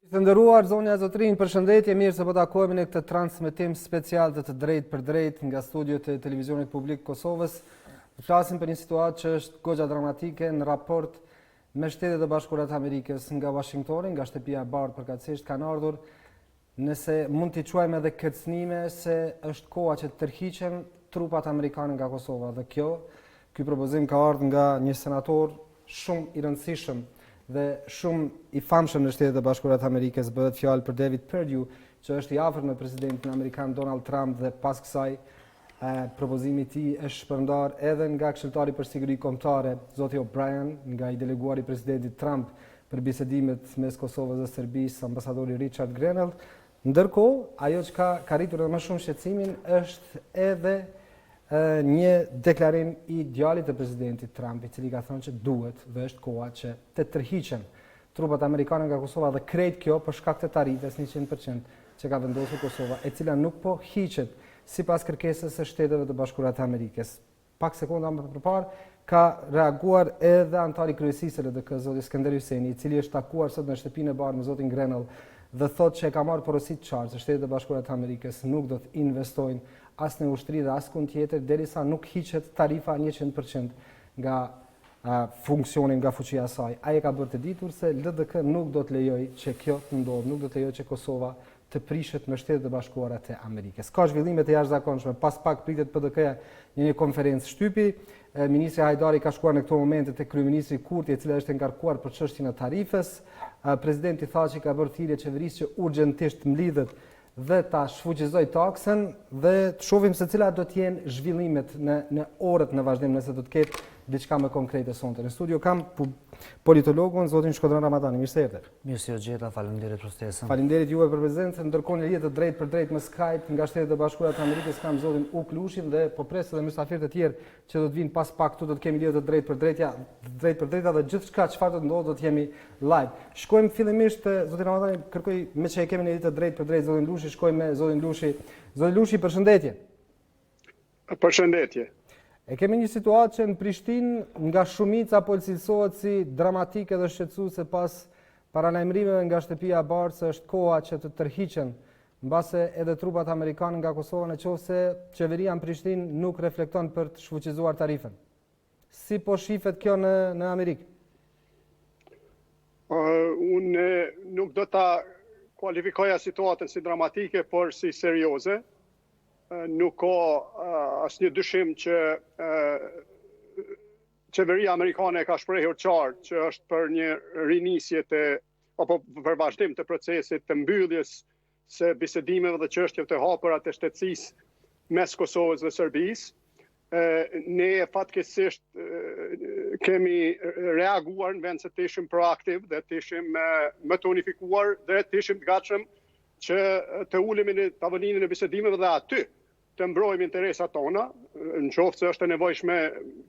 Të nderuar zonja zotrin, përshëndetje, mirë se po takohemi në këtë transmetim special të drejtë për drejtë nga studiot e televizionit publik Kosovës. Flasim për një situatë që është goxha dramatike në raport me Shtetet e Bashkuara të Amerikës. Nga Washingtoni, nga shtëpia e bardhë përkatësisht kanë ardhur, nëse mund t'i quajmë edhe kërcënime, se është koha që të tërhiqen trupat amerikane nga Kosova. Dhe ky propozim ka ardhur nga një senator shumë i rëndësishëm dhe shumë i famshëm në Shtetet e Bashkuara të Amerikës. Bëhet fjalë për David Perdue, që është i afërt me presidentin amerikan Donald Trump, dhe pas kësaj propozimi i tij është shpërndar edhe nga këshilltari për siguri kombëtare, zoti O'Brien, nga i deleguari i presidentit Trump për bisedimet mes Kosovës dhe Serbisë, ambasadori Richard Grenell. Ndërkohë, ajo që ka arritur edhe më shumë shqetësimin është edhe një deklarim i djalit të presidentit Trump, i cili ka thënë që duhet dhe është koha që të tërhiqen trupat amerikane nga Kosova, dhe krejt kjo për shkak të tarifes 100% që ka vendosur Kosova, e cila nuk po hiqet sipas kërkesës së Shteteve të Bashkuara të Amerikës. Pak sekonda më përpara ka reaguar edhe antari kryesisë së LDK, zoti Skënder Hyseni, i cili është takuar sot në shtëpinë e bardhë me zotin Grenell dhe thotë që e ka marrë porosi të qartë se Shtetet e Bashkuara të Amerikës nuk do të investojnë as në ushtri dhe as kund tjetër derisa nuk hiqet tarifa 100% nga funksioni, nga fuqia e saj. Ai e ka bërë të ditur se LDK nuk do të lejojë që kjo të ndodhë, nuk do të lejojë që Kosova të prishet me Shtetet e Bashkuara të Amerikës. Ka zhvillime të jashtëzakonshme. Pas pak pritet PDK-ja një konferencë shtypi. Ministri Hajdari ka shkuar në këto momente te kryeministri Kurti, e cila është ngarkuar për çështjen e tarifës. Presidenti tha që ka bërë thirrje qeverisë që urgjentisht mlidhet dhe ta shfuqizoj taksën, dhe të shohim se cilat do të jenë zhvillimet në orët në vazhdim, nëse do të ketë diçka më konkrete sonte. Në studio kam politologun zotin Shkodran Ramadani. Mirë se erdhët. Mirë se u gjeta, faleminderit për ftesën. Faleminderit juve për prezencën. Ndërkohë në lidhje të drejtë për drejtë me Skype nga Shtetet e Bashkuara të Amerikës kam zotin Uklushin, dhe po pres edhe mysafirët e tjerë që do të vinë pas pak këtu. Do të kemi lidhje të drejtë për drejta dhe gjithçka çfarë do të ndodhë do të jemi live. Shkojmë fillimisht zotin Ramadani, kërkoj me që e kemi në lidhje të drejtë për drejtë zotin Lushi, shkojmë me zotin Lushi. Zotin Lushi, përshëndetje. Përshëndetje. E kemi një situatë që në Prishtinë nga shumica po cilësohet si dramatike dhe shqetësuese pas paralajmërimeve nga shtëpia e bardhë se është koha që të tërhiqen mbase edhe trupat amerikanë nga Kosova, nëse qeveria në Prishtinë nuk reflekton për të shfuqizuar tarifën. Si po shifet kjo në Amerikë? Unë nuk do ta kualifikoja situatën si dramatike, por si serioze. Nuk ka asnjë dyshim që qeveria amerikane ka shprehur qartë që është për një rinisje apo për vazhdim të procesit të mbylljes së bisedimeve dhe çështjeve të hapura të shtetësisë mes Kosovës dhe Serbisë. Ne fatkeqësisht kemi reaguar në vend se të ishim proaktiv dhe të ishim më të unifikuar dhe të ishim të gatshëm që të ulemi në tavolinën e bisedimeve dhe aty të mbrojmë interesat tona, në qoftë se është e nevojshme,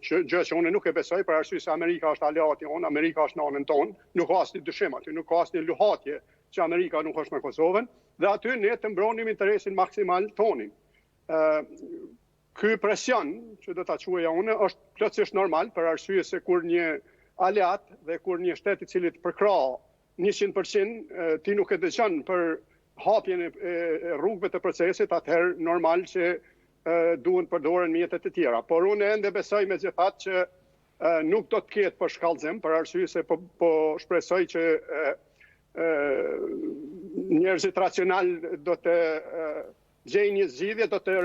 gjë që unë nuk e besoj, për arsye se Amerika është aleati on, Amerika është nanën tonë, nuk ka asnjë dyshim aty, nuk ka asnjë luhatje që Amerika nuk është me Kosovën, dhe aty ne të mbronim interesin maksimal tonin. Ky presion, që do ta quaja unë, është plotësisht normal, për arsye se kur një aleat dhe kur një shtet i cili të përkrah 100%, ti nuk e dëgjon për hapjen e rrugëve të procesit, atëherë normal që duhen përdoren mjetet e tjera. Por unë ende besoj megjithatë që nuk do të ketë për shkallëzim, për arsye se po shpresoj që njerëzit racional do të gjejnë një zgjidhje, do të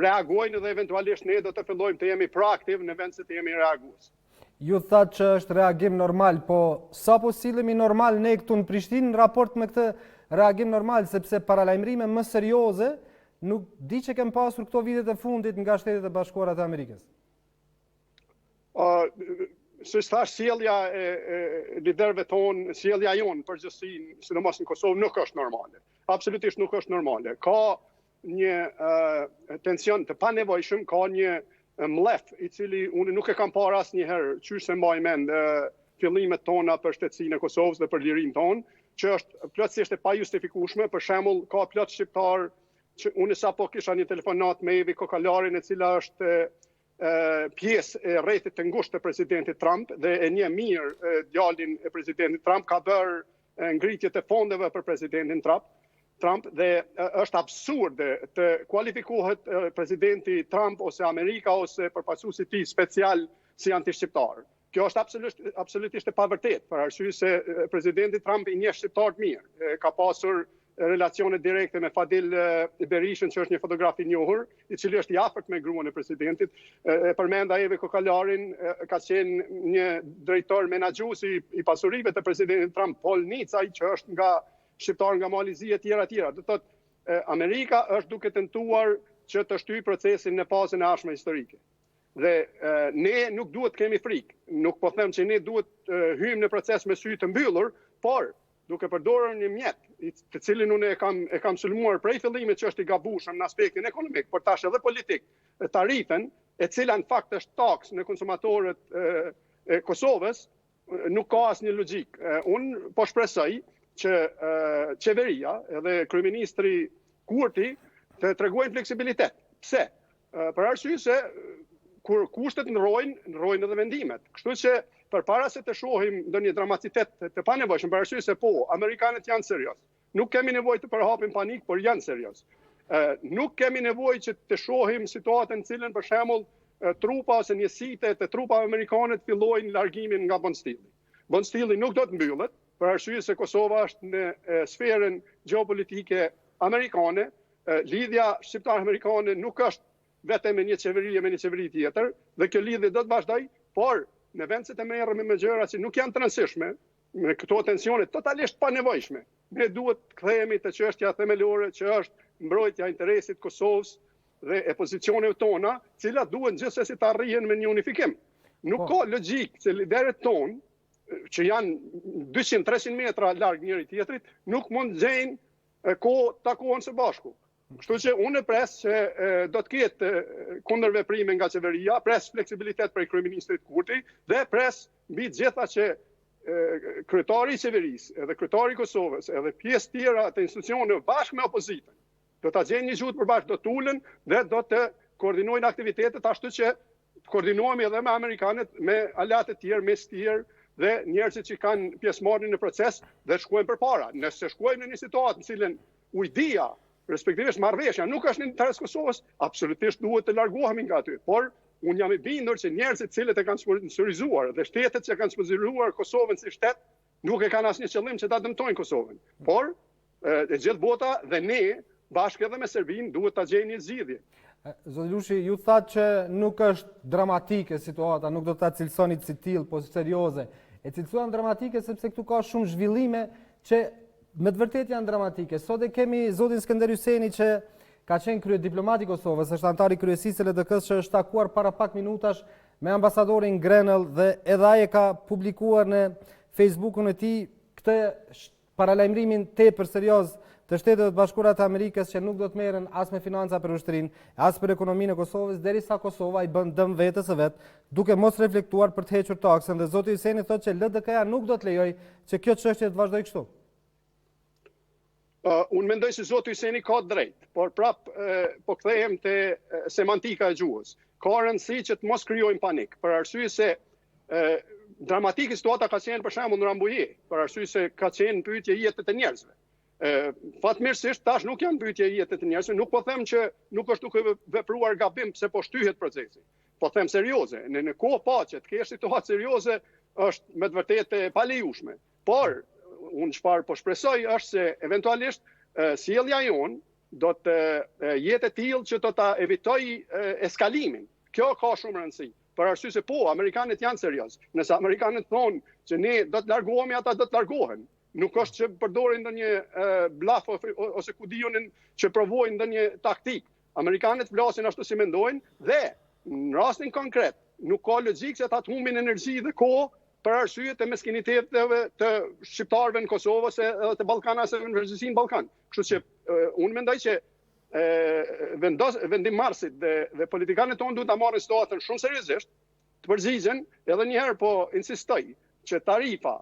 reagojnë dhe eventualisht ne do të fillojmë të jemi proaktiv në vend se të jemi reagues. Ju thatë që është reagim normal, po sa po sillemi normal ne këtu në Prishtinë në raport me këtë reagim normal, sepse paralajmërime më serioze nuk di që kem pasur këto vitet e fundit nga Shtetet e Bashkuara të Amerikës. Si thash, sjellja e liderëve tonë, sjellja jonë përgjithësi, sidomos në Kosovë, nuk është normale. Absolutisht nuk është normale. Ka një tension të panevojshëm, ka një mlef i cili unë nuk e kam parë asnjëherë, qysh se mbaj mend fillimet tona për shtetësinë e Kosovës dhe për lirinë tonë, që është plotësisht e pajustifikueshme. Për shembull, ka plot shqiptar që unë sapo kisha një telefonat me Evi Kokalarin, e cila është pjesë e rrethit të ngushtë të presidentit Trump dhe e një mirë djalin e presidentit Trump, ka bërë ngritjet e fondeve për presidentin Trump dhe është absurde të kualifikohet presidenti Trump ose Amerika ose përfaqësuesi i tij special si anti-shqiptar. Kjo është absolutisht e pavërtet, për arsye se presidenti Trump i njeh shqiptarët mirë, ka pasur relacione direkte me Fadil Berishën, që është një fotograf i njohur, i cili është i afërt me gruan e presidentit. Përmenda Eve Kokalarin, ka qenë një drejtor menaxhues i pasurive të presidentit Trump, Paul Nicaj, që është nga shqiptar nga Malizia e tjera. Do thotë, Amerika është duke tentuar që të shtyjë procesin në fazën e ardhshme historike. Dhe ne nuk duhet të kemi frikë. Nuk po them që ne duhet hyjmë në proces me sy të mbyllur, por duke përdorur një mjet, të cilin unë e kam sulmuar prej fillimit që është i gabueshëm në aspektin ekonomik, por tash edhe politik, tarifën, e cila në fakt është taks në konsumatorët e Kosovës, nuk ka asnjë logjik. Unë po shpresoj që qeveria edhe kryeministri Kurti të tregojnë fleksibilitet. Pse? Për arsye se kur kushtet ndrojnë edhe vendimet. Kështu që përpara se të shohim ndonjë dramacitet të panevojshëm, për arsye se amerikanët janë serioz. Nuk kemi nevojë të përhapim panik, por janë serioz. Nuk kemi nevojë që të shohim situatën në cilën për shembull trupa ose njësitë të trupave amerikane të fillojnë largimin nga Bonstilli. Bonstilli nuk do të mbyllet, për arsye se Kosova është në sferën gjeopolitike amerikane. Lidhja shqiptar-amerikane nuk është vetëm me një qeveri tjetër, dhe kjo lidhje do të vazhdoj, por në vend se të merremi me gjëra që nuk janë të rëndësishme, me këto tensione totalisht panevojshme, ne duhet të kthehemi te çështja themelore, që është mbrojtja e interesit Kosovës dhe e pozicioneve tona, të cilat duhen gjithsesi të arrihen me një unifikim. Nuk ka logjik që liderët tonë, që janë 200-300 metra larg njëri tjetrit, nuk mund të gjejnë kohë takohen së bashku. Kështu që unë pres që do të ketë kundërveprime nga qeveria, pres fleksibilitet prej kryeministrit Kurti dhe pres mbi të gjitha që kryetari i qeverisë, edhe kryetari i Kosovës, edhe pjesë tjera të institucioneve bashkë me opozitën, do ta gjejnë një gjuhë përbashkë, do të ulen dhe do të koordinojnë aktivitetet ashtu që të koordinohemi edhe me amerikanët, me aleatë të tjerë, mes të tjerë dhe njerëzit që kanë pjesëmarrje në proces dhe shkojnë përpara. Nëse shkojmë në një situatë në cilën ujdia, respektivisht marrëveshja, nuk është në interes Kosovës, absolutisht duhet të largohemi nga aty. Por unë jam i bindur që njerëzit cilët e kanë sponsorizuar dhe shtetet që kanë sponsorizuar Kosovën si shtet, nuk e kanë asnjë qëllim që ta dëmtojnë Kosovën. Por e gjithë bota dhe ne, bashkë edhe me Serbinë, duhet ta gjejmë një zgjidhje. Zoti Lushi, ju thatë që nuk është dramatike situata, nuk do ta cilësoni si tillë, po serioze. E cilësuan dramatike sepse këtu ka shumë zhvillime që me të vërtet janë dramatike. Sot e kemi zotin Skënder Hyseni që ka qenë krye diplomati i Kosovës, është antar i kryesisë së LDK-s, që është takuar para pak minutash me ambasadorin Grenell dhe edhe ai e ka publikuar në Facebookun e tij këtë paralajmërimin tepër serioz të Shtetet e Bashkuara të Amerikës që nuk do të merren as me financa për ushtrinë, as për ekonominë e Kosovës, derisa Kosova i bën dëm vetes së vet, duke mos reflektuar për të hequr taksën. Dhe zoti Hyseni thotë që LDK-ja nuk do të lejojë që kjo çështje të vazhdojë kështu. Unë mendoj se zoti Hyseni ka drejt, por prap po kthehem te semantika e gjuhës. Ka rëndësi që të mos krijojmë panik, për arsye se dramatike situata ka qenë për shembull në Rambuje, për arsye se ka qenë pyetje jetët e njerëzve. Fatmirësisht tash nuk janë pyetje jetët e njerëzve, nuk po them që nuk është duke vepruar gabim pse po shtyhet procesi. Po them serioze, në kohë paqe të kesh situatë serioze është me të vërtetë e palejueshme. Por unë çfarë po shpresoj është se eventualisht sjellja jon do të jetë e tillë që do ta evitoj eskalimin. Kjo ka shumë rëndësi. Për arsye se amerikanët janë serioz. Nëse amerikanët thonë që ne do të largohemi, ata do të largohen. Nuk është që përdorin ndonjë blaf ose ku diunin që provojnë ndonjë taktik. Amerikanët flasin ashtu si mendojnë dhe në rastin konkret nuk ka logjik që ata të humbin energji dhe kohë për arsye të meskiniteteve të shqiptarëve në Kosovë ose të Ballkanasve në përgjithësi në Ballkan. Kështu që unë mendoj që vendimarrësit dhe politikanët tonë duhet ta marrin situatën shumë seriozisht, të përgjigjen, edhe një herë po insistoj që tarifa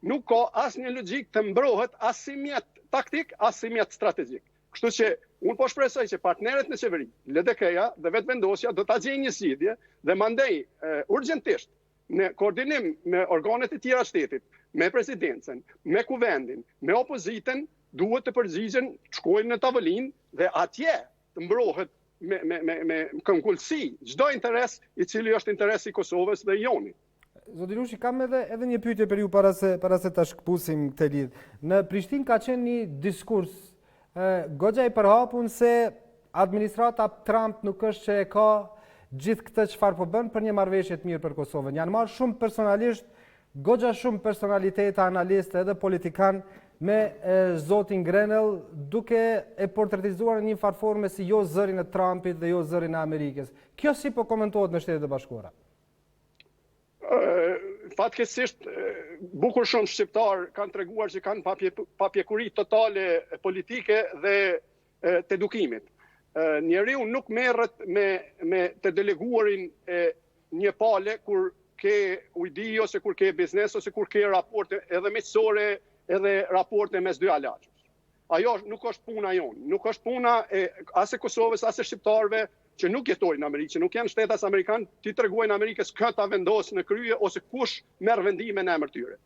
nuk ka asnjë logjik të mbrohet as si mjet taktik, as si mjet strategjik. Kështu që unë po shpresoj që partnerët në qeveri, LDK-ja dhe vetëvendosja do ta gjejnë një zgjidhje dhe mandej urgjentisht në koordinim me organet e tjera të shtetit, me presidencën, me kuvendin, me opozitën, duhet të përgjigjen, shkojnë në tavolinë dhe atje të mbrohet me këmbgulsi çdo interes i cili është interesi i Kosovës dhe i joni. Zoti Lushi, kam edhe një pyetje për ju para se ta shkpusim këtë lidhje. Në Prishtinë ka qenë një diskurs goxha i përhapur se administrata Trump nuk është që e ka gjithë këtë çfarë po bën për një marrëveshje të mirë për Kosovën. Janë marrë shumë personalisht, goxha shumë personalitete, analistë edhe politikan me zotin Grenell, duke e portretizuar në një farforme si jo zërin e Trumpit dhe jo zërin e Amerikës. Kjo si po komentohet në Shtetet e Bashkuara? Fatkeqësisht bukur shumë shqiptar kanë treguar që kanë papjekuri totale politike dhe të edukimit. Njeriu nuk merret me të deleguarin e një pale kur ke ujdi ose kur ke biznes ose kur ke raporte edhe miqësore edhe raporte mes dy alaçës. Ajo nuk është puna jonë, nuk është puna as e Kosovës as e shqiptarëve që nuk jetojnë në Amerikë, që nuk janë shtetas amerikan, ti tregojnë Amerikës këta vendos në krye ose kush merr vendime në emër tyre.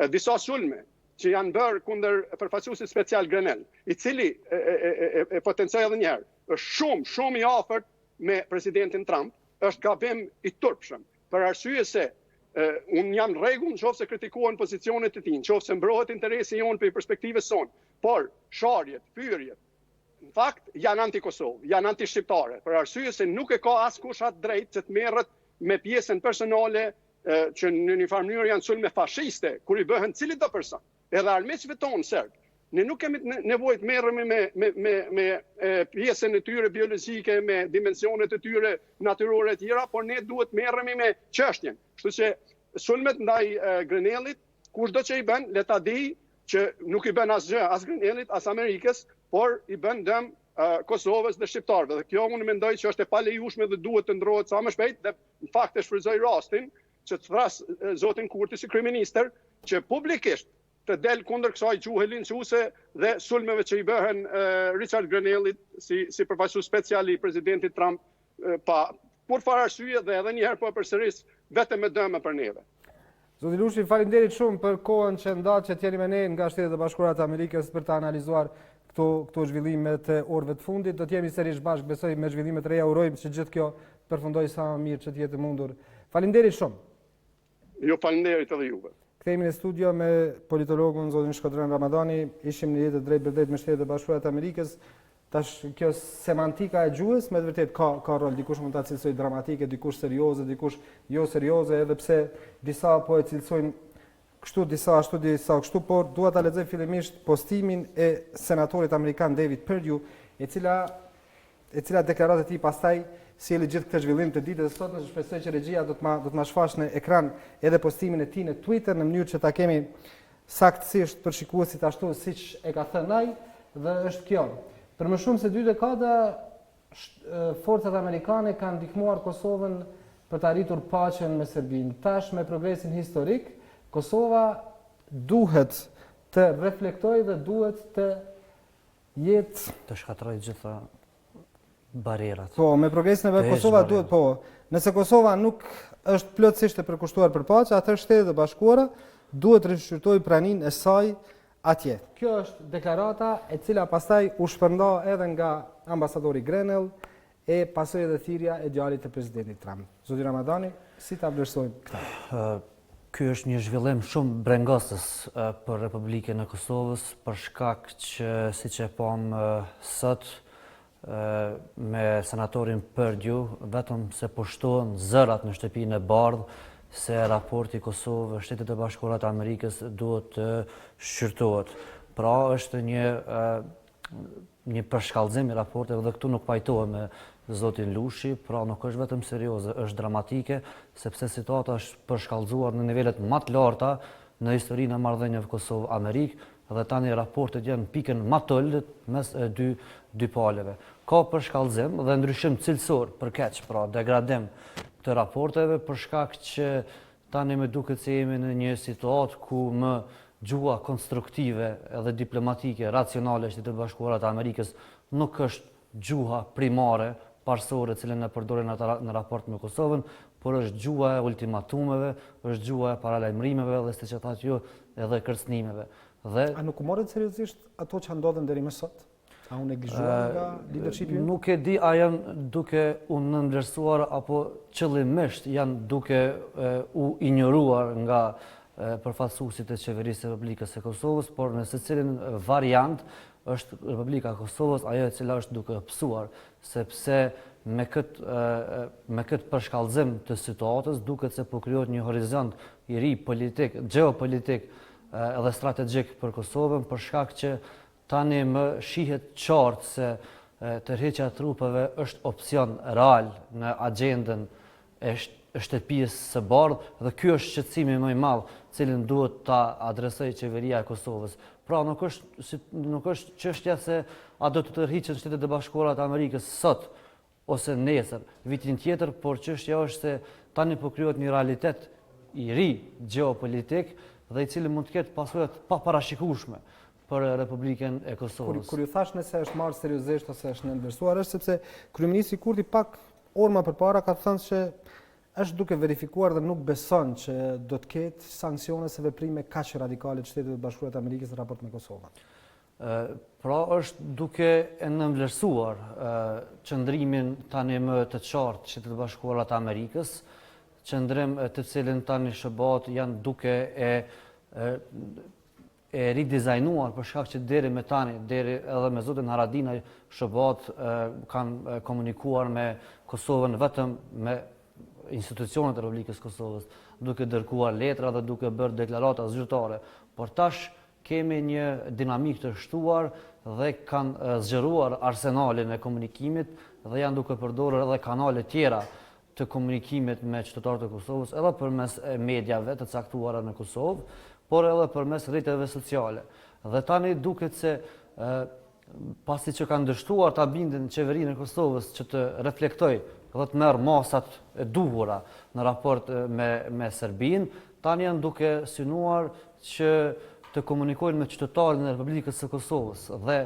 Disa sulme që janë bërë kundër përfaqësuesit special Grenell, i cili e potencoj edhe një herë, është shumë i afërt me presidentin Trump, është gabim i turpshëm, për arsye se unë jam rregull nëse kritikohen pozicionet e tij, nëse mbrohet interesi jonë për perspektivës sonë, por sharjet, pyrjet, në fakt janë anti-Kosovë, janë anti-shqiptare, për arsye se nuk e ka askush atë drejt që të merret me pjesën personale që në një farë mënyrë janë sulme fashiste, kur i bëhen cilit do person, edhe armiqve tonë serb. Ne nuk kemi nevojë të merremi me pjesën e tyre biologjike, me dimensionet e tyre natyrore të tjera, por ne duhet merremi me çështjen. Kështu që sulmet ndaj Grenellit, kushdo që i bën, le ta di që nuk i bën asgjë as Grenellit, as Amerikës, por i bën dëm Kosovës dhe shqiptarëve. Dhe kjo unë mendoj që është e palejueshme dhe duhet të ndrohet sa më shpejt, dhe në fakt e shfrytëzoj rastin që të thras zotin Kurti si kryeministër që publikisht të del kundër kësaj gjuhe linçuese dhe sulmeve që i bëhen Richard Grenellit si përfaqësues special i presidentit Trump për fare arsye dhe edhe një herë po e përsëris vetëm me dëmë për neve. Zoti Lushi, faleminderit shumë për kohën që ndat që t'jeni me ne nga Shtetet e Bashkuara të Amerikës për të analizuar këto zhvillimet e orëve të fundit. Do t'jemi sërish bashkë, besoj, me zhvillimet e reja, urojmë që gjithë kjo përfundoj sa më mirë që t'jetë mundur. Faleminderit shumë. Jo, faleminderit edhe juve. Kthehemi në studio me politologun zotin Shkodran Ramadani, ishim në jetë drejt për drejt me Shtetet e Bashkuara të Amerikës. Tash kjo semantika e gjuhës me të vërtet ka rol, dikush mund ta cilësoj dramatike, dikush serioze, dikush jo serioze, edhe pse disa po e cilësojnë kështu, disa ashtu, disa kështu, por dua ta lexoj fillimisht postimin e senatorit amerikan David Perdue, e cila deklaratë e tij pastaj sjellë gjithë këtë zhvillim të ditës së sotme. Shpresoj që regjia do të ma shfash në ekran edhe postimin e tij në Twitter në mënyrë që ta kemi saktësisht për shikuesit ashtu siç e ka thënë ai, dhe është kjo. Për më shumë se 2 dekada, forcat amerikane kanë ndihmuar Kosovën për të arritur paqen me Serbinë. Tash me progresin historik, Kosova duhet të reflektojë dhe duhet të jetë të shkatërrojë gjitha barierat. Po, me progresin e vet Kosova duhet, po. Nëse Kosova nuk është plotësisht e përkushtuar për paqe, atëherë Shtetet e Bashkuara duhet të rishqyrtojë praninë e saj atje. Kjo është deklarata e cila pastaj u shpërnda edhe nga ambasadori Grenell e pasoi edhe thirrja e djalit të presidentit Trump. Zoti Ramadani, si ta vlerësojmë këtë? Ky është një zhvillim shumë brengosës për Republikën e Kosovës, për shkak që siç e pam sot me senatorin Perdue, vetëm se po shtohen zërat në shtëpinë e bardhë se raporti Kosovë Shtetet e Bashkuara të Amerikës duhet të shqyrtohet. Pra është një përshkallëzim i raporteve dhe këtu nuk pajtohem me zotin Lushi, pra nuk është vetëm serioze, është dramatike, sepse situata është përshkallëzuar në nivelet më të larta në historinë e marrëdhënieve Kosovë-Amerikë, dhe tani raportet janë pikën më të lëndët mes e dy paleve. Ka përshkallëzim dhe ndryshim cilësor përkeq, pra degradim të raporteve, për shkak që tani më duket se jemi në një situatë ku më gjuha konstruktive edhe diplomatike, racionale e Shtetit Bashkuara të Amerikës nuk është gjuha primare, parsore, cilën e përdorin në raport me Kosovën, por është gjua e ultimatumeve, është gjua e paralajmërimeve dhe siç e thatë ju edhe kërcënimeve. A nuk u morët seriozisht ato që ndodhen deri më sot? A u neglizhuar nga leadershipi ju? Nuk e di a janë duke u nënvlerësuar apo qëllimisht janë duke u injoruar nga përfaqësuesit e qeverisë së Republikës së Kosovës, por në secilin variant është Republika e Kosovës ajo e cila është duke pësuar, sepse me këtë përshkallëzim të situatës duket se po krijohet një horizont i ri politik, geopolitik edhe strategjik për Kosovën, për shkak që tani më shihet qartë se tërheqja e trupeve është opsion real në agjendën e shtëpisë së bardhë dhe ky është shqetësimi më i madh cilin duhet ta adresojë qeveria e Kosovës. Pra nuk është çështja se a do të tërhiqen Shtetet e Bashkuara të Amerikës sot ose nesër, vitin tjetër, por çështja është se tani po krijohet një realitet i ri geopolitik dhe i cili mund të ketë pasojat pa parashikueshme për Republikën e Kosovës. Kur ju thash nëse është marrë seriozisht ose është nënvlerësuar, është sepse kryeministri Kurti pak orë më përpara ka thënë se është duke verifikuar dhe nuk beson që do të ketë sanksione se veprime kaq radikale të Shtetit të Bashkuara të Amerikës në raport me Kosovën. Pra është duke e nënvlerësuar qëndrimin tani më të qartë të Shtetit të Bashkuara të Amerikës, qëndrim të cilin tani SHBA-t janë duke e ridizajnuar për shkak që deri me tani, deri edhe me zotin Haradinaj, SHBA-t kanë komunikuar me Kosovën vetëm me institucionet e Republikës Kosovës, duke dërguar letra dhe duke bërë deklarata zyrtare. Por tash kemi një dinamik të shtuar dhe kanë zgjeruar arsenalin e komunikimit dhe janë duke përdorur edhe kanale tjera të komunikimit me qytetarët e Kosovës, edhe përmes mediave të caktuara në Kosovë, por edhe përmes rrjeteve sociale. Dhe tani duket se pasi që kanë dështuar ta bindin qeverinë e Kosovës që të reflektojë dhe të merr masat e duhura në raport me Serbinë, tani janë duke synuar që të komunikojnë me qytetarët e Republikës së Kosovës dhe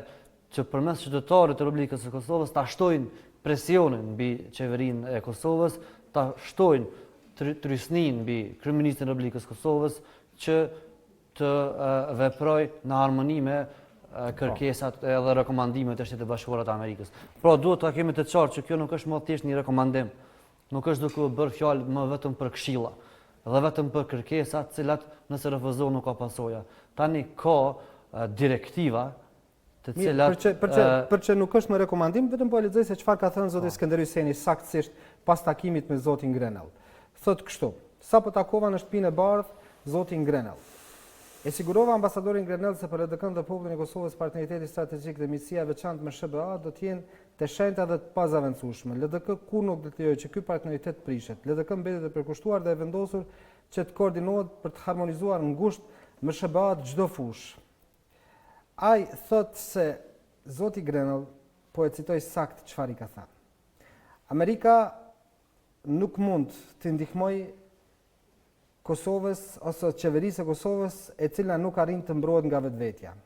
që përmes qytetarit të Republikës së Kosovës ta shtojnë presionin mbi qeverinë e Kosovës, ta shtojnë trysnin mbi kryeministrin e Republikës së Kosovës që të veprojë në harmoni me kërkesat edhe rekomandimet e Shtetit të Bashkuara të Amerikës. Pra duhet ta kemi të qartë që kjo nuk është më thjesht një rekomandim, nuk është duke u bërë fjalë më vetëm për këshilla dhe vetëm për kërkesa të cilat nëse refuzohen nuk ka pasoja. Tani ka direktiva të cilat për që nuk është më rekomandim, vetëm po lexoj se çfarë ka thënë zoti Skënder Hyseni saktësisht pas takimit me zotin Grenell. Thotë kështu: sapo takova në shtëpinë e bardhë zotin Grenell. E sigurova ambasadorin Grenell se për LDK-n dhe popullin e Kosovës partneriteti strategjik dhe miqësia e veçantë me SHBA do të jenë të shenjta dhe të pazaventësueshme. LDK kur nuk do të lejojë që ky partneritet prishet. LDK mbetet e përkushtuar dhe e vendosur që të koordinohet për të harmonizuar ngushtë me SHBA të çdo fushë. Ai thotë se zoti Grenell, po e citoj sakt çfarë i ka thënë. Amerika nuk mund të ndihmojë Kosovës ose qeverisë e Kosovës e cila nuk arrin të mbrohet nga vetvetja.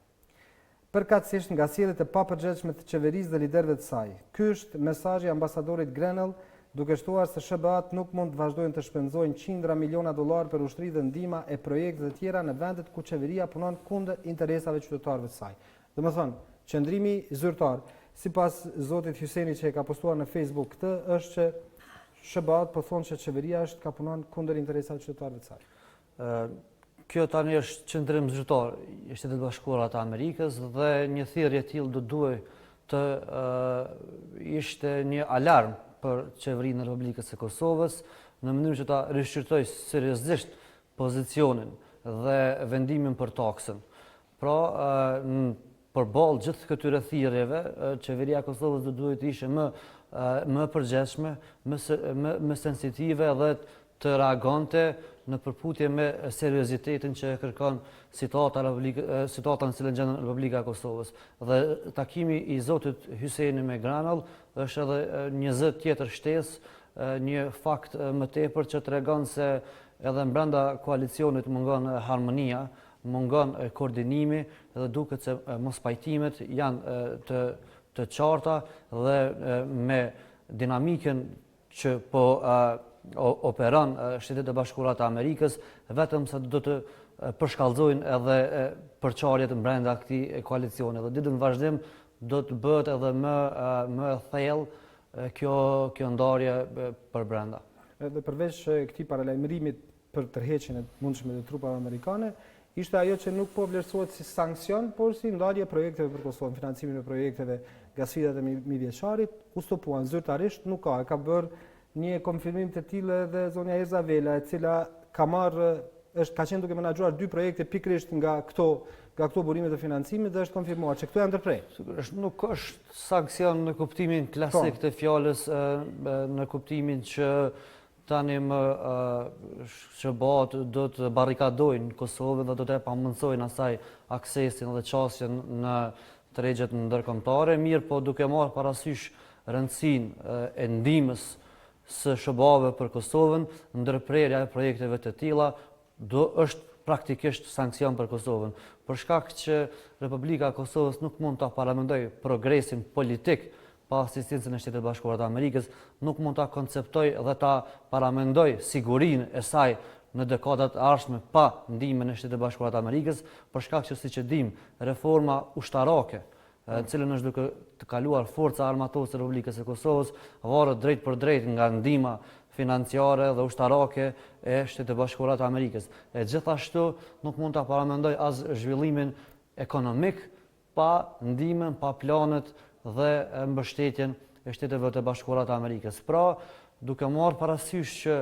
Përkatësisht nga sjelljet e papërgjithshme të qeverisë dhe liderëve të saj. Ky është mesazhi i ambasadorit Grenell, duke shtuar se SHBA-t nuk mund të vazhdojnë të shpenzojnë qindra miliona dollar për ushtri dhe ndihma e projekte të tjera në vendet ku qeveria punon kundër interesave qytetarëve të saj. Domethënë, qëndrimi zyrtar, sipas zotit Hyseni që e ka postuar në Facebook këtë, është që SHBA-t po thonë që qeveria është ka punon kundër interesave qytetarëve të saj. Kjo tani është qendrim zyrtar i Shtetit të Bashkuara të Amerikës dhe një thirrje e tillë do duhej të ishte një alarm për qeverinë e Republikës së Kosovës në mënyrë që ta rishqyrtojë seriozisht pozicionin dhe vendimin për taksën. Pra, përballë gjithë këtyre thirrjeve, qeveria e Kosovës do duhet të ishte më përgjithshme, më sensitive dhe të reagonte në përputhje me seriozitetin që kërkon situata në cilën gjendet Republika e Kosovës. Dhe takimi i zotit Hyseni me Grenell është edhe një zë tjetër shtesë, një fakt më tepër që tregon se edhe brenda koalicionit mungon harmonia, mungon koordinimi dhe duket se mospajtimet janë të qarta dhe me dinamikën që po operon Shtetet e Bashkuara të Amerikës, vetëm se do të përshkallëzojnë edhe përçarjet brenda këtij koalicioni. Dhe ditën vazhdim do të bëhet edhe më thellë kjo ndarje për brenda. Dhe përveç këtij paralajmërimit për tërheqjen e mundshme të trupave amerikane, ishte ajo që nuk po vlerësohet si sankcion, por si ndarje projekteve për Kosovën, financimin e projekteve nga sfidat e mijëvjeçarit, u stopuan zyrtarisht, nuk ka. Ka bërë një konfirmim të tillë edhe zonja Erza Vela, e cila ka qenë duke menaxhuar 2 projekte pikërisht nga këto burime të financimit dhe është konfirmuar që këto janë ndërprer. Sigurisht nuk është sankcion në kuptimin klasik të fjalës, në kuptimin që tani më SBA do të barrikadojnë Kosovën dhe do të pamundësojnë asaj aksesin dhe qasjen në tregjet ndërkombëtare, mirë po duke marrë parasysh rëndësinë e ndihmës së SBA-ve për Kosovën, ndërprerja e projekteve të tilla është praktikisht sankcion për Kosovën, për shkak që Republika e Kosovës nuk mund ta paramendojë progresin politik pa asistencën e Shtetit Bashkuar të Amerikës, nuk mund ta konceptoj dhe ta paramendoj sigurinë e saj në dekadat e ardhshme pa ndihmën e Shtetit Bashkuar të Amerikës, për shkak që siç e dimë, reforma ushtarake, në cilën është duke të kaluar forca armatose e Republikës së Kosovës, varet drejt për drejt nga ndihma financiare dhe ushtarake e Shtetit Bashkuar të Amerikës. E gjithashtu nuk mund ta paramendoj as zhvillimin ekonomik pa ndihmën, pa planet dhe mbështetjen e Shteteve të Bashkuara të Amerikës. Pra, duke marrë parasysh që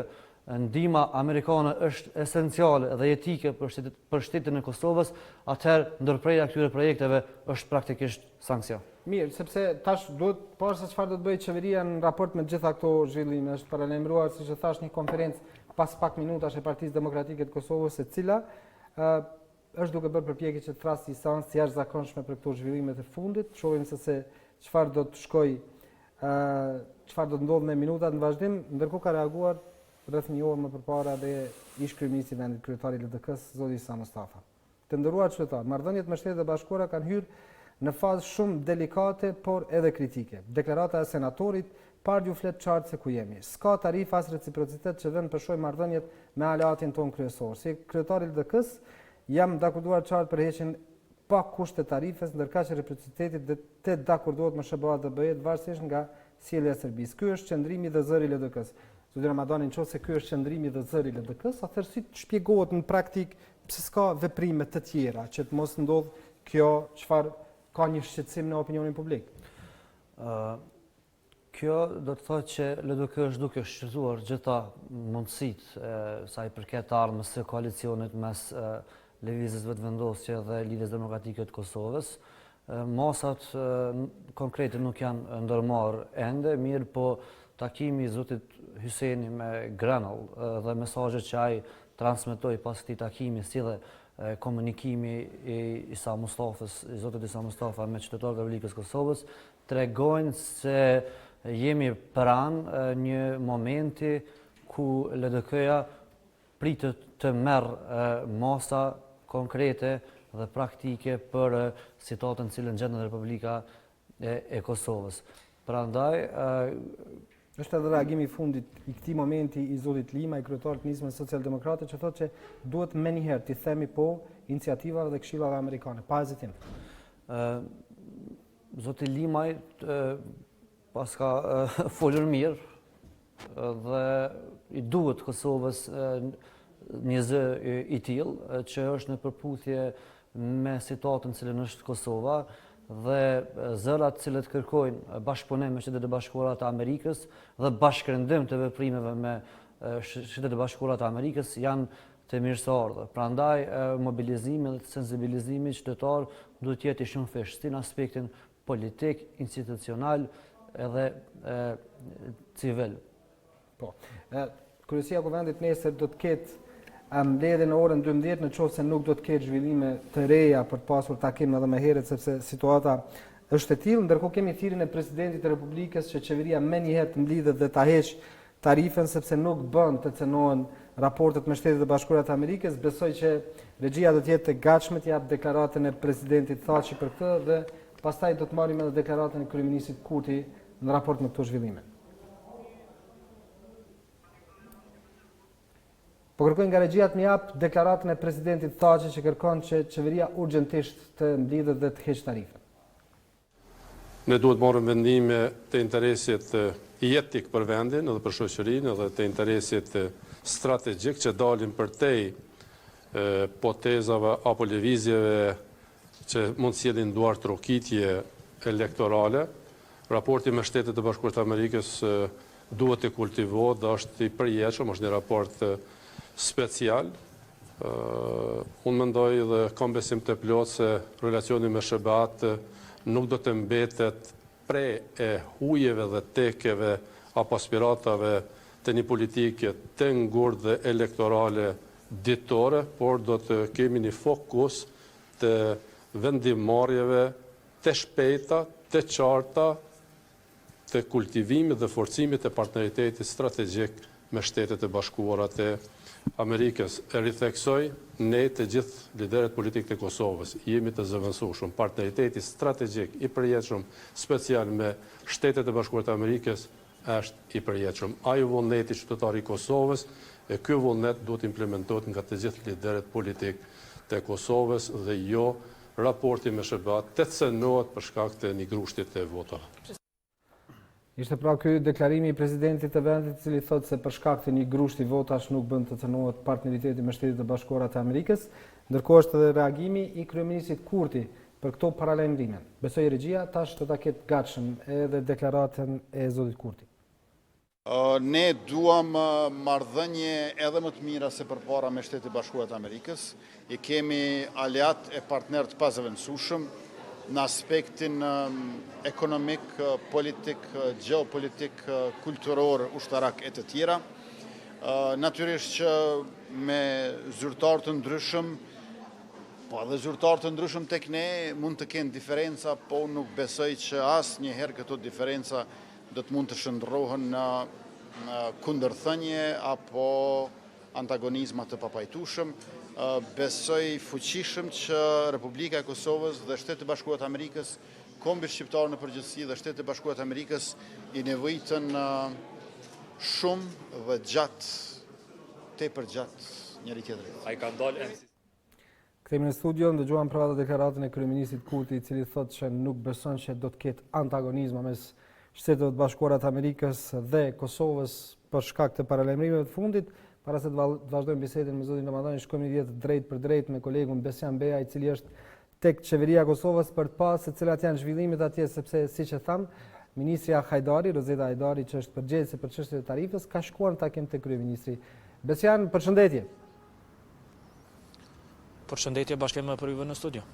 ndihma amerikane është esenciale dhe jetike për shtetin e Kosovës, atëherë ndërprerja këtyre projekteve është praktikisht sankcion. Mirë, sepse tash duhet parë se çfarë do të bëjë qeveria në raport me gjitha këto zhvillime. Është paralajmëruar, siç e thash, një konferencë pas pak minutash e Partisë Demokratike të Kosovës, e cila është duke bërë përpjekje që të thrasë instancë të jashtëzakonshme për këto zhvillime të fundit. Shohim se çfarë do të shkojë, çfarë do të ndodhë me minutat në vazhdim, ndërkohë ka reaguar rreth një orë më përpara dhe ish kryeministri i vendit, kryetari i LDK-s, zoti Sa Mustafa. Të nderuar qytetarë, marrëdhëniet me Shtetet e Bashkuara kanë hyrë në fazë shumë delikate, por edhe kritike. Deklarata e senatorit pardju flet qartë se ku jemi. S'ka tarif as reciprocitet që vend përshoj marrëdhëniet me aleatin ton kryesor. Si kryetari i LDK-s, jam dakorduar qartë për heqjen pa kushte tarifes, ndërka që reciprociteti të dakordohet me SBA dhe BE-t varësisht nga sjellja e Serbisë. Ky është qëndrimi dhe zëri i LDK-s. Zoti Ramadani, nëse ky është qëndrimi dhe zëri i LDK-s, atëherë si të shpjegohet në praktik pse s'ka veprime të tjera që të mos ndodh kjo, çfarë ka një shqetësim në opinionin publik? Kjo do të thotë që LDK është duke shqetësuar gjitha mundësitë sa i përket armës së koalicionit mes lëvizjes vetëvendosje dhe Lidhjes Demokratike të Kosovës. Masat konkrete nuk janë ndërmarrë ende, mirë po takimi i zotit Hyseni me Grenell dhe mesazhet që ai transmetoi pas këtij takimi, si dhe komunikimi i Sa Mustafës, i zotit Sa Mustafa me qytetarët e Republikës së Kosovës, tregojnë se jemi pranë një momenti ku LDK-ja pritet të merr masa konkrete dhe praktike për situatën në cilën gjendet Republika e Kosovës. Prandaj është edhe reagimi i fundit i këtij momenti i zotit Lima, i kryetarit të Nismës Socialdemokrate, që thotë që duhet më njëherë të themi po iniciativave dhe këshillave amerikane, pa hezitim. Zoti Limaj pas ka folur mirë dhe i duhet Kosovës një zë i tillë që është në përputhje me situatën në cilën është Kosova dhe zërat të cilët kërkojnë bashkëpunim me Shtetet e Bashkuara të Amerikës dhe bashkërendim të veprimeve me Shtetet e Bashkuara të Amerikës janë të mirëseardhë. Prandaj mobilizimi dhe sensibilizimi qytetar duhet të jetë i shumëfishtë si në aspektin politik, institucional edhe civil. Po. Kryesia e Kuvendit nesër do të ketë mbledhje në orën 12 nëse nuk do të ketë zhvillime të reja për të pasur takim edhe më herët, sepse situata është e tillë. Ndërkohë kemi thirrjen e presidentit të Republikës që qeveria më njëherë të mblidhet dhe ta heqë tarifen, sepse nuk bën të cenohen raportet me Shtetet e Bashkuara të Amerikës. Besoj që regjia do të jetë e gatshme të jap deklaratën e presidentit Thaçi për këtë dhe pastaj do të marrim edhe deklaratën e kryeministit Kurti në raport me këto zhvillime. Po kërkojnë nga regjia të më jap deklaratën e presidentit Thaçi që kërkon që qeveria urgjentisht të mblidhet dhe të heqë tarifën. Ne duhet marrim vendime të interesit jetik për vendin edhe për shoqërinë edhe të interesit strategjik që dalin përtej potezave apo lëvizjeve që mund të sjellin duart trokitje elektorale. Raporti me Shtetet e Bashkuara të Amerikës duhet të kultivohet dhe është i përjetshëm, është një raport special. Unë mendoj dhe kam besim të plotë se relacioni me SBA-t nuk do të mbetet pre e hujeve dhe tekeve apo aspiratave të një politike të ngurtë dhe elektorale ditore, por do të kemi një fokus të vendimarrjeve të shpejta, të qarta, të kultivimit dhe forcimit të partneritetit strategjik me Shtetet e Bashkuara të Amerikës. E ritheksoj, ne të gjithë liderët politikë të Kosovës jemi të zëvendësueshëm. Partneriteti strategjik i përjetshëm special me Shtetet e Bashkuara të Amerikës është i përjetshëm. Ai vullneti qytetar i Kosovës e ky vullnet duhet implementohet nga të gjithë liderët politikë të Kosovës dhe jo raporti me SBA të cenohet për shkak të një grushti të votave. Ishte pra ky deklarimi i presidentit të vendit, i cili thotë se për shkak të një grushti votash nuk bën të cënohet partneriteti me Shtetet e Bashkuara të Amerikës, ndërkohë është edhe reagimi i kryeministrit Kurti për këto paralajmërime. Besoj regjia tash do ta ketë gatshëm edhe deklaratën e zotit Kurti. Ne duam marrëdhënie edhe më të mira se përpara me Shtetet e Bashkuara të Amerikës. I kemi aleat e partner të pazëvendësueshëm në aspektin ekonomik, politik, geopolitik, kulturor, ushtarak e të tjera. Natyrisht që me zyrtar të ndryshëm, po edhe zyrtar të ndryshëm tek ne mund të kenë diferenca, po nuk besoj që asnjëherë këto diferenca do të mund të shndërrohen në kundërthënie apo antagonizma të papajtueshëm. Besoj fuqishëm që Republika e Kosovës dhe Shtetet e Bashkuara të Amerikës, Kombi Shqiptar në përgjithësi dhe Shtetet e Bashkuara të Amerikës i nevojitën shumë dhe tepër gjatë njëri tjetrit. Ai ka dalë. Kthehemi në studio, ndëgjuam pra deklaratën e kryeministit Kurti, i cili thotë që nuk beson që do të ketë antagonizma mes Shtetet e Bashkuara të Amerikës dhe Kosovës për shkak të paralajmërimeve të fundit. Para se të vazhdojmë bisedën me zotin Ramazani, shkojmë një vjet drejt për drejt me kolegun Besian Beja, i cili është tek qeveria e Kosovës për të pasur se cilat janë zhvillimet atje, sepse siç e tham, ministrja Hajdari, Rozeta Hajdari, që është përgjegjëse për çështjet e tarifës, ka shkuar në takim te kryeministri. Besian, përshëndetje. Përshëndetje, bashkë me për juve në studio.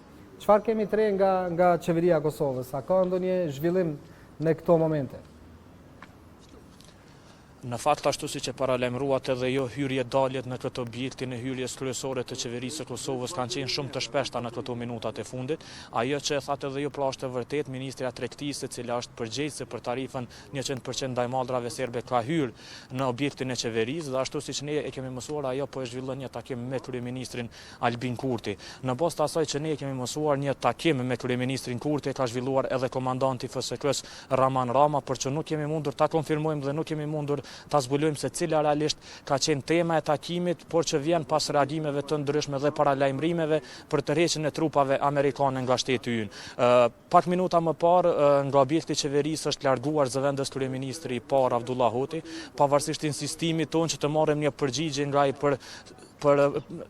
Çfarë kemi të re nga qeveria e Kosovës? A ka ndonjë zhvillim në këto momente? Në fakt ashtu si që paralajmëruat edhe jo hyrje daljet në këtë objektin e hyrjes kryesore të qeverisë së Kosovës kanë qenë shumë të shpeshta në këto minutat e fundit. Ajo që e thatë edhe jo pra është e vërtet, Ministrja e Tregtisë, e cila është përgjegjëse për tarifën 100% ndaj mallrave serbe, ka hyrë në objektin e qeverisë dhe ashtu siç ne e kemi mësuar, ajo po e zhvillon një takim me kryeministrin Albin Kurti. Në bazë të asaj që ne e kemi mësuar, një takim me kryeministrin Kurti ka zhvilluar edhe komandanti FSK-s Raman Rama, por që nuk kemi mundur ta konfirmojmë dhe nuk kemi mundur ta zbulojmë se cila realisht ka qenë tema e takimit, por që vjen pas reagimeve të ndryshme dhe paralajmërimeve për tërheqjen e trupave amerikane nga shteti ynë. Pak minuta më parë, nga objekti i qeverisë është larguar zëvendës kryeministri i parë Abdullah Hoti, pavarësisht insistimit tonë që të marrim një përgjigje nga ai për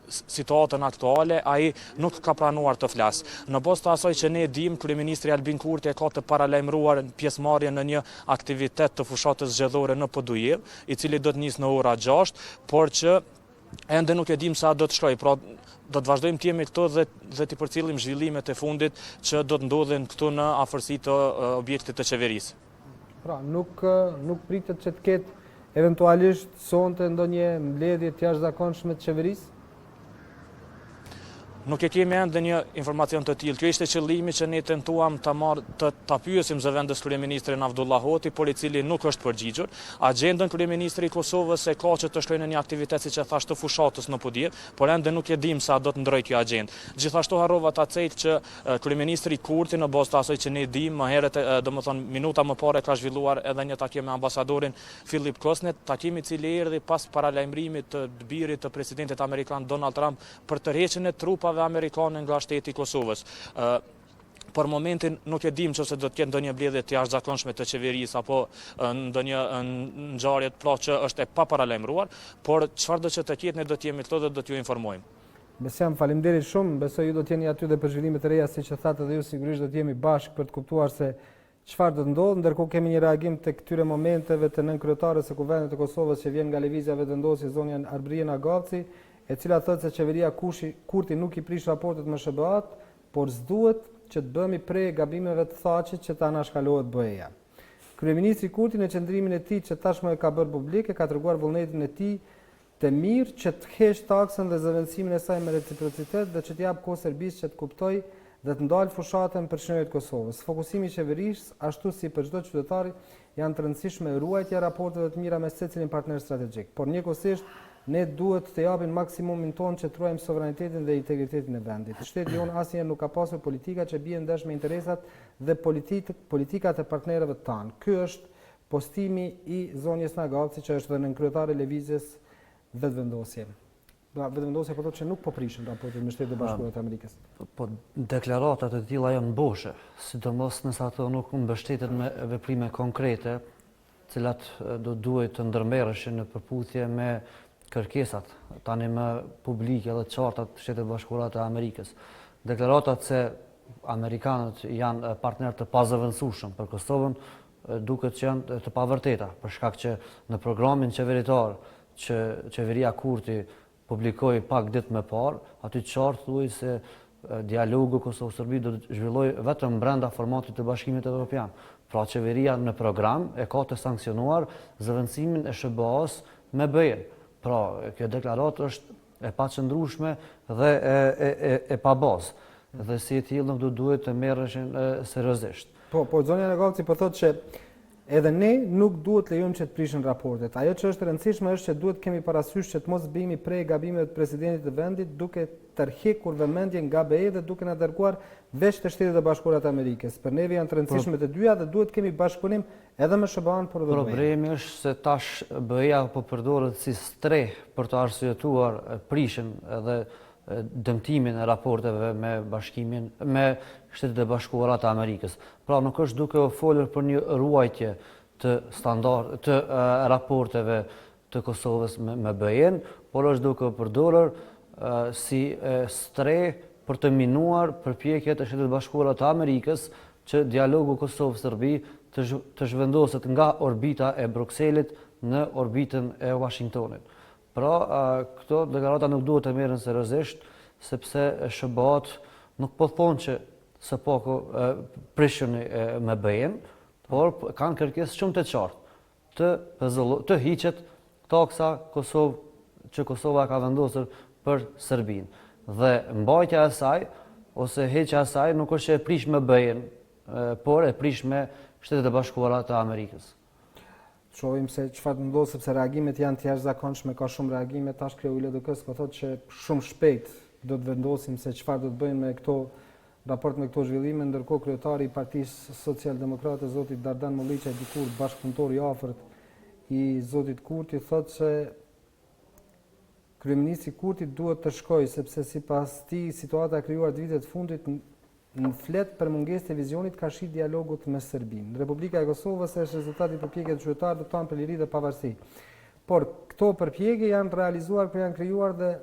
situatën aktuale, ai nuk ka pranuar të flasë. Në bazë të asaj që ne dim, kryeministri Albin Kurti ka të paralajmëruar pjesëmarrje në një aktivitet të fushatës zgjedhore në Podujell, i cili do të nisë në ora 6, por që ende nuk e dim sa do të shkojë. Pra, do të vazhdojmë të jemi këtu dhe të përcjellim zhvillimet e fundit që do të ndodhen këtu në afërsi të objektit të qeverisë. Pra, nuk pritet që të ketë eventualisht sonte ndonjë mbledhje të jashtëzakonshme të qeverisë? Nuk e kemi ende një informacion të tillë. Kjo ishte qëllimi që ne tentuam ta pyesim zëvendës kryeministrin Avdullah Hoti, por i cili nuk është përgjigjur. Agjendën kryeministri i Kosovës e ka që të shkojë në një aktivitet siç e thash të fushatës në Podjev, por ende nuk e dim sa do të ndrojë kjo agjendë. Gjithashtu harrova ta cel që kryeministri Kurti në bazë të asaj që ne dim, më herët domethënë minuta më parë ka zhvilluar edhe një takim me ambasadorin Philip Kosnet, takimi i cili erdhi pas paralajmërimit të birit të presidentit amerikan Donald Trump për tërheqjen e trupave amerikane nga shteti i Kosovës. Për momentin nuk e dim nëse do të ketë ndonjë mbledhje të jashtëzakonshme të qeverisë apo ndonjë ngjarje të plotë që është e paparalajmëruar, por çfarëdo që të ketë ne do të jemi këto dhe do t'ju informojmë. Besjam, faleminderit shumë. Besoj ju do të jeni aty dhe për zhvillime të reja, siç e thatë edhe ju, sigurisht do të jemi bashkë për të kuptuar se çfarë do të ndodhë. Ndërkohë kemi një reagim të këtyre momenteve të nënkryetares së Kuvendit të Kosovës që vjen nga lëvizja vendosje zonja Arbrina Gavci, e cila thotë se qeveria Kurti nuk i prish raportet me SBA-t, por s'duhet që të bëhemi prej gabimeve të thaqit që ta anashkalohet BE-ja. Kryeministri Kurti në qendrimin e tij që tashmë e ka bërë publike ka treguar vullnetin e tij të mirë që të heq taksën dhe zëvendësimin e saj me reciprocitet dhe që të jap kohë Serbisë që të kuptojë dhe të ndalë fushatën për çështjet e Kosovës. Fokusimi i qeverisë, ashtu si për çdo qytetar, janë të rëndësishme ruajtja e raporteve të mira me secilin partner strategjik, por njëkohësisht ne duhet të japim maksimumin tonë që të ruajmë sovranitetin dhe integritetin e vendit. Shteti jonë asnjëherë nuk ka pasur politika që bien ndesh me interesat dhe politikat e partnerëve tanë. Ky është postimi i zonjës Nagavci, që është dhe nënkryetare e lëvizjes vetëvendosje. Vetëvendosje po thotë që nuk po prishin raportet me Shtetet e Bashkuara të Amerikës. Po deklaratat e tilla janë mboshe, sidomos nëse ato nuk mbështeten me veprime konkrete, cilat duhet të ndërmerreshin në përputhje me kërkesat tani më publike dhe qartat të Shtetit Bashkuara të Amerikës. Deklaratat se amerikanët janë partner të pazëvendësueshëm për Kosovën duket që janë të pavërteta, për shkak që në programin qeveritar që qeveria Kurti publikoi pak ditë më parë, aty qartë thuaj se dialogu Kosovë-Serbi do të zhvillojë vetëm brenda formatit të Bashkimit Evropian. Pra qeveria në program e ka të sankcionuar zëvendësimin e SBA-s me BE-n. Pra, kjo deklaratë është e paqëndrueshme dhe e pa bazë. Dhe si e tillë nuk duhet të merreshin seriozisht. Po zonja Nagavci po thotë që edhe ne nuk duhet lejojmë që të prishin raportet. Ajo që është e rëndësishme është që duhet kemi parasysh që të mos bëhemi prej gabimeve të presidentit të vendit duke tërhequr vëmendjen nga BE dhe duke na dërguar veç të Shtetet e Bashkuara të Amerikës. Për neve janë të rëndësishme të dyja dhe duhet kemi bashkëpunim edhe me SBA-n por edhe BE-n. Problemi është se tash BE-ja po përdoret si streh për të arsyetuar prishjen edhe dëmtimin e raporteve me Shtetet e Bashkuara të Amerikës. Pra nuk është duke u folur për një ruajtje të raporteve të Kosovës me BE-n, por është duke u përdorur si streh për të minuar përpjekjet e Shtetit Bashkuara të Amerikës që dialogu Kosovë-Serbi të zhvendoset nga orbita e Brukselit në orbitën e Washingtonit. Pra, këto deklarata nuk duhet të merren seriozisht, sepse SBA-t nuk po thonë që së paku prishin me BE-n, por kanë kërkesë shumë të qartë të hiqet taksa që Kosova ka vendosur për Serbinë. Dhe mbajtja e saj ose heqja e saj nuk është që e prish me BE-n, por e prish me Shtetet e Bashkuara të Amerikës. Shohim se çfarë ndodh, sepse reagimet janë të jashtëzakonshme, ka shumë reagime. Tash kreu i LDK-s po thotë që shumë shpejt do të vendosim se çfarë do të bëjmë me këto raport me këto zhvillime, ndërkohë kryetari i Partisë Socialdemokrate zoti Dardan Molliçaj, dikur bashkëpunëtor i afërt i zotit Kurti, thotë se kryeministri Kurti duhet të shkojë sepse sipas tij situata e krijuar të vitet fundit në flet për mungesë të vizionit ka shi dialogut me Serbinë. Republika e Kosovës është rezultati i përpjekjeve të qytetarëve tanë për liri dhe pavarësi. Por këto përpjekje janë realizuar, por janë krijuar dhe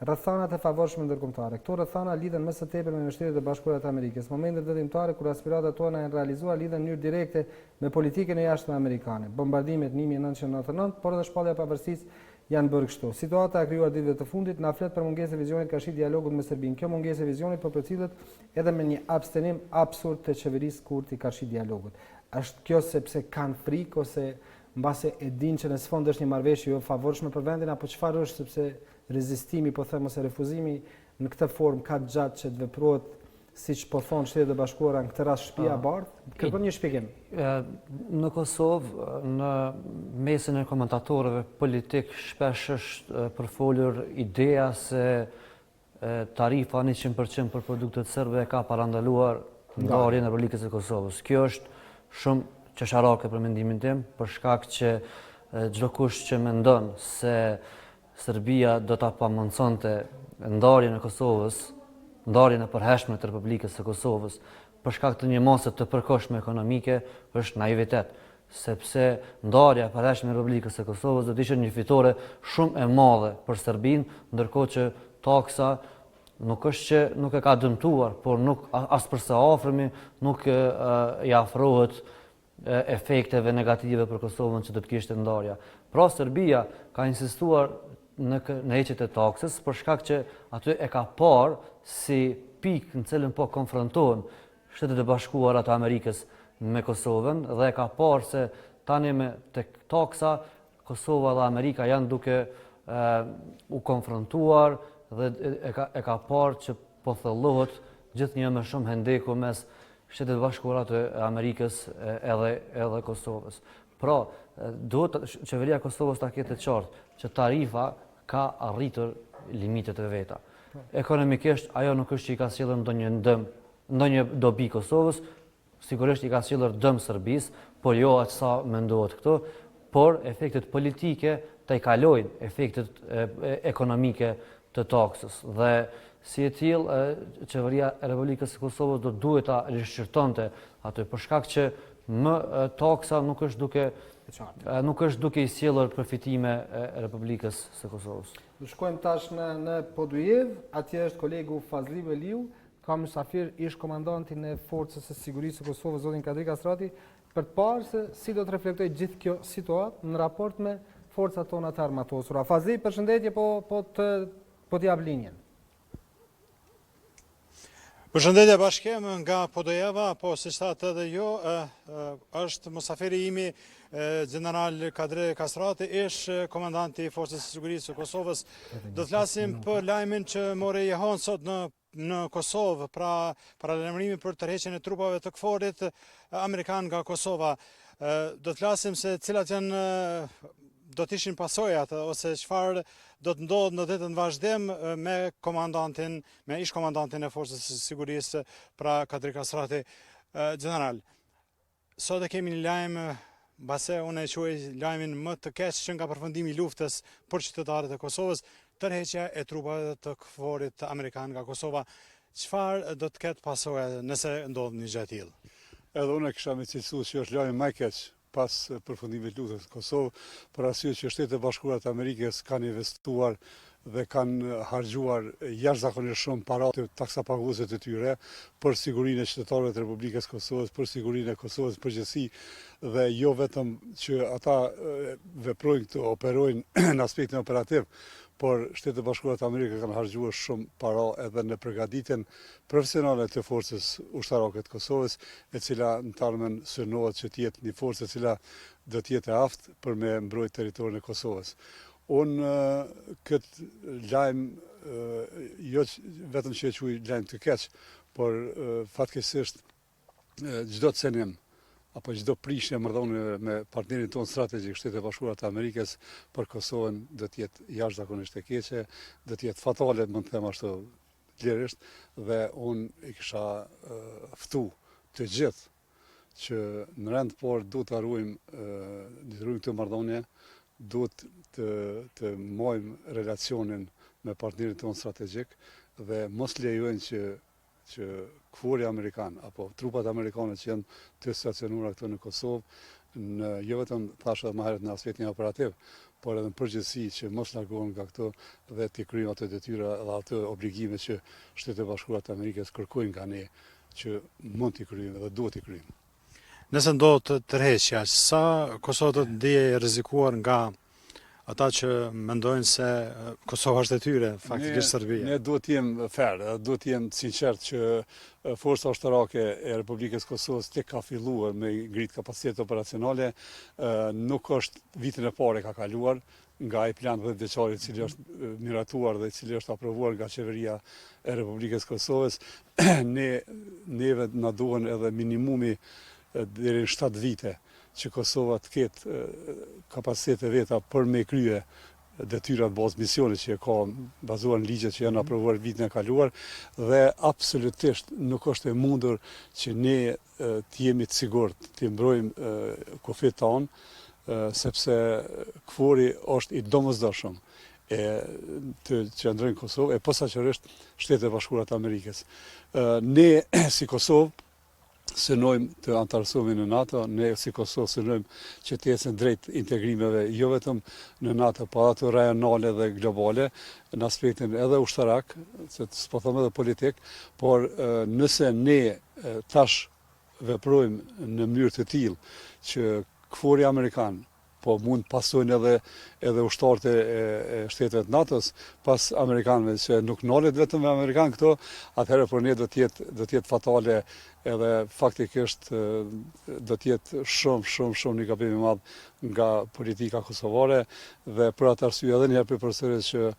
rrethanat e favorshme ndërkombëtare. Këto rrethana lidhen më së tepër me Shtetet e Bashkuara të Amerikës. Momentet vendimtare kur aspiratat tona janë realizuar lidhen në mënyrë direkte me politikën e jashtme amerikane. Bombardimet 1999, por edhe shpallja e pavarësisë janë bërë kështu. Situata e krijuar ditëve të fundit na flet për mungesën e vizionit ka shi dialogut me Serbinë. Kjo mungesë e vizionit po përcillet edhe me një abstenim absurd të qeverisë Kurti ka shi dialogut. Është kjo sepse kanë frikë ose mbase e dinë që në sfond është një marrëveshje jo favorshme për vendin, apo çfarë është, sepse rezistimi, po them ose refuzimi në këtë formë ka gjatë që të veprohet siç po thonë Shtetet e Bashkuara në këtë rast shtëpia e bardhë? Kërkon një shpjegim. Në Kosovë, në mesin e komentatorëve politik shpesh është përfolur ideja se tarifa 100% për produktet serbe ka parandaluar ndarjen e Republikës së Kosovës. Kjo është shumë qesharake për mendimin tim, për shkak që çdo kush që mendon se Serbia do ta pamundësonte ndarjen e Kosovës, ndarjen e përhershme të Republikës së Kosovës, për shkak të një mase të përkohshme ekonomike, është naivitet, sepse ndarja e përhershme e Republikës së Kosovës do të ishte një fitore shumë e madhe për Serbinë, ndërkohë që taksa nuk është që nuk e ka dëmtuar, por nuk as për sa afërmi nuk i afrohet efekteve negative për Kosovën që do të kishte ndarja. Pra Serbia ka insistuar në heqjet e taksës për shkak që aty e ka parë si pikë në cilën po konfrontohen Shtetet e Bashkuara të Amerikës me Kosovën dhe e ka parë se tani me tek taksa Kosova dhe Amerika janë duke u konfrontuar dhe e ka parë që po thellohet gjithnjë më shumë hendeku mes Shtetet e Bashkuara të Amerikës edhe Kosovës. Pra, duhet qeveria e Kosovës ta ketë qartë që tarifa ka arritur limitet e veta. Ekonomikisht ajo nuk është që i ka sjellur ndonjë dobi Kosovës, sigurisht i ka sjellur dëm Serbisë, por jo aq sa mendohet këtu, por efektet politike të i kalojnë efektet ekonomike të taksës. Dhe si e tillë, qeveria e Republikës së Kosovës do duhet ta rishqyrtonte aty për shkak që më taksa nuk është duke i sjellur përfitime e Republikës së Kosovës. Do shkojmë tash në Podujev, atje është kolegu Fazli Veliu, ka mysafir ish komandantin e Forcës së Sigurisë së Kosovës, zotin Kadri Kastrati, për të parë se si do të reflektojë gjithë kjo situatë në raport me forcat tona të armatosura. Fazli, përshëndetje, po t'jap linjen. Përshëndetje bashkem nga Podojeva, po si thatë edhe jo, është musafiri imi General Kadri Kastrati, ish komandanti i Forcës së Sigurisë së Kosovës. Do të flasim për lajmin që mori jehon sot në Kosovë, pra paralajmërimi për tërheqjen e trupave të KFOR-it amerikan nga Kosova. Do të flasim se cilat janë do të ishin pasojat ose çfarë do të ndodhë në ditën vazhdim me ish komandantin e Forcës së Sigurisë, pra Kadri Kastrati. General, sot e kemi një lajm, mbase unë e quaj lajmin më të keq që nga përfundimi i luftës për qytetarët e Kosovës, tërheqja e trupave të KFOR-it amerikan nga Kosova. Çfarë do të ketë pasoja nëse ndodh një gjë e tillë? Edhe unë kisha me cilësuar që është lajmi më i keq pas përfundimit të luftës në Kosovë, për arsye që Shtetet e Bashkuara të Amerikës kanë investuar dhe kanë harxhuar jashtëzakonisht shumë para të taksapaguesve të tyre për sigurinë e qytetarëve të Republikës Kosovës, për sigurinë e Kosovës përgjithësi, dhe jo vetëm që ata veprojnë të operojnë në aspektin operativ, por Shtetet e Bashkuara të Amerikës kanë harxhuar shumë para edhe në përgatitjen profesionale të forcës ushtarake të Kosovës, e cila në tarmen synohet që të jetë një forcë e cila do të jetë e aftë për me mbrojtë territorin e Kosovës. Unë këtë lajm, jo vetëm që e quaj lajm të keq, por fatkeqësisht çdo cenim apo çdo prishje marrëdhënie me partnerin tonë strategjik, Shtetet e Bashkuara të Amerikës, për Kosovën do të jetë jashtëzakonisht e keqe, do të jetë fatale, mund të them ashtu lirisht, dhe unë i kisha ftu të gjithë që në rend por duhet të ruajmë këtë marrëdhënie, duhet të mojmë relacionin me partnerin tonë strategjik dhe mos lejojnë që KFOR-i amerikan apo trupat amerikane që janë të stacionuara këtu në Kosovë, jo vetëm thashë më herët në aspektin operativ, por edhe në përgjithësi që mos largohen nga këto dhe të kryejnë ato detyra dhe ato obligime që Shtetet e Bashkuara të Amerikës kërkojnë nga ne që mund t'i kryejmë dhe duhet t'i kryejmë. Nëse ndodhë tërheqja, sa Kosova do të ndihej e rrezikuar nga ata që mendojnë se Kosova është e tyre, faktikisht Serbia? Ne duhet të jemi fair, duhet të jemi sinqert që forca ushtarake e Republikës Kosovës tek ka filluar me ngrit kapacitet operacionale, nuk është vitin e parë ka kaluar, nga ai plan 10 vjeçar i cili është miratuar dhe i cili është aprovuar nga qeveria e Republikës Kosovës, neve na duhen edhe minimumi deri në 7 vite që Kosova të ketë kapacitete veta për me krye detyrat bazë misionit që e ka bazuar në ligjet që janë aprovuar vitin e kaluar dhe absolutisht nuk është e mundur që ne të jemi të sigurt, të mbrojmë kufit tonë, sepse KFOR-i është i domosdoshëm të qëndrojnë në Kosovë e posaçërisht Shtetet e Bashkuara të Amerikës. Ne si Kosovë synojmë të antarësohemi në NATO, ne si Kosovë synojmë që të ecën drejt integrimeve jo vetëm në NATO, po ato rajonale dhe globale, në aspektin edhe ushtarak, se s'po them edhe politik, por nëse ne tash veprojmë në mënyrë të tillë që KFOR-i Amerikan po mund pasojnë edhe ushtarët e shteteve të NATO-s pas Amerikanëve, që nuk nolet vetëm me Amerikanë këto, atëherë për ne do të jetë fatale edhe faktikisht do të jetë shumë një gabim i madh nga politika kosovare dhe për atë arsye edhe një herë përsëris që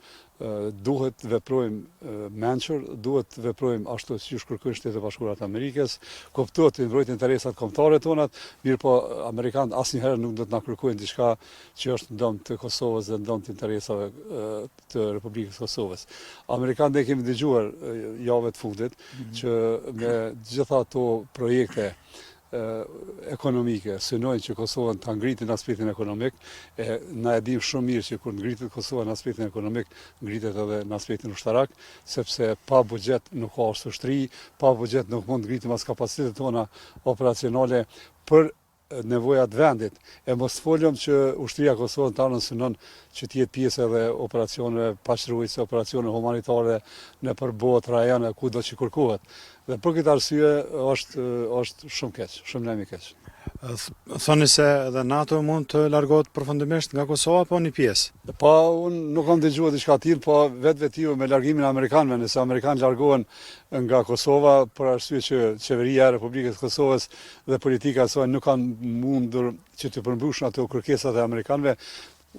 duhet veprojmë mençur, duhet veprojmë ashtu siç kërkojnë Shtetet e Bashkuara të Amerikës, kuptohet të mbrojtë interesat kombëtare tona, mirë po amerikanët asnjëherë nuk do të na kërkojnë diçka që është në dëm të Kosovës dhe në dëm të interesave të Republikës Kosovës. Amerikanët ne kemi dëgjuar javët të fundit që me gjitha ato projekte ekonomike, synojnë që Kosova të ngritin aspektin ekonomik, na e dim shumë mirë që kur ngritet Kosova në aspektin ekonomik, ngritet edhe në aspektin ushtarak, sepse pa buxhet nuk ka ushtri, pa buxhet nuk mund të ngritim as kapacitetet tona operacionale për nevojat vendit. E mos folëm që ushtria Kosovën tonë synon që të jetë pjesë edhe operacione paqërruese, operacione humanitare në përbot rajone kudo që kërkohet. Dhe për këtë arsye është shumë keq, shumë lajm i keq. Thoni se edhe NATO mund të largohet përfundimisht nga Kosova, po një pjesë? Po, unë nuk kam dëgjuar diçka të tillë, po vetvetivo me largimin e amerikanëve, nëse amerikanë largohen nga Kosova për arsye që qeveria e Republikës Kosovës dhe politika e saj nuk kanë mundur që të përmbushën ato kërkesat e amerikanëve,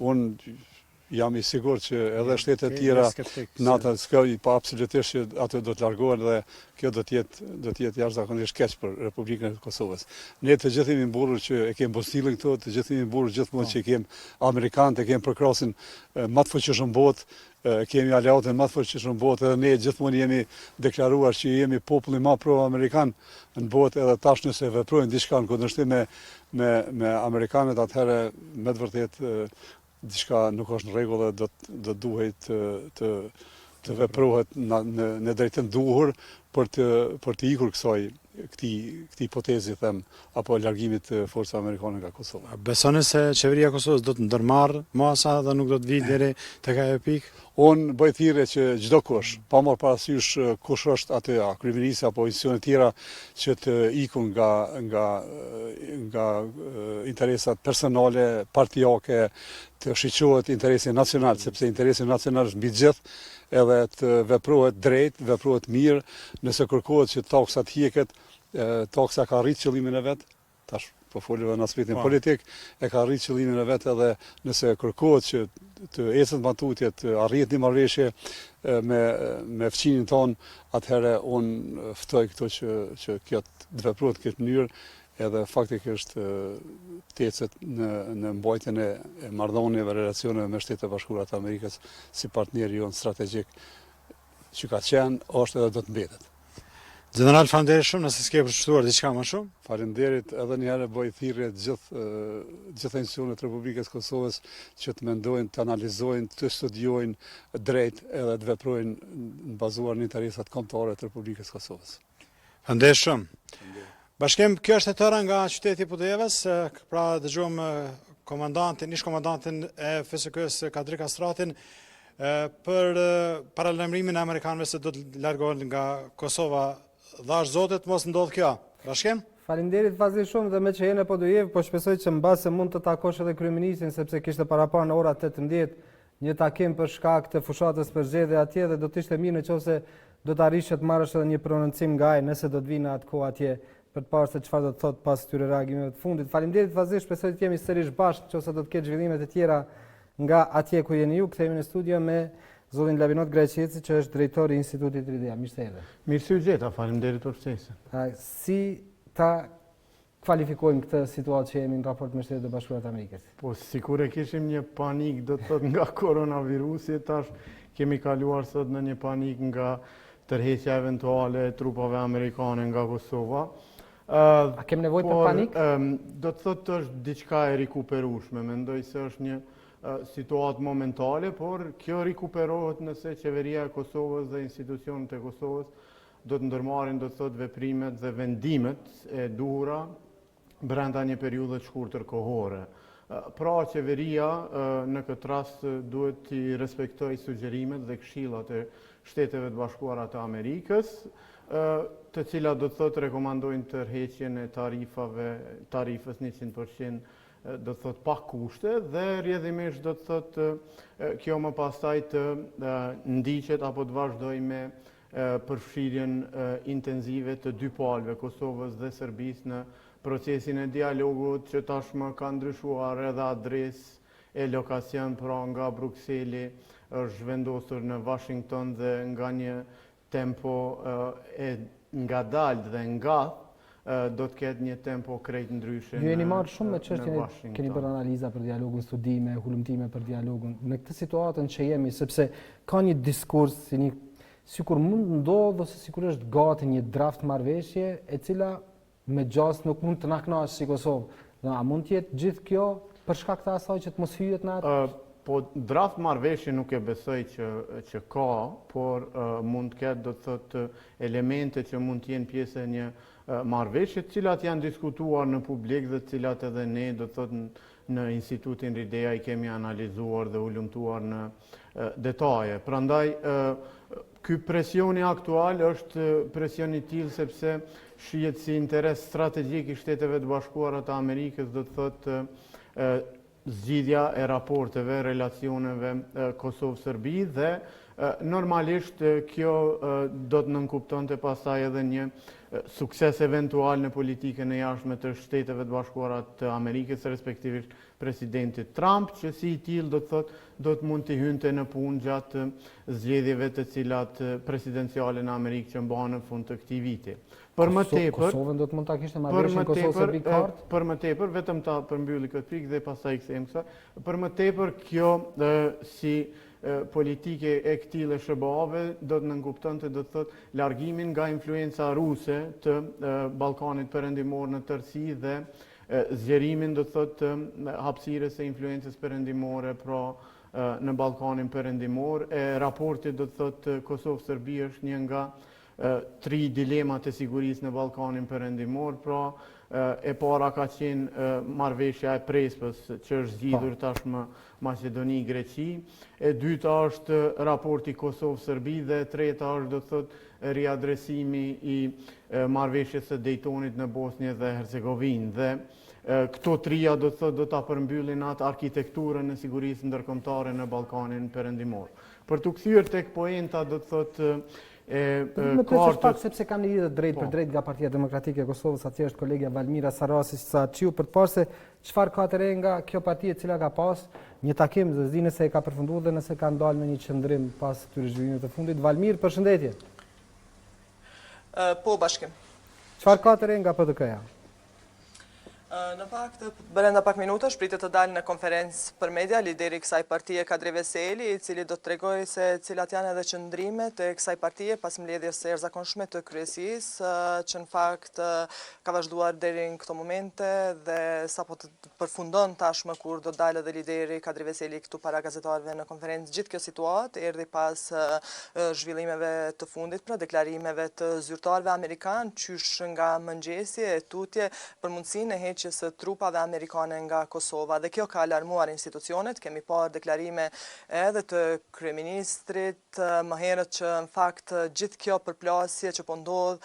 unë jam i sigurt që edhe shtetet tjera NATO pa absolutisht që ato do të largohen dhe kjo do të jetë jashtëzakonisht keq për Republikën e Kosovës. Ne të gjithë jemi mburur që e kemi postillën këto, të gjithë jemi mburur gjithmonë që kemi amerikanët, e kemi përkrasin më të fuqishëm botë, kemi aleatën më të fuqishëm botë, edhe ne gjithmonë jemi deklaruar që jemi populli më pro-amerikan në botë, edhe tash nëse veprojnë diçka në kundërshtim me amerikanët, atëherë me të vërtetë diçka nuk është në rregull dhe do duhet të veprohet në drejtim duhur për të ikur këtij hipotezi them apo largimit të forcave amerikane nga Kosova. Besoni se qeveria e Kosovës do të ndërmarrë masa dhe nuk do të vijë deri tek ajo pikë? Unë bëj thirrje që çdo kush, pa marrë parasysh kush është aty, kryeministri apo institucione tjera që të ikun nga interesat personale, partijake, të shiqohet interesi nacional, sepse interesi nacional është mbi gjithë, edhe të veprohet drejt, veprohet mirë, nëse kërkohet që taksa të hiqet, taksa ka arrit qëllimin e vet, tash po folëve në aspektin politik, e ka arrit qëllimin e vet edhe nëse kërkohet që të ecën matutje, të arrihet një marrëveshje me fqinin ton, atëherë unë ftoj këto që kjo të veprohet këtë mënyrë, edhe faktikisht të ecet në mbajtjen e marrëdhënieve, relacioneve me Shtetet e Bashkuara të Amerikës si partneri jonë strategjik që ka qenë, është edhe do të mbetet. General, faleminderit shumë, nëse s'ke përshtuar diçka më shumë. Faleminderit, edhe një herë bëj thirrje gjithë institucionet e Republikës Kosovës që të mendojnë, të analizojnë, të studiojnë drejt edhe të veprojnë në bazuar në interesat kombëtare të Republikës Kosovës. Faleminderit shumë. Bashkim, kjo është e tëra nga qyteti Podujevës, pra dëgjojm ish komandantin e FSK-s Kadri Kastratin për paralajmërimin e amerikanëve se do të largohen nga Kosova. Dhash zotet mos ndodh kjo. Bashkim? Faleminderit vazhdimisht shumë dhe me që jene Podujev, po shpresoj që mbase mund të takosh edhe kryeministrin sepse kishte parapar në ora 18 një takim për shkak të fushatës për zgjedhje atje dhe do të ishte mirë nëse do të arrish të marrësh edhe një prononcim nga ai nëse do të vinë atë kohë atje për të parë se çfarë do të thotë pas këtyre reagimeve të fundit. Faleminderit vazhdimisht, shpresoj të jemi sërish bashkë nëse do të ketë zhvillime të tjera nga atje ku jeni ju, kthehemi në studio me zotin Labinot Grajqeci, që është drejtori i Institutit Ridea. Mirë se erdhe. Mirë se u gjeta, faleminderit për ftesën. Si ta kvalifikojmë këtë situatë që jemi në raport me Shtetet e Bashkuara të Amerikës? Po sikur e kishim një panik, do të thotë, nga koronavirusi, tash kemi kaluar sot në një panik nga tërheqja eventuale e trupave amerikane nga Kosova. A kem nevojë për panik? Do të thotë është diçka e rikuperueshme, mendoj se është një situatë momentale, por kjo rikuperohet nëse qeveria e Kosovës dhe institucionet e Kosovës do të ndërmarrin, do të thotë, veprimet dhe vendimet e duhura brenda një periudhe të shkurtër kohore. Pra, qeveria në këtë rast duhet të respektoj sugjerimet dhe këshillat e Shteteve të Bashkuara të Amerikës, të cilat do të thotë rekomandojnë tërheqjen e tarifës 100%, do të thotë pa kushte, dhe rrjedhimisht do të thotë kjo më pastaj të ndiqet apo të vazhdojë me përfshirjen intenzive të dy palëve, Kosovës dhe Serbisë, në procesin e dialogut që tashmë ka ndryshuar edhe adresë e lokacion, pra nga Brukseli është vendosur në Washington dhe nga një tempo e ngadalt dhe do të ketë një tempo krejt ndryshe në Washington. Ju jeni marrë shumë me çështjen, keni bërë analiza për dialogun, studime, hulumtime për dialogun. Në këtë situatën që jemi, sepse ka një diskurs, sikur mund ndodhë ose sikur është gati një draft marrëveshje e cila me gjas nuk mund të na kënaqë si Kosovë. A mund të jetë gjithë kjo për shkak të asaj që të mos hyjet në atë? Po draft marrëveshje nuk e besoj që ka, por mund të ketë, do të thotë, elemente që mund të jenë pjesë e një marrëveshje, të cilat janë diskutuar në publik dhe të cilat edhe ne, do të thotë, në Institutin Ridea i kemi analizuar dhe ulumtuar në detaje. Prandaj, ky presioni aktual është presioni i tillë sepse shihet si interes strategjik i Shteteve të Bashkuara të Amerikës, do të thotë, zgjidhja e raporteve, relacioneve Kosovë-Serbi, dhe normalisht kjo do të nënkuptonte pastaj edhe një sukses eventual në politikën e jashtme të Shteteve të Bashkuara të Amerikës, respektivisht presidentit Trump, që si i tillë, do të thotë, do të mund të hynte në punë gjatë zgjedhjeve të cilat presidenciale në Amerikë që mbahen në fund të këtij viti. Kosovën do të mund ta kishte marrëveshjen Kosovë-Serbi kartë? Për më tepër, vetëm ta përmbylli këtë pikë dhe pastaj kthehem kësaj. Për më tepër, kjo si politike e këtij SBA-ve do të nënkuptonte, do të thotë, largimin nga influenca ruse të Ballkanit Perëndimor në tërësi dhe zgjerimin, do të thotë, hapësirës së influencës perëndimore pra në Ballkanin Perëndimor. Raporti, do të thotë, Kosovë-Serbi është një nga 3 dilemat e sigurisë në Ballkanin Perëndimor, pra e para ka qenë marrëveshja e Prespës, që është zgjidhur tashmë Maqedoni, Greqi, e dyta është raporti Kosovë-Serbi dhe e treta është, do të thotë, riadresimi i marrëveshjes së Daytonit në Bosnjë dhe Hercegovinë, dhe këto trija, do të thotë, do ta përmbyllin atë arkitekturën e sigurisë ndërkombëtare në Ballkanin Perëndimor. Për të kthyer tek poenta, do të thotë, Në këtë pak sepse kam një lidhje drejt për drejt nga Partia Demokratike e Kosovës, atje është kolegja Valmira Sarasi sa qiu për të parë se çfarë ka të re nga kjo parti e cila ka pas një takim, dhe zdi nëse e ka përfunduar dhe nëse ka ndalë me një qëndrim pas këtyre zhvillimeve të fundit. Valmir, përshëndetje. Po, bashkim. Çfarë ka të re nga PDK-ja? Në fakt, brenda pak minutash pritet të dalë në konferencë për media lideri i kësaj partie Kadri Veseli, i cili do të tregojë se cilat janë edhe qëndrimet e kësaj partie pas mbledhjes së jashtëzakonshme të kryesisë, që në fakt ka vazhduar deri në këto momente dhe sapo të përfundon tashmë kur do dalë edhe lideri Kadri Veseli këtu para gazetarëve në konferencë. Gjithë kjo situatë erdhi pas zhvillimeve të fundit, pra deklarimeve të zyrtarëve amerikanë, qysh nga mëngjesi e tutje për mundësinë e së trupave amerikane nga Kosova, dhe kjo ka alarmuar institucionet. Kemi parë deklarime edhe të kryeministrit më herët që në fakt gjithë kjo përplasje që po ndodh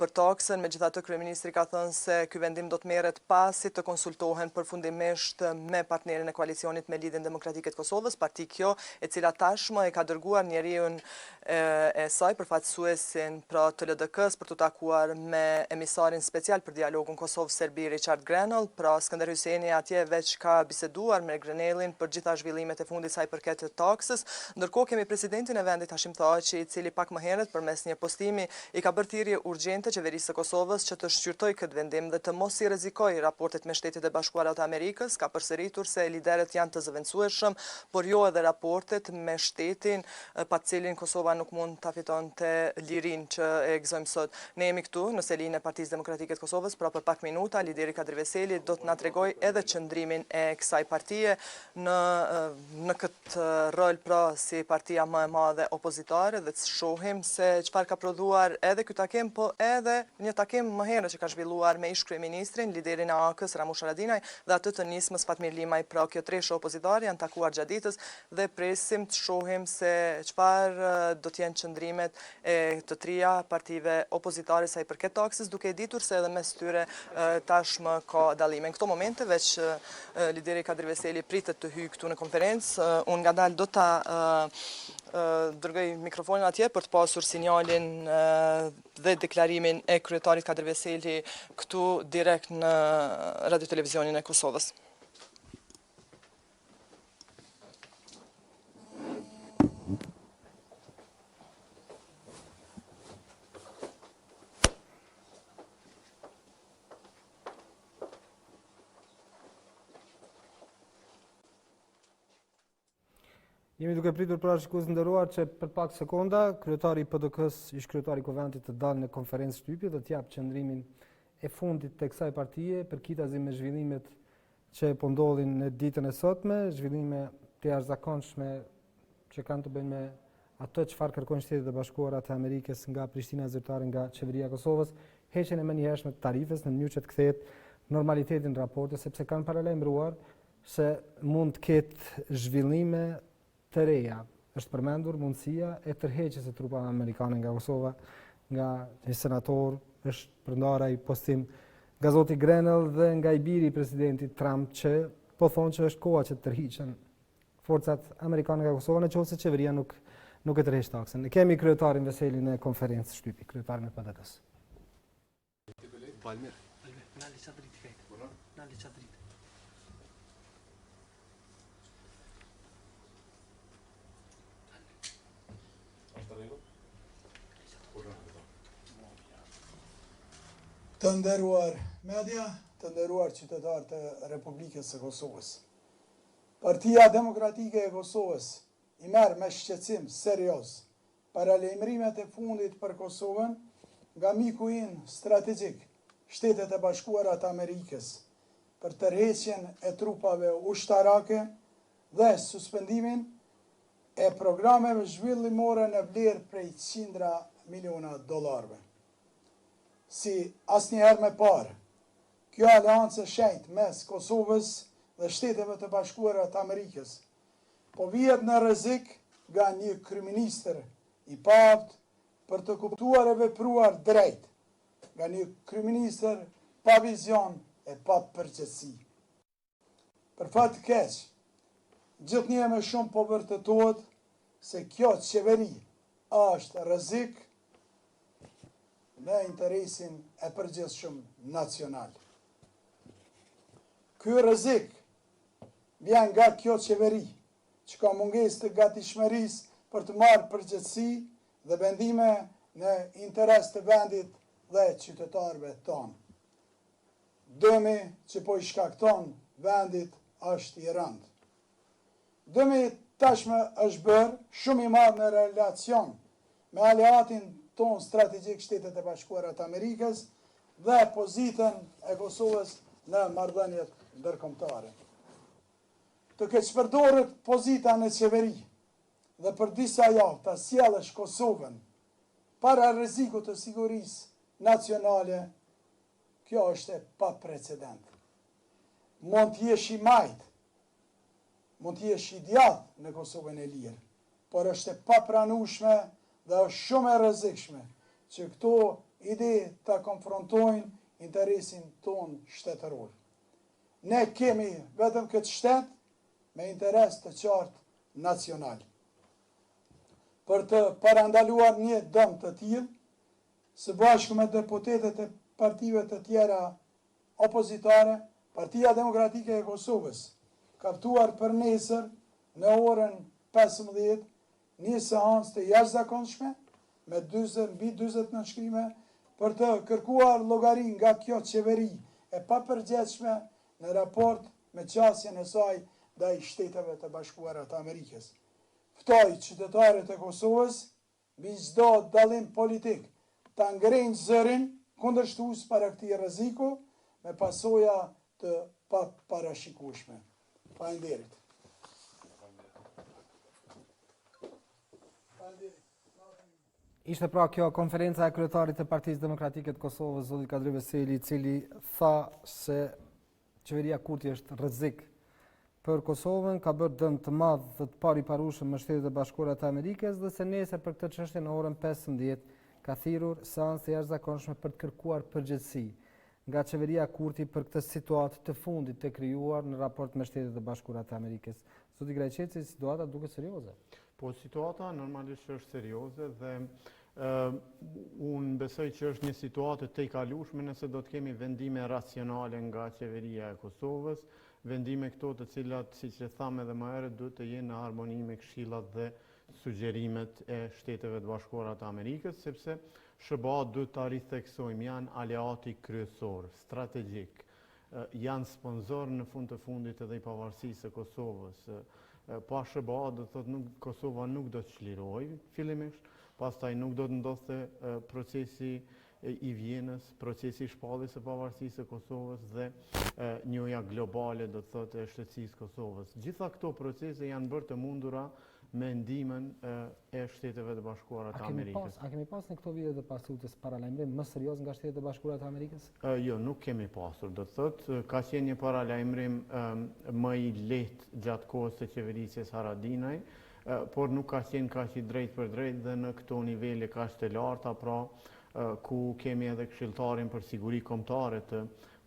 për taksën, megjithatë kryeministri ka thënë se ky vendim do të merret pasi të konsultohen përfundimisht me partnerin e koalicionit me Lidhjen Demokratike të Kosovës, parti kjo e cila tashmë e ka dërguar njeriun e saj përfaqësuesin pra të LDK-s për të takuar me emisarin special për dialogun Kosovë-Serbi Richard Richard Grenell, pra Skënder Hyseni atje veç ka biseduar me Grenellin për gjitha zhvillimet e fundit sa i përket të taksës. Ndërkohë kemi presidentin e vendit Hashim Thaçi, i cili pak më herët përmes një postimi i ka bërë thirrje urgjente qeverisë së Kosovës që të shqyrtojë këtë vendim dhe të mos i rrezikojë raportet me Shtetet e Bashkuara të Amerikës. Ka përsëritur se liderët janë të zëvendësueshëm, por jo edhe raportet me shtetin pa cilin Kosova nuk mund ta fitonte lirinë që e gëzojmë sot. Ne jemi këtu në selinë e Partisë Demokratike të Kosovës, pra për pak minuta lideri Kadri Veseli do të na tregojë edhe qëndrimin e kësaj partie në këtë rol pra si partia më e madhe opozitare dhe të shohim se çfarë ka prodhuar edhe ky takim, po edhe një takim më herët që ka zhvilluar me ish kryeministrin, liderin e AK-s Ramush Haradinaj dhe atë të nismës Fatmir Limaj. Pra kjo treshë opozitare janë takuar gjatë ditës dhe presim të shohim se çfarë do të jenë qëndrimet e të trija partive opozitare sa i përket taksës, duke e ditur se edhe mes tyre tashmë ka dallime. Në këto momente veç lideri Kadri Veseli pritet të hyjë këtu në konferencë. Unë ngadalë do ta dërgoj mikrofonin atje për të pasur sinjalin dhe deklarimin e kryetarit Kadri Veseli këtu direkt në radio televizionin e Kosovës. Jemi duke pritur pra shikues nderuar që për pak sekonda kryetari i PDK-s, ish kryetari i Kuventit të dalë në konferencë shtypje dhe të japë qëndrimin e fundit të kësaj partie përkitazi me zhvillimet që po ndodhin në ditën e sotme, zhvillime të jashtëzakonshme që kanë të bëjnë me ato çfarë kërkojnë Shtetet e Bashkuara të Amerikës nga Prishtina zyrtare, nga qeveria e Kosovës, heqjen e menjëhershme të tarifës në mënyrë që të kthehet normalitetin raporte, sepse kanë paralajmëruar se mund të ketë zhvillime të reja. Është përmendur mundësia e tërheqjes së trupave amerikane nga Kosova, nga një senator, është përndar ai postim nga zoti Grenell dhe nga i biri i presidentit Trump që po thonë që është koha që të tërhiqen forcat amerikane nga Kosova nëse qeveria nuk e tërheq taksën. Ne kemi kryetarin Veseli në konferencë shtypi, kryetarin e PDK-s. Të nderuar media, të nderuar qytetarë të Republikës së Kosovës. Partia Demokratike e Kosovës i merr me shqetësim serioz paralajmërimet e fundit për Kosovën nga miku in strategjik, Shtetet e Bashkuara të Amerikës, për tërheqjen e trupave ushtarake dhe suspendimin e programeve zhvillimore në vlerë prej $100 miliona. Si asnjëherë më parë, kjo aleancë e shenjtë mes Kosovës dhe Shteteve të Bashkuara të Amerikës po vihet në rrezik nga një kryeminist i paaft për të kuptuar e vepruar drejt, nga një kryeminist pa vizion e pa përgjegjësi. Për fat të keq, gjithnjë më shumë po vërtetohet se kjo qeveri është rrezik në interesin e përgjithshëm nacional. Ky rrezik vjen nga kjo qeveri, që ka mungesë të gatishmërisë për të marrë përgjegjësi dhe vendime në interes të vendit dhe qytetarëve tonë. Dëmi që po i shkakton vendit është i rëndë. Dëmi tashmë është bërë shumë i madh në relacion me aleatin ton strategjik Shtetet e Bashkuara të Amerikës dhe pozitën e Kosovës në marrëdhëniet ndërkombëtare. Të keq përdorur pozita në qeveri dhe për disa javë ta sjellësh Kosovën para rrezikut të sigurisë nacionale, kjo është e paprecedent. Mund të jesh i majt, mund të jesh i djathtë në Kosovën e lirë, por është e papranueshme dhe është shumë e rrezikshme që këto ide ta konfrontojnë interesin ton shtetëror. Ne kemi vetëm këtë shtet me interes të qartë nacional. Për të parandaluar një dëm të tillë, së bashku me deputetet e partive të tjera opozitare, Partia Demokratike e Kosovës, kaptuar për nesër në orën 15 një seancë të jashtëzakonshme me mbi 40 nënshkrime për të kërkuar llogari nga kjo qeveri e papërgjegjshme në raport me qasjen e saj ndaj Shteteve të Bashkuara të Amerikës. Ftoj qytetarët e Kosovës mbi çdo dallim politik ta ngrenë zërin kundërshtues para këtij rreziku me pasoja të paparashikueshme. Faleminderit. Ishte pra kjo konferenca e kryetarit të Partisë Demokratike të Kosovës, zoti Kadri Veseli, i cili tha se qeveria Kurti është rrezik për Kosovën, ka bërë dëm të madh dhe të pariparueshëm me Shtetet e Bashkuara të Amerikës dhe se nesër për këtë çështje në orën 15 ka thirrur seancë të jashtëzakonshme për të kërkuar përgjegjësi nga qeveria Kurti për këtë situatë të fundit të krijuar në raport me Shtetet e Bashkuara të Amerikës. Zoti Grajçeci, situata duket serioze. Po situata normalisht është serioze dhe unë besoj që është një situatë të kalueshme nëse do të kemi vendime racionale nga qeveria e Kosovës, vendime këto të cilat, siç e thamë edhe më herët, duhet të jenë në harmoni me këshillat dhe sugjerimet e Shteteve të Bashkuara të Amerikës, sepse SBA duhet ta ritheksojmë, janë aleati kryesor, strategjik, janë sponsor në fund të fundit edhe i pavarësisë së Kosovës. Pa SBA do të thotë Kosova nuk do të çlirohej fillimisht, pastaj nuk do të ndodhte procesi i Vjenës, procesi i shpalljes së pavarësisë së Kosovës dhe njoja globale do të thotë e shtetsisë Kosovës. Gjitha këto procese janë bërë të mundura me ndihmën e Shteteve të Bashkuara të Amerikës. A kemi pas në këto vite të pasutës paralajmërim më serioz nga Shtetet e Bashkuara të Amerikës? Jo, nuk kemi pasur. Do të thotë, ka qenë një paralajmërim më i lehtë gjatë kohës së qeverisjes Haradinaj, por nuk ka qenë kaq i drejt për drejt dhe në këto nivele kaq të larta, pra ku kemi edhe këshilltarin për siguri kombëtare të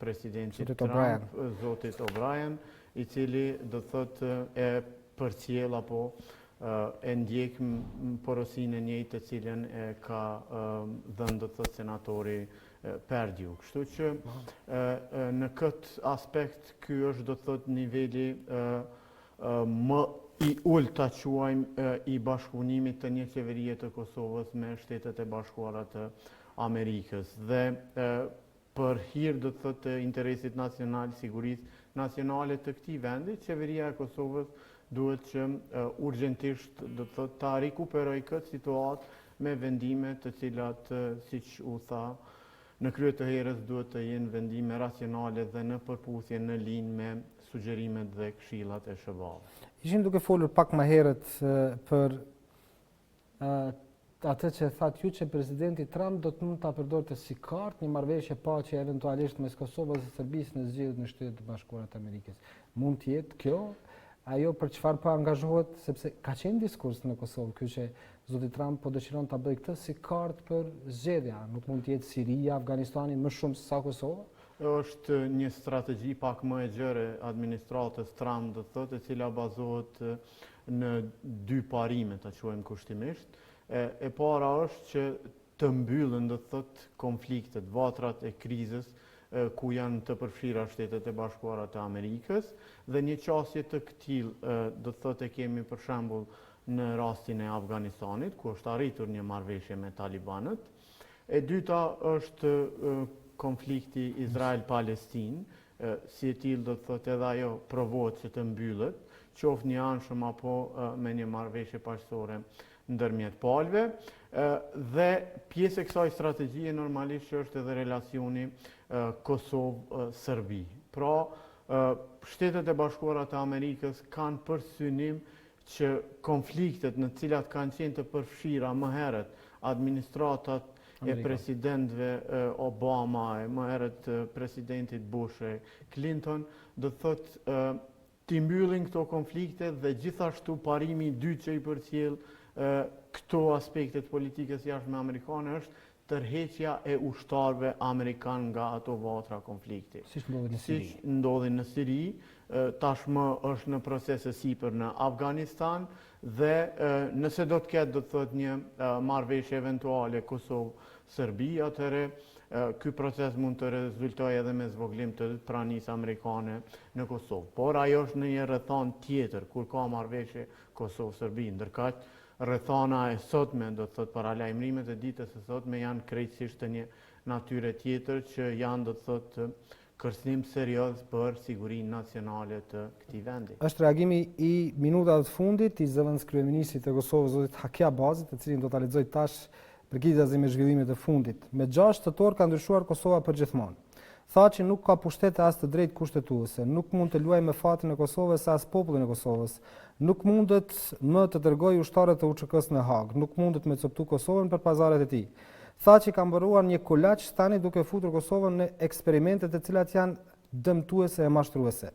presidentit Trump, zotit O'Brien, i cili do të thotë e përcjell apo e ndjek porosinë e njëjtë të cilën e ka dhënë do të thotë senatori Perdue. Kështu që në këtë aspekt ky është do të thotë niveli më i ulët ta quajmë i bashkëpunimit të një qeverie të Kosovës me Shtetet e Bashkuara të Amerikës. Dhe për hir do të thotë të interesit nacional, sigurisë nacionale të këtij vendi, qeveria e Kosovës duhet që urgjentisht do të thotë ta rikuperojë këtë situatë me vendime të cilat, siç u tha në krye të herës, duhet të jenë vendime racionale dhe në përputhje në linjë me sugjerimet dhe këshillat e SBA-s. Ishim duke folur pak më herët për atë që thatë ju që presidenti Trump do të mund ta përdorte si kartë një marrëveshje paqe eventualisht mes Kosovës dhe Serbisë në zgjedhjet në Shtetet e Bashkuara të Amerikës. Mund të jetë kjo ajo për çfarë po angazhohet, sepse ka qenë diskurs në Kosovë ky që zoti Trump po dëshiron ta bëjë këtë si kartë për zgjedhja. Nuk mund të jetë Siria, Afganistani më shumë se sa Kosova? Është një strategji pak më e gjerë administratës Trump, do të thotë, e cila bazohet në dy parime, ta quajmë kushtimisht. E para është që të mbyllën, do të thotë, konfliktet, vatrat e krizës ku janë të përfshira Shtetet e Bashkuara të Amerikës dhe një qasje të këtill, do të thotë, e kemi për shembull në rastin e Afganistanit, ku është arritur një marrëveshje me talibanët. E dyta është konflikti Izrael-Palestinë, si e tillë do të thotë edhe ajo provohet që të mbyllet, qoftë një anshëm apo me një marrëveshje paqësore ndërmjet palëve, dhe pjesë e kësaj strategjie normalisht është edhe relacioni Kosovë-Serbi. Pra, Shtetet e Bashkuara të Amerikës kanë për synim që konfliktet në cilat kanë qenë të përfshira më herët administratat e presidentëve Obama, e më herët presidentit Bush e Clinton, do të thotë t'i mbyllin këto konflikte dhe gjithashtu parimi i dytë që i përcjell këto aspektet politikës jashtme amerikane është tërheqja e ushtarëve amerikan nga ato vatra konflikti. Siç ndodhi në Siri, tashmë është në proces e sipër në Afganistan dhe nëse do të ketë do të thotë një marrëveshje eventuale Kosovë-Serbi, atëherë ky proces mund të rezultojë edhe me zvoglim të pranisë amerikane në Kosovë. Por ajo është në një rrethon tjetër, kur ka marrëveshje Kosovë-Serbi, ndërkaq rrethona e sotme, do të thotë paralajmërimet e ditës së sotme janë krejtësisht të një natyre tjetër që janë, do të thotë, kërcënim serioz për sigurinë nacionale të këtij vendi. Është reagimi i minutave të fundit i zëvendës kryeministrit të Kosovës, zotit Haqiabazit, të cilin do ta lexoj tash përkitësi me zhvillimet e fundit. Me 6 tetor ka ndryshuar Kosova përgjithmonë. Tha që nuk ka pushtete as të drejtë kushtetuese, nuk mund të luajë me fatin e Kosovës as popullin e Kosovës, nuk mundet më të dërgojë ushtarët e UÇK-s në Hag, nuk mundet me coptu Kosovën për pazaret e tij. Tha që ka mbërruar një kulaç tani duke futur Kosovën në eksperimente të cilat janë dëmtuese e mashtruese.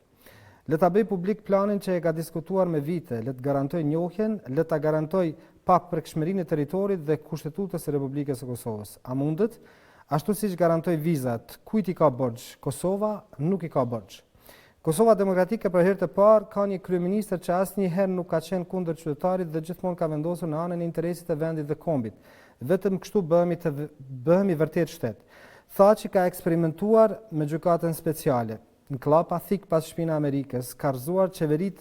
Le ta bëj publik planin që e ka diskutuar me vite, le të garantoj njohjen, le ta garantoj papërkshmërinë e territorit dhe kushtetutës së Republikës së Kosovës. A mundet? Ashtu siç garantoi vizat, kujt i ka borxh? Kosova nuk i ka borxh. Kosova Demokratike për herë të parë ka një kryeministër që asnjëherë nuk ka qenë kundër qytetarit dhe gjithmonë ka vendosur në anën e interesit të vendit dhe kombit. Vetëm kështu bëhemi vërtet shtet. Tha që ka eksperimentuar me gjykatën speciale. Në klapa thik pas shpinë Amerikës, ka rrëzuar qeverit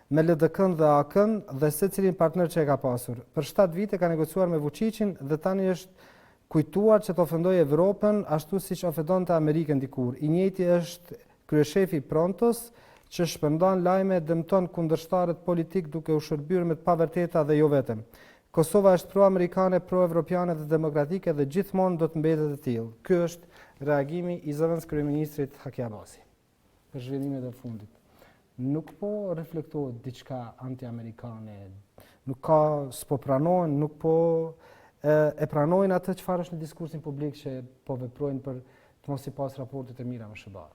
me LDK-n dhe AK-n dhe secilin partner që e ka pasur. Për 7 vite ka negociuar me Vučićin dhe tani është kujtuar që të ofendoj Evropën ashtu siç ofendonte Amerikën dikur. I njëjti është kryeshefi Prontos që shpërndan lajme dëmton kundërshtarët politik duke u shërbyer me të pavërteta dhe jo vetëm. Kosova është pro-amerikane, pro-evropiane dhe demokratike dhe gjithmonë do të mbetet e tillë. Ky është reagimi i zëvendës kryeministrit Haqiabasi për zhvillimet e fundit. Nuk po reflektohet diçka anti-amerikane, s'po pranohen, nuk po e pranojnë atë çfarë është në diskursin publik që po veprojnë për të mos i pas raportet e mira me SHBA-t.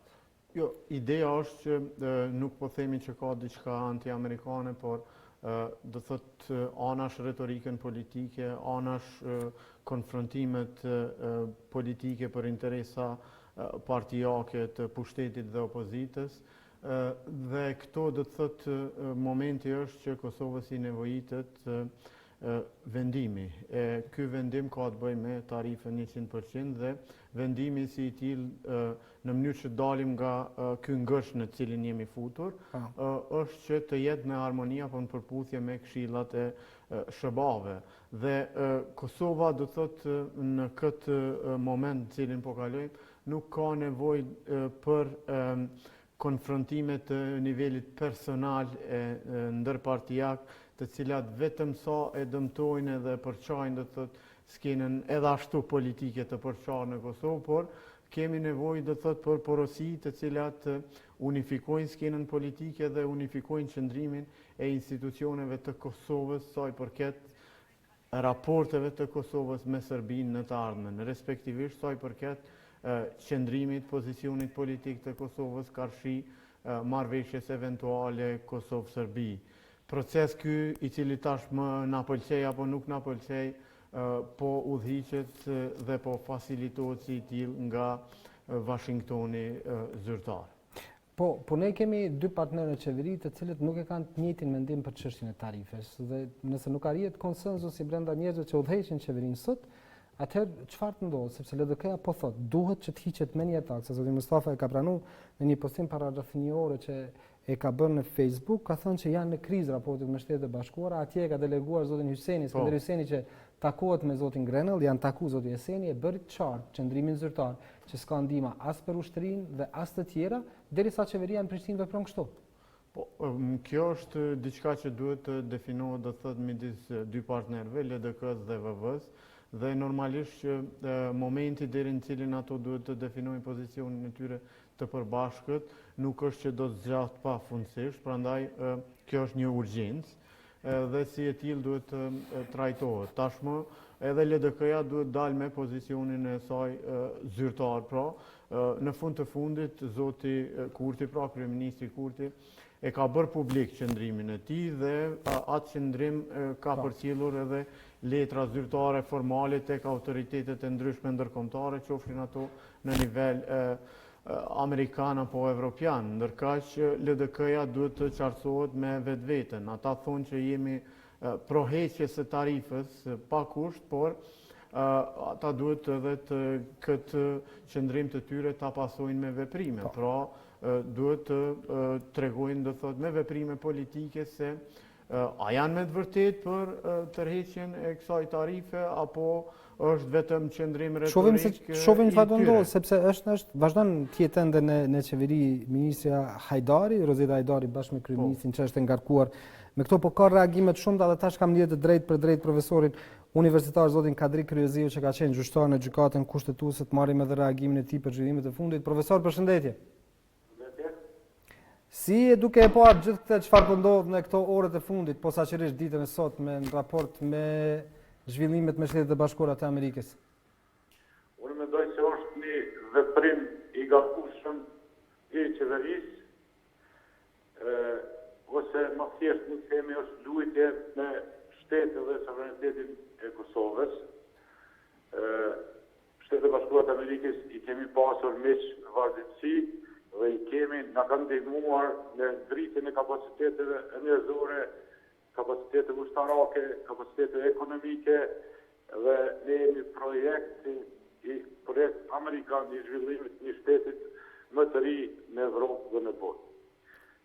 Jo, ideja është që nuk po themi që ka diçka anti-amerikane, por do thot anash retorikën politike, anash konfrontimet politike për interesa partijake të pushtetit dhe opozitës, dhe këto do të thot momenti është që Kosovës i nevojitet vendimi. Ky vendim ka të bëjë me tarifën 100% dhe vendimi si i tillë në mënyrë që dalim nga ky ngësh në cilin jemi futur, është që të jetë në harmoni apo në përputhje me këshillat e SHBA-ve. Dhe Kosova do thotë në këtë moment në cilin po kalojmë nuk ka nevojë për konfrontime të nivelit personal e ndërpartijak, të cilat vetëm sa e dëmtojnë dhe përçajnë do të thotë skenën edhe ashtu politike të përçarë në Kosovë, por kemi nevojë do të thotë për porosi të cilat unifikojnë skenën politike dhe unifikojnë qëndrimin e institucioneve të Kosovës sa i përket raporteve të Kosovës me Serbinë në të ardhmen, respektivisht sa i përket qëndrimit, pozicionit politik të Kosovës karshi marrëveshjes eventuale Kosovë-Serbi. Proces ky i cili tashmë na pëlqej apo nuk na pëlqej, po udhëhiqet dhe po facilitohet si i tillë nga Washingtoni zyrtar. Po ne kemi dy partnerë në qeveri të cilët nuk e kanë të njëjtin mendim për çështjen e tarifës dhe nëse nuk arrihet konsenzus i brenda njerëzve që udhëheqin qeverinë sot, atëherë çfarë të ndodhë, sepse LDK-ja po thot, duhet që të hiqet me një taksa. Zoti Mustafa e ka pranuar në një postim para rreth një ore që e ka bërë në Facebook, ka thënë që janë në krizë raportet me Shtetet e Bashkuara, atje e ka deleguar zotin Hyseni, Skënder Hyseni që takohet me zotin Grenell, janë takuar zoti Hyseni e bëri qartë qëndrimin zyrtar që s'ka ndihmë as për ushtrinë dhe as të tjera, derisa qeveria në Prishtinë vepron kështu. Po, kjo është diçka që duhet të definohet do të thotë midis dy partnerëve, LDK-s dhe VV-s, dhe normalisht që momenti deri në cilin ato duhet të definojnë pozicionin e tyre të përbashkët nuk është që do të zgjat pafundësisht, prandaj kjo është një urgjencë dhe si e tillë duhet të trajtohet. Tashmë edhe LDK-ja duhet dalë me pozicionin e saj zyrtar, pra në fund të fundit zoti Kurti, pra kryeministri Kurti, e ka bërë publik qëndrimin e tij dhe atë qëndrim ka përcjellur edhe letra zyrtare formale tek autoritetet e ndryshme ndërkombëtare, qofshin ato në nivel amerikan apo evropian, ndërkaq LDK-ja duhet të qartësohet me vetveten. Ata thonë që jemi pro heqjes së tarifës pa kusht, por ata duhet edhe të këtë qëndrim të tyre ta pasojnë me veprime. Pra, duhet të tregojnë, do thot, me veprime politike se a janë me të vërtet për tërheqjen e kësaj tarife, apo është vetëm qëndrim retorik i Shohim çfarë do tyre. ndodhë, sepse është vazhdon të jetë ende në qeveri ministra Hajdari, Rozeta Hajdari bashkë me kryeministrin që është ngarkuar me këto, po ka reagime të shumta, dhe tash kam lidhë drejt për drejt profesorin universitar zotin Kadri Kryeziu, që ka qenë gjyqtar në gjykatën kushtetuese, të marrim edhe reagimin e tij për zhvillimet e fundit. Profesor, përshëndetje. Si e duke e pa gjithë këtë çfarë po ndodh në këto orët e fundit, posaçërisht ditën e sot me në raport me zhvillimet me Shtetet e Bashkuara të Amerikës? Unë mendoj se është një veprim i gabueshëm i qeverisë, ose më thjesht nuk themi është lutje me shtetin dhe sovranitetin e Kosovës. Shtetet e Bashkuara të Amerikës i kemi pasur miq në vazhdimsi dhe i kemi na kanë ndihmuar në ngritjen e kapaciteteve njerëzore, kapacitete ushtarake, kapacitete ekonomike, dhe ne jemi projekt amerikan i zhvillimit një shtetit më të ri në Evropë dhe në botë.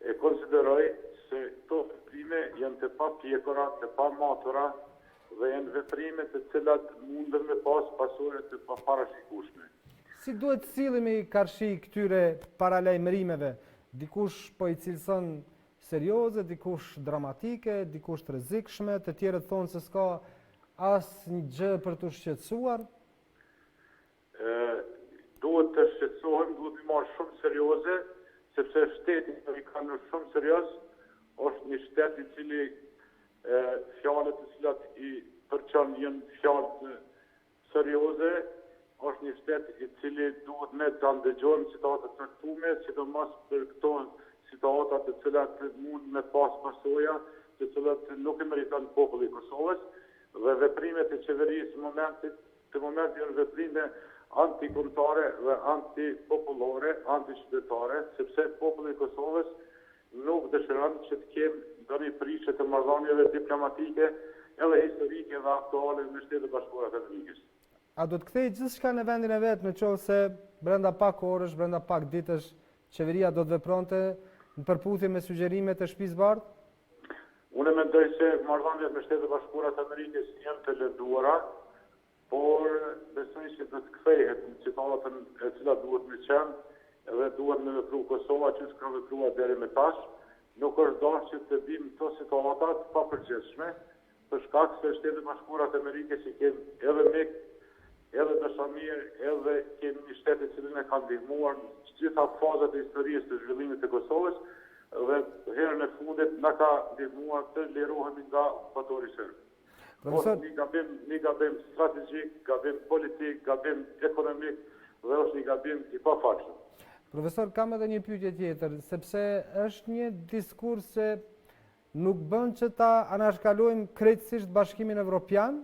E konsideroj se këto veprime janë të papjekura, të pamatura dhe janë veprime të cilat mundën me pas pasojë të paparashikueshme. Si duhet sillemi karshi këtyre paralajmërimeve? Dikush po i cilëson serioze, dikush dramatike, dikush të rrezikshme, të tjerët thonë se s'ka asnjë gjë për të shqetësuar. Duhet të shqetësohem, duhet të marrë shumë serioze, sepse shteti amerikan është shumë serioz, është një shtet i cili fjalët të cilat i përçon janë fjalë të serioze, është një shtet i cili duhet ne të ndëgjojmë situata të caktuara, sidomos për këto situata të cilat mund me pas pasoja, të cilat nuk e meriton populli i Kosovës, dhe veprimet e qeverisë të momentit janë veprime antikombëtare dhe antipopullore, antiqytetare, sepse populli i Kosovës nuk dëshiron që të kemë ndonjë prishje të marrëdhënieve diplomatike edhe historike dhe aktuale me Shtetet e Bashkuara të Amerikës. A do të kthejë gjithçka në vendin e vet, nëse brenda pak orësh, brenda pak ditësh, qeveria do të vepronte në përputhje me sugjerimet e Shtëpisë Bardhë? Unë mendoj se marrëdhëniet me Shtetet e Bashkuara të Amerikës janë të lënduara, por besoj se do të kthehet në situatën e cila duhet me qenë dhe duhet me vepru Kosova që s'ka vepruar deri më tash. Nuk është dashur që të bimë këto situata të papërgjithshme, për shkak se Shtetet e Bashkuara të Amerikës i kemë edhe mik, edhe dashamir, edhe kemi një shtet i cili ne ka ndihmuar në gjitha fazat e historisë të zhvillimit të Kosovës, dhe herën e fundit na ka ndihmuar të lirohemi nga okupatori serb. Profesor, një gabim strategjik, gabim politik, gabim ekonomik dhe është një gabim i pafalshëm. Profesor, kam edhe një pyetje tjetër, sepse është një diskurs se nuk bën që ta anashkalojmë krejtësisht Bashkimin Evropian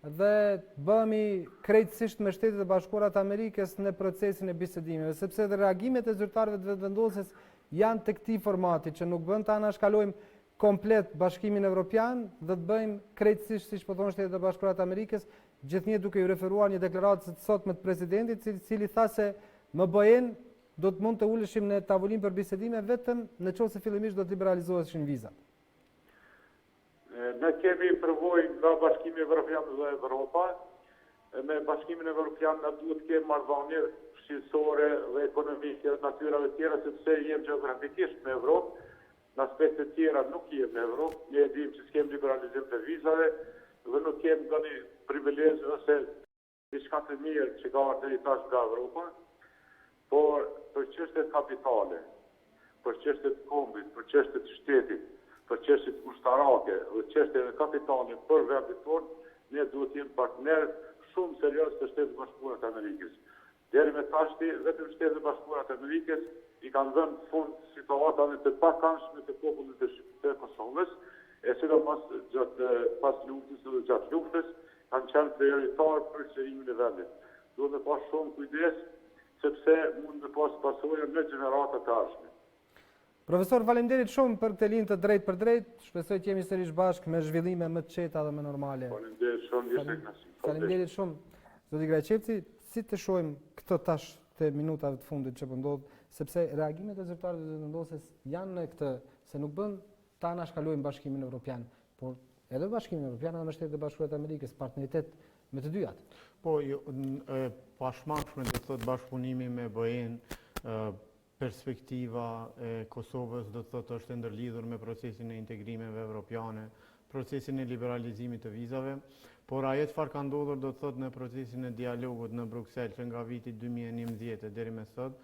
dhe bëhemi krejtësisht me Shtetet e Bashkuara të Amerikës në procesin e bisedimeve, sepse dhe reagimet e zyrtarëve të vetëvendosjes janë të këtij formati, që nuk bën ta anashkalojmë komplet Bashkimin Evropian dhe të bëjmë krejtësisht, siç po thonë Shtetet e Bashkuara të Amerikës, gjithnjë duke i referuar një deklaratë të sotme të presidentit, i cili tha se MBE-n do të mund të uleshim në tavolinë për bisedime vetëm nëse fillimisht do të liberalizoheshin vizat. Ne kemi përvojë nga Bashkimi Evropian dhe Evropa. Me Bashkimin Evropian ne duhet të kemi marrëdhënie shqetësore dhe ekonomike dhe natyrave tjera, sepse jemi gjeografikisht me Evropë, në aspekte tjera nuk jemi me Evropë. Ne e dimë që s'kem liberalizim të vizave dhe nuk kemi ndonjë privilegj ose diçka të mirë që ka deri tash nga Evropa, por për çështjet kapitale, për çështjet kombit, për çështjet shtetit, për çështjet ushtarake dhe çështjet e kapitalit për vendin tonë, ne duhet të jemi partner shumë serioz të Shtetit Bashkuar të Amerikës. Deri me tashti, vetëm Shtetet e Bashkuara të Amerikës i kanë dhënë fund situatave të pakëndshme të popullit të Kosovës, e sidomos pas luftës dhe gjatë luftës, kanë qenë prioritar për qërimin e vendit. Duhet të pas shumë kujdes, sepse mund të pas pasoja në gjenerata të ardhshme. Profesor, faleminderit shumë për këtë linjë të drejtë për drejtë. Shpresoj të jemi sërish bashkë me zhvillime më të qeta dhe më normale. Faleminderit shumë, Faleminderit shumë. Zoti Grajçevci, si të shohim këtë tash të minutave të fundit që po ndodh, sepse reagimet e zyrtarëve të vendosjes janë në këtë se nuk bën ta anashkalojmë Bashkimin Evropian, por edhe Bashkimi Evropian në Shtetet e Bashkuara të Amerikës, partneritet me të dyjat. Po, pashmangshme do të thotë bashkëpunimi me BE-n, perspektiva e Kosovës do të thotë është ndërlidhur me procesin e integrimeve evropiane, procesin e liberalizimit të vizave, por ajo çfarë ka ndodhur do të thotë në procesin e dialogut në Bruksel që nga viti 2011 deri më sot,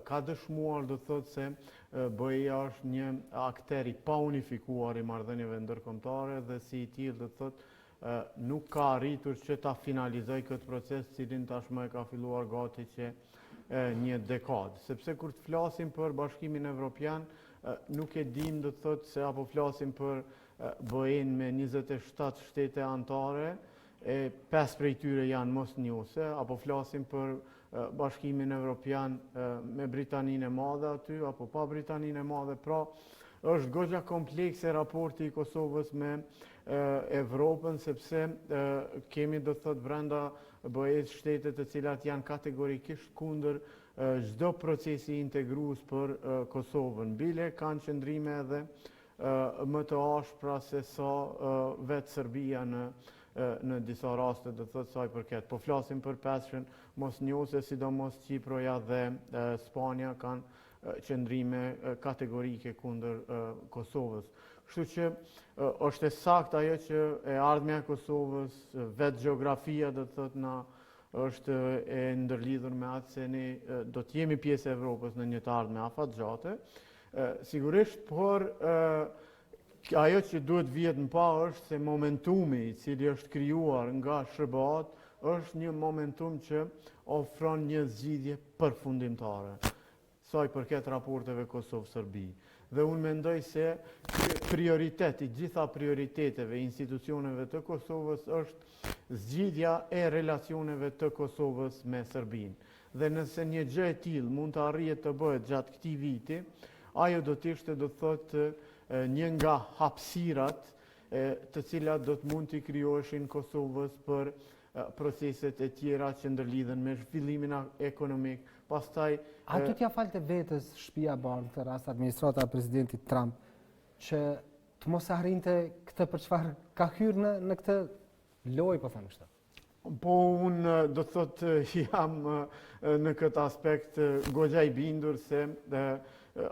ka dëshmuar do të thotë se BE-ja është një akter i pa unifikuar i marrëdhënieve ndërkombëtare dhe si i tillë do të thotë nuk ka arritur që ta finalizoj këtë proces, cilin tashmë e ka filluar gati që një dekadë. Sepse kur të flasim për Bashkimin Evropian, nuk e dim do të thotë se apo flasim për BE-n me 27 shtete anëtare, 5 prej tyre janë mosnjose, apo flasim për Bashkimin Evropian me Britaninë e Madhe aty, apo pa Britaninë e Madhe. Pra, është goxha komplekse raporti i Kosovës me Evropën, sepse kemi do të thotë brenda BE-s shtete të cilat janë kategorikisht kundër çdo procesi integrues për Kosovën. Bile kanë qëndrime edhe më të ashpra se sa vetë Serbia në disa raste do të thotë sa i përket. Po flasim për pesën mosnjose, sidomos Kiproja dhe Spanja kanë qëndrime kategorike kundër Kosovës. Kështu që është e saktë ajo që e ardhmja e Kosovës, vetë gjeografia do të thotë na është e ndërlidhur me atë se ne do të jemi pjesë e Evropës në një të ardhme afatgjate. Sigurisht, por ajo që duhet vihet më pa është se momentumi i cili është krijuar nga SBA-t është një momentum që ofron një zgjidhje përfundimtare sa i përket raporteve Kosovë-Serbi. Dhe unë mendoj se prioriteti, gjitha prioriteteve institucioneve të Kosovës është zgjidhja e relacioneve të Kosovës me Serbinë. Dhe nëse një gjë e tillë mund të arrihet të bëhet gjatë këtij viti, ajo do të ishte do të thotë një nga hapësirat të cilat do të mund të krijoheshin Kosovës për proceset e tjera që ndërlidhen me zhvillimin ekonomik. Pastaj ato t'ja falte vetës shtëpia e bardhë, në këtë rast administrata e presidentit Trump, që të mos arrinte këtë për çfarë ka hyrë në këtë lojë, po them kështu. Po unë do të thotë jam në këtë aspekt goxha i bindur se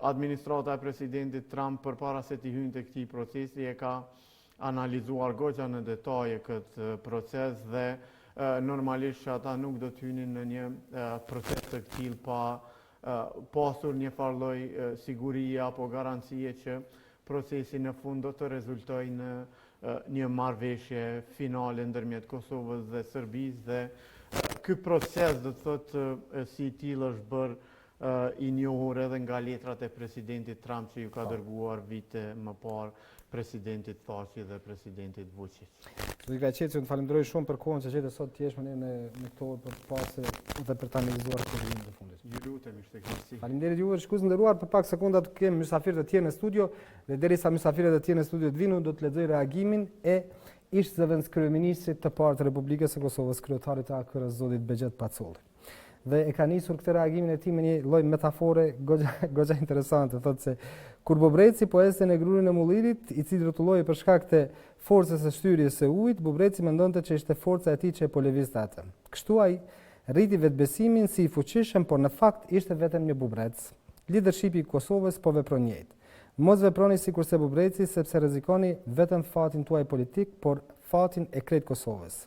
administrata e presidentit Trump përpara se të hynte këtij procesi e ka analizuar goxha në detaje këtë proces dhe normalisht që ata nuk do të hynin në një proces të tillë pa pasur një farë lloj sigurie apo garancie që procesi në fund do të rezultojë në një marrëveshje finale ndërmjet Kosovës dhe Serbisë dhe ky proces do të thotë si i tillë është bërë i njohur edhe nga letrat e presidentit Trump që ju ka dërguar vite më parë presidentit Thaçi dhe presidentit Vučić. Zoti Grajçevci, unë falenderoj shumë për kohën që gjete sot të jesh me ne në këto orë për të pasur dhe për ta analizuar këtë të fundit. Ju lutem, ishte kënaqësi. Faleminderit juve, shikues nderuar, për pak sekonda të kemi mysafirë të tjerë në studio dhe derisa mysafirët e tjerë në studio të vinë, do të lexoj reagimin e ish zëvendëskryeministrit të parë të Republikës së Kosovës, kryetarit të AKR-s zotit Bexhet Pacolli. Dhe e ka nisur këtë reagimin e tij me një lloj metafore goxha interesante, thotë se kur Bubreci po ecte në grurin e mullirit, i cili rrotulloi për shkak të forcës së shtyrjes së ujit, Bubreci mendonte që ishte forca e tij që e polevizte atë. Kështu ai rriti vetbesimin si i fuqishëm, por në fakt ishte vetëm një bubrec. Leadershipi i Kosovës po vepron njëjtë. Mos veproni sikurse Bubreci, sepse rrezikoni vetëm fatin tuaj politik, por fatin e krejt Kosovës.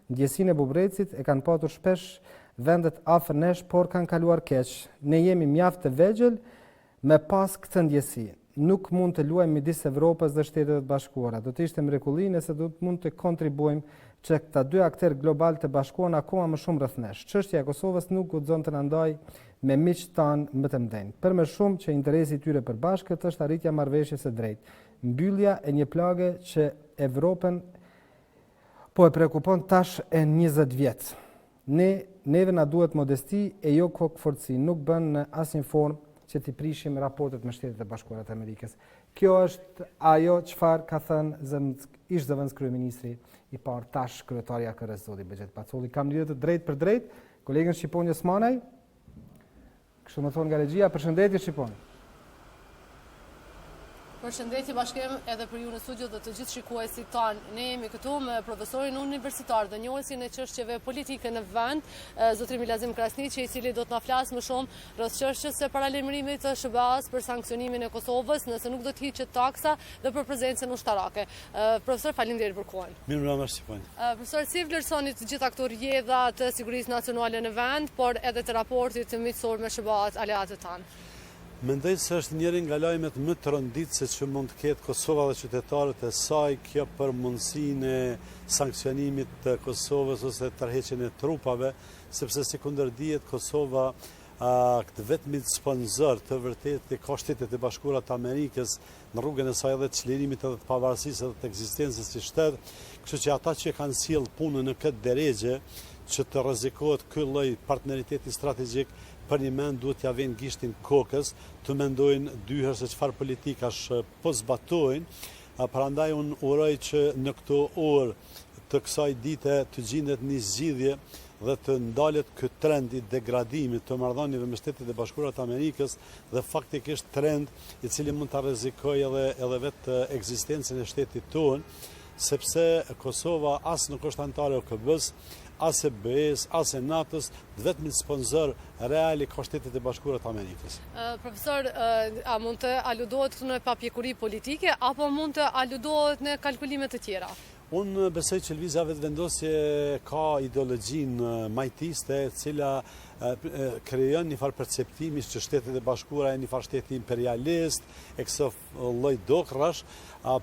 Ndjesinë e Bubrecit e kanë patur shpesh vendet afër nesh, por kanë kaluar keq. Ne jemi mjaft të vegjël me pas këtë ndjesi. Nuk mund të luajmë midis Evropës dhe Shtetet e Bashkuara. Do të ishte mrekulli nëse do të mund të kontribuojmë që këta dy aktorë global të bashkohen akoma më shumë rreth nesh. Çështja e Kosovës nuk guxon të na ndajë me miqtë tanë më të mëdhenj. Për më shumë që interesi i tyre përbashkët është arritja e marrëveshjes së drejtë. Mbyllja e një plage që Evropën po e prekupon tash e 20 vjet. Neve na duhet modesti e jo kokforci, nuk bën në asnjë formë që t'i prishim raportet me Shtetet e Bashkuara të Amerikës. Kjo është ajo çfarë ka thënë ish zëvendës kryeministri i parë tash kryetaria e KRS zoti Bexhet Pacolli. Kam lidhje të drejtë për drejtë kolegën Shqipon Jesmanaj. Kështu më thonë nga regjia, përshëndetje Shqipon. Përshëndetje bashkem edhe për ju në studio dhe të gjithë shikuesit tanë. Ne jemi këtu me profesorin universitar dhe njohësin e çështjeve politike në vend, zotrin Milazim Krasniqi, i cili do të na flasë më shumë rreth çështjes së paralajmërimit të SBA-s për sanksionimin e Kosovës, nëse nuk do të hiqet taksa dhe për prezencën ushtarake. Profesor, faleminderit për kohën. Mirëmbrëma Shqipon. Profesor, si vlerësoni të gjitha këto rrjedha të sigurisë nacionale në vend, por edhe të raportit të miqësor me SBA-t aleatët tanë? Mendoj se është njëri nga lajmet më të rënditse që mund të ketë Kosova dhe qytetarët e saj, kjo për mundësinë e sankcionimit të Kosovës ose tërheqjen e trupave, sepse si kundërdihet Kosova këtë vetmit sponsor të vërtet e ka Shtetet e Bashkuara të Amerikës në rrugën e saj edhe të çlirimit edhe të pavarësisë edhe të ekzistencës si shtet, kështu që ata që kanë sjell punën në këtë drejtë që të rrezikohet ky lloj partneriteti strategjik për një mend duhet t'ja vënë gishtin kokës, të mendojnë dyherë se çfarë politikash po zbatojnë. Prandaj unë uroj që në këto orë të kësaj dite të gjendet një zgjidhje dhe të ndalet ky trend i degradimit të marrëdhënieve me Shtetet e Bashkuara të Amerikës dhe faktikisht trend i cili mund ta rrezikojë edhe vetë ekzistencën e shtetit tonë, sepse Kosova as nuk është anëtare e OKB-s, as e BE-s, as e NATO-s, vetëm sponsor real i ka Shtetet e Bashkuara të Amerikës. Profesor, a mund të aludohet në papjekuri politike apo mund të aludohet në kalkulime të tjera? Unë besoj që lëvizja vetëvendosje ka ideologjinë majtiste, e cila krijon një farë perceptimi që Shtetet e Bashkuara janë një farë shteti imperialist, e këso lloj dokrash,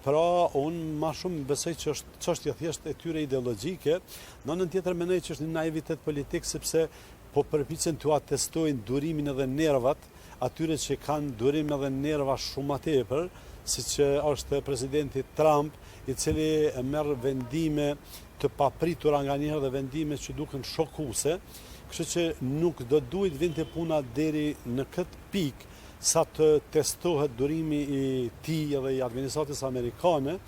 pra unë më shumë besoj që është çështje thjesht e tyre ideologjike, në anën tjetër mendoj që është një naivitet politik sepse po përpiqen t'u atestojnë durimin edhe nervat atyre që kanë durim edhe nerva shumë më tepër, siç është presidenti Trump, i cili merr vendime të papritura nga njëherë dhe vendime që duken shokuese, kështu që nuk do duhet vinte puna deri në këtë pikë sa të testohet durimi i tij edhe i administratës amerikane,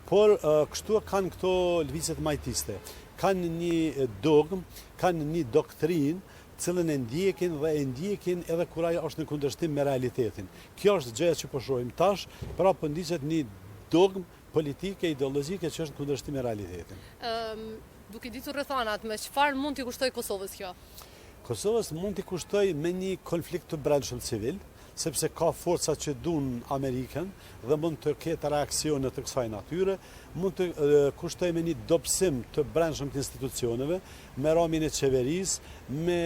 por kështu kanë këto lëvizjet majtiste. Kanë një dogm, kanë një doktrinë, cilën e ndjekin dhe e ndjekin edhe kur ajo është në kundërshtim me realitetin. Kjo është gjëja që po shohim tash, pra po ndiqet një dogm politike, ideologjike që është në kundërshtim me realitetin. Duke ditur rrethanat, me çfarë mund t'i kushtoj Kosovës kjo? Kosovës mund t'i kushtoj me një konflikt të brendshëm civil, sepse ka forca që duan Amerikën dhe mund të ketë reaksione të kësaj natyre, mund të kushtoj me një dobësim të brendshëm të institucioneve, me ramin e qeverisë, me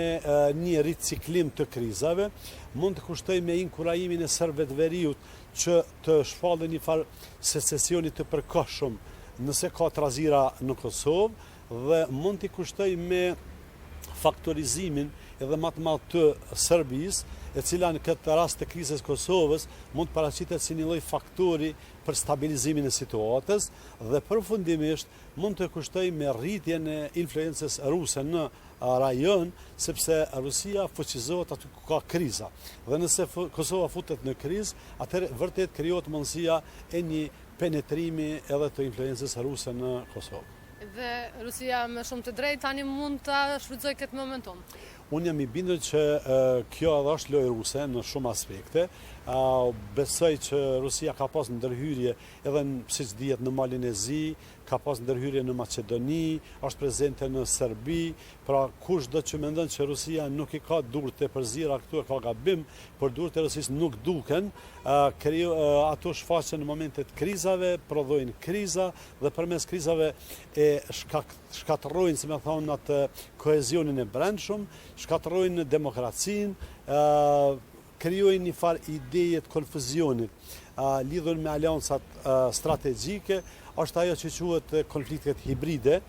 një riciklim të krizave, mund të kushtoj me inkurajimin e serbëve të veriut që të shpallë një farë secesionit të përkohshëm nëse ka trazira në Kosovë dhe mund t'i kushtoj me faktorizimin edhe më të madh të Serbisë, e cila në këtë rast të krizës Kosovës mund të paraqitet si një lloj faktori për stabilizimin e situatës dhe përfundimisht mund të kushtoj me rritjen e influencës ruse në rajon, sepse Rusia fuqizohet aty ku ka kriza. Dhe nëse Kosova futet në krizë, atëherë vërtet krijohet mundësia e një penetrimi edhe të influencës ruse në Kosovë. Dhe Rusia me shumë të drejtë tani mund ta shfrytëzojë këtë momentum. Unë jam i bindur që kjo edhe është lojë ruse në shumë aspekte. Besoj që Rusia ka pas ndërhyrje edhe siç dihet në Malin e Zi, ka pas ndërhyrje në Maqedoni, është prezente në Serbi, pra kushdo që mendon që Rusia nuk i ka durrë të përzira këtu e ka gabim, por durrët e Rusisë nuk duken, ato shfaqen në momentet krizave, prodhojnë kriza dhe përmes krizave e shkatërrojnë, si më thonë, atë kohezionin e brendshëm, shkatërrojnë demokracinë, krijojnë një farë ideje të konfuzionit, lidhur me aleancat strategjike, është ajo që quhet konfliktet hibride,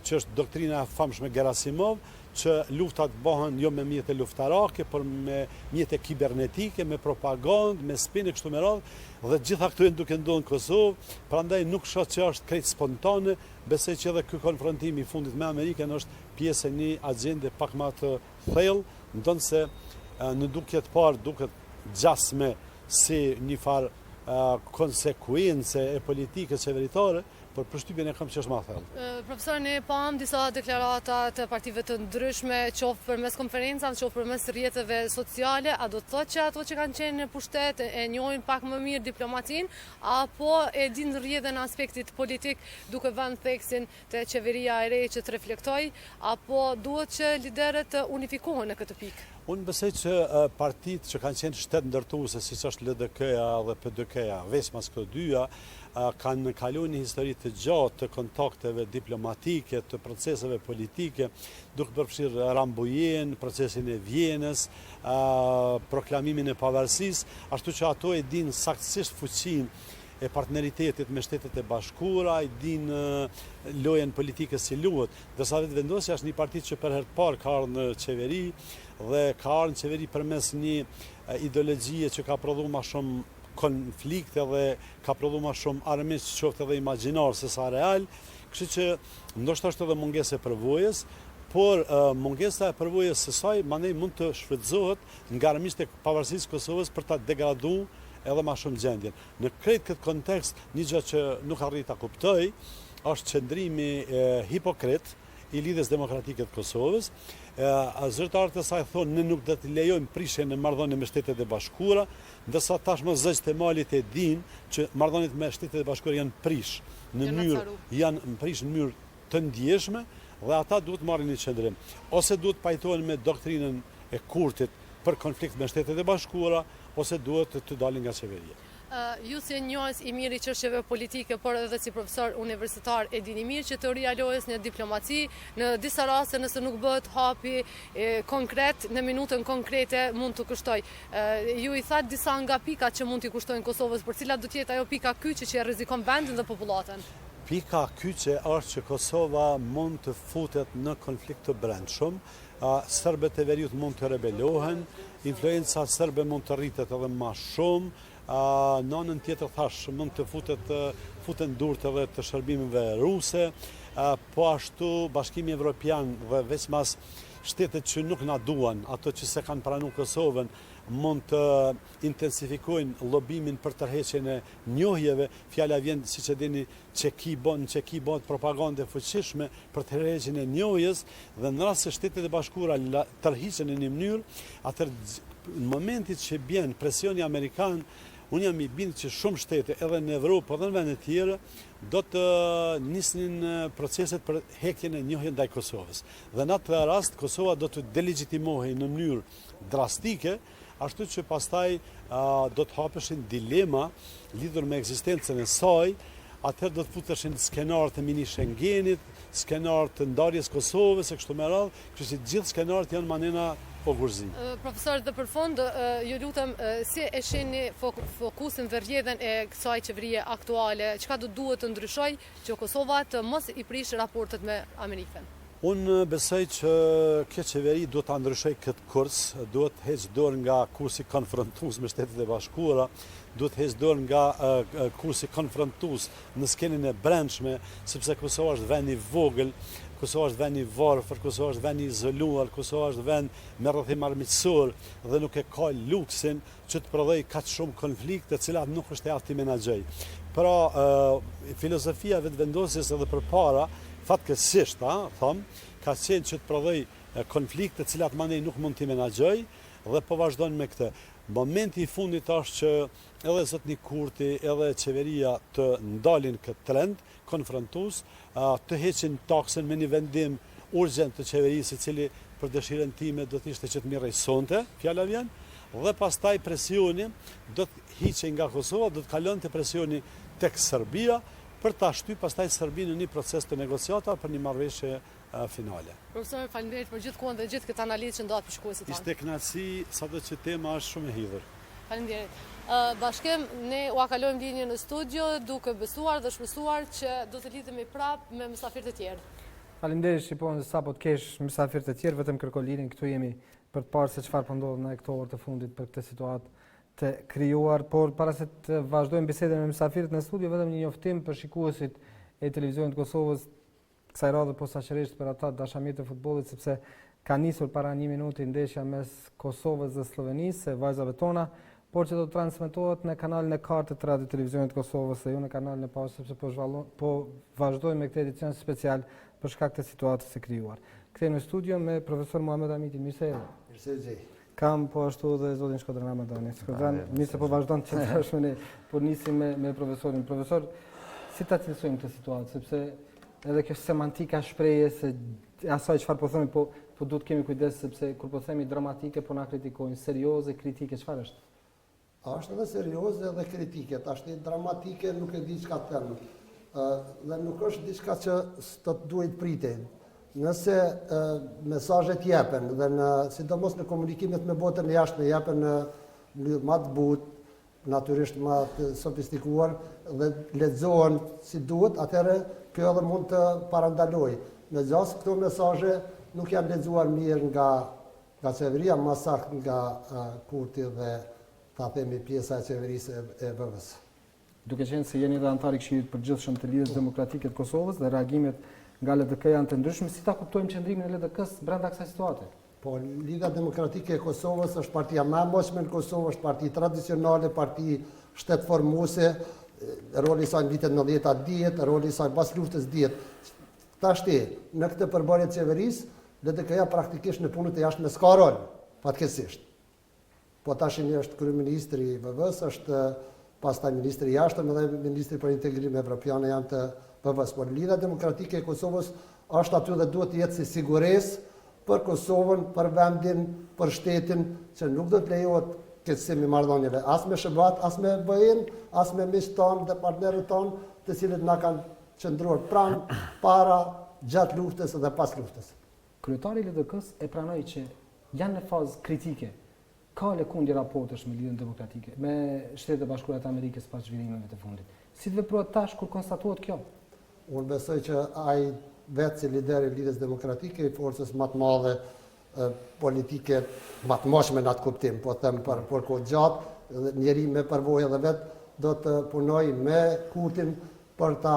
që është doktrina e famshme Gerasimov, që luftat bëhen jo me mjete luftarake, por me mjete kibernetike, me propagandë, me spinë kështu me radhë, dhe gjitha këto janë duke ndodhur në Kosovë, prandaj nuk shoh që është krejt spontane, besoj që edhe ky konfrontim i fundit me Amerikën është pjesë e një agjende pak më të thellë, ndonse në dukje të parë duket gjasme si një farë konsekuence e politike qeveritare, por përshtypjen e kam që është ma thellë. Profesor, ne pam disa deklarata të partive të ndryshme, qoftë përmes konferencave, qoftë përmes rrjeteve sociale, a do të thotë që ato që kanë qenë në pushtet e njohin pak më mirë diplomacinë, apo e din rrjedhën në aspektit politik duke vënë theksin te qeveria e re që të reflektoj, apo duhet që liderët të unifikohen në këtë pikë? Unë besoj që partitë që kanë qenë shtet ndërtuese, siç është LDK-ja dhe PDK-ja, veç mas këto dyja, kanë kaluar një histori të gjatë të kontakteve diplomatike, të proceseve politike, duke përfshirë Rambujën, procesin e Vjenës, proklamimin e pavarësisë, ashtu që ato e dinë saktësisht fuqinë e partneritetit me Shtetet e Bashkuara, i din lojën politike si luhet. Dërsa vetë vendosja është një parti që për herë të parë ka ardhur në qeveri dhe ka ardhur në qeveri përmes një ideologjie që ka prodhuar më shumë konflikte dhe ka prodhuar më shumë armiq, qoftë edhe imagjinar se sa real. Kështu që ndoshta është edhe mungesë e përvojës, por mungesa e përvojës së saj mandej mund të shfrytëzohet nga armiqtë e pavarësisë Kosovës për ta degraduar edhe ma shumë gjendjen. Në krejt këtë kontekst, një gjë që nuk arrit ta kuptoj, është qëndrimi hipokrit i Lidhjes Demokratike të Kosovës. Zyrtarët e saj thonë ne nuk do të lejojmë prishjen e marrëdhënieve me Shtetet e Bashkuara, ndërsa tashmë zëgjtë e malit e dinë që marrëdhëniet me Shtetet e Bashkuara janë prish në mënyrë të ndjeshme dhe ata duhet marrin një qëndrim. Ose duhet pajtohen me doktrinën e Kurtit për konflikt me Shtetet e Bashkuara, ose duhet të dalin nga qeveria. Ju si njohës i mirë i çështjeve politike, por edhe si profesor universitar, e dini mirë që teoria lojës në diplomaci, në disa raste nëse nuk bëhet hapi konkret, në minutën konkrete mund të kushtoj. Ju i thatë disa nga pikat që mund t'i kushtojnë Kosovës, për cilat do t'jetë ajo pika kyçe që e rrezikon vendin dhe popullatën? Pika kyçe është që Kosova mund të futet në konflikt të brendshëm, serbët e veriut mund të rebelohen, influenca serbe mund të rritet edhe më shumë, në anën tjetër thash mund të futen durt edhe të shërbimeve ruse, po ashtu Bashkimi Evropian dhe veç mas shtetet që nuk na duan, ato që se kanë pranuar Kosovën, mund të intensifikojnë lobimin për tërheqjen e njohjeve. Fjala vjen, siç e dini, çeki bën propagandë fuqishme për tërheqjen e njohjes, dhe në rast se Shtetet e Bashkuara tërhiqen në një mënyrë, atëherë në momentit që bjen presioni amerikan, unë jam i bindur që shumë shtete edhe në Evropë edhe në vende të tjera do të nisnin proceset për heqjen e njohjes ndaj Kosovës. Dhe në atë rast Kosova do të delegitimohej në mënyrë drastike, ashtu që pastaj do të hapeshin dilema lidhur me ekzistencën e saj, atëherë do të futeshin skenarët e mini Schengenit, skenarët të ndarjes Kosovës e kështu me radhë, kështu që gjithë skenarët janë manena pogurzi. Profesor, dhe për fond, ju lutem, si e shihni fokusin dhe rrjedhën e kësaj qeverie aktuale, çka do duhet të ndryshoj që Kosova të mos i prish raportet me Amerikën? Unë besoj që kjo qeveri duhet të ndryshoj këtë kurs, duhet të heqë dorë nga kursi konfrontues me Shtetet e Bashkuara, duhet të heqë dorë nga kursi konfrontues në skenën e brendshme, sepse Kosova është vend i vogël, Kosova është vend i varfër, Kosova është vend i izoluar, Kosova është vend me rrethim armiqësor dhe nuk e ka luksin që të prodhojë kaq shumë konflikte, të cilat nuk është e aftë të menaxhoj. Pra, filozofia vetëvendosjes edhe përpara fatkeqësisht, ka qenë që të prodhoj konflikte të cilat mandej nuk mund t'i menaxhoj dhe po vazhdojnë me këtë. Momenti i fundit është që edhe zotni Kurti, edhe qeveria të ndalin këtë trend konfrontues, të heqin taksën me një vendim urgjent të qeverisë, i cili për dëshirën time do të ishte që të mirrej sonte, fjala vjen, dhe pastaj presioni do të hiqej nga Kosova, do të kalonte presioni tek Serbia, për ta shtyr pastaj Serbinë në një proces të negociata për një marrëveshje finale. Profesor, faleminderit për gjithë kohën dhe gjithë këtë analizë që ndohet për shkuesit tanë. Ishte kënaqësi, sado që tema është shumë e hidhur. Faleminderit. Bashkim, ne u kalojmë linjën në studio duke besuar dhe shpresuar që do të lidhemi prapë me mysafirët e tjerë. Faleminderit Shqipon, se sapo të kesh mysafirët e tjerë, vetëm kërko linjën, këtu jemi për të parë se çfarë po ndodh në këto orë të fundit për këtë situatë të krijuar, por para se të vazhdojmë bisedën me mysafirët në studio, vetëm një njoftim për shikuesit e televizionit të Kosovës, kësaj radhe posaçërisht për ata dashamirët e futbollit, sepse ka nisur para 1 minuti ndeshja mes Kosovës dhe Slovenisë, vajzave tona por që do të transmetohet në kanalin e 4 të Radio Televizionit Kosovës dhe jo në kanalin e parë, sepse po vazhdojmë me këtë edicion special për shkak të situatës së krijuar. Kthehemi në studio me profesor Muhamet Hamitin. Mirë se erdhi. Mirë se gjej. Kam po ashtu dhe zotin Shkodran Ramadani. Shkodran, mirë se po vazhdon të qëndroshme ne, po nisim me profesorin. Profesor, si ta cilësojmë këtë situatë, sepse edhe kjo semantika shprehje se asaj çfarë po themi, po duhet kemi kujdes sepse kur po themi dramatike, po na kritikojnë, serioze, kritike, çfarë është? Është edhe serioze edhe kritike, është dramatike, nuk e di çka të them. Dhe nuk është diçka që të duhet pritet. Nëse mesazhet jepen dhe sidomos në komunikimet me botën e jashtme jepen në mënyrë më të butë, natyrisht më të sofistikuar dhe lexohen si duhet, atëherë kjo edhe mund të parandalojë. Në gjasë këto mesazhe nuk janë lexuar mirë nga qeveria, më saktë nga Kurti dhe ta themi pjesa e qeverisë e BE-s. Duke qenë se jeni dhe antar i Këshillit të Përgjithshëm të Lidhjes Demokratike të Kosovës dhe reagimet nga LDK janë të ndryshme, si ta kuptojmë qëndrimin e LDK-s brenda kësaj situate? Po, Lidhja Demokratike e Kosovës është partia më e moshme në Kosovë, është parti tradicionale, parti shtetformuese, roli i saj në vitet 90 dihet, roli i saj pas luftës dihet. Tashti, në këtë përbërje të qeverisë, LDK-ja praktikisht në punët e jashtme s'ka rol, fatkeqësisht. Po tashin është kryeministri i BE-s, është pastaj ministri i jashtëm dhe ministri për integrim evropian janë të BE-s. Por Lidhja Demokratike e Kosovës është aty dhe duhet të jetë si siguresë për Kosovën, për vendin, për shtetin, që nuk do të lejohet keqësim i marrëdhënieve as me SHBA-t, as me BE-n, as me miqtë tanë dhe partnerët tanë, të cilët na kanë qëndruar pranë, para, gjatë luftës dhe pas luftës. Kryetari i LDK-s e pranoi që janë në fazë kritike. Ka lëkundje raportesh me Lidhjen Demokratike, me Shtetet e Bashkuara të Amerikës pas zhvillimeve të fundit. Si të veprohet tash kur konstatohet kjo? Unë besoj që ai vetë si lider i Lidhjes Demokratike, i forcës më të madhe politike, më të moshme në atë kuptim, po them për kohë gjatë, njeri me përvojë edhe vetë do të punoj me Kurtin për ta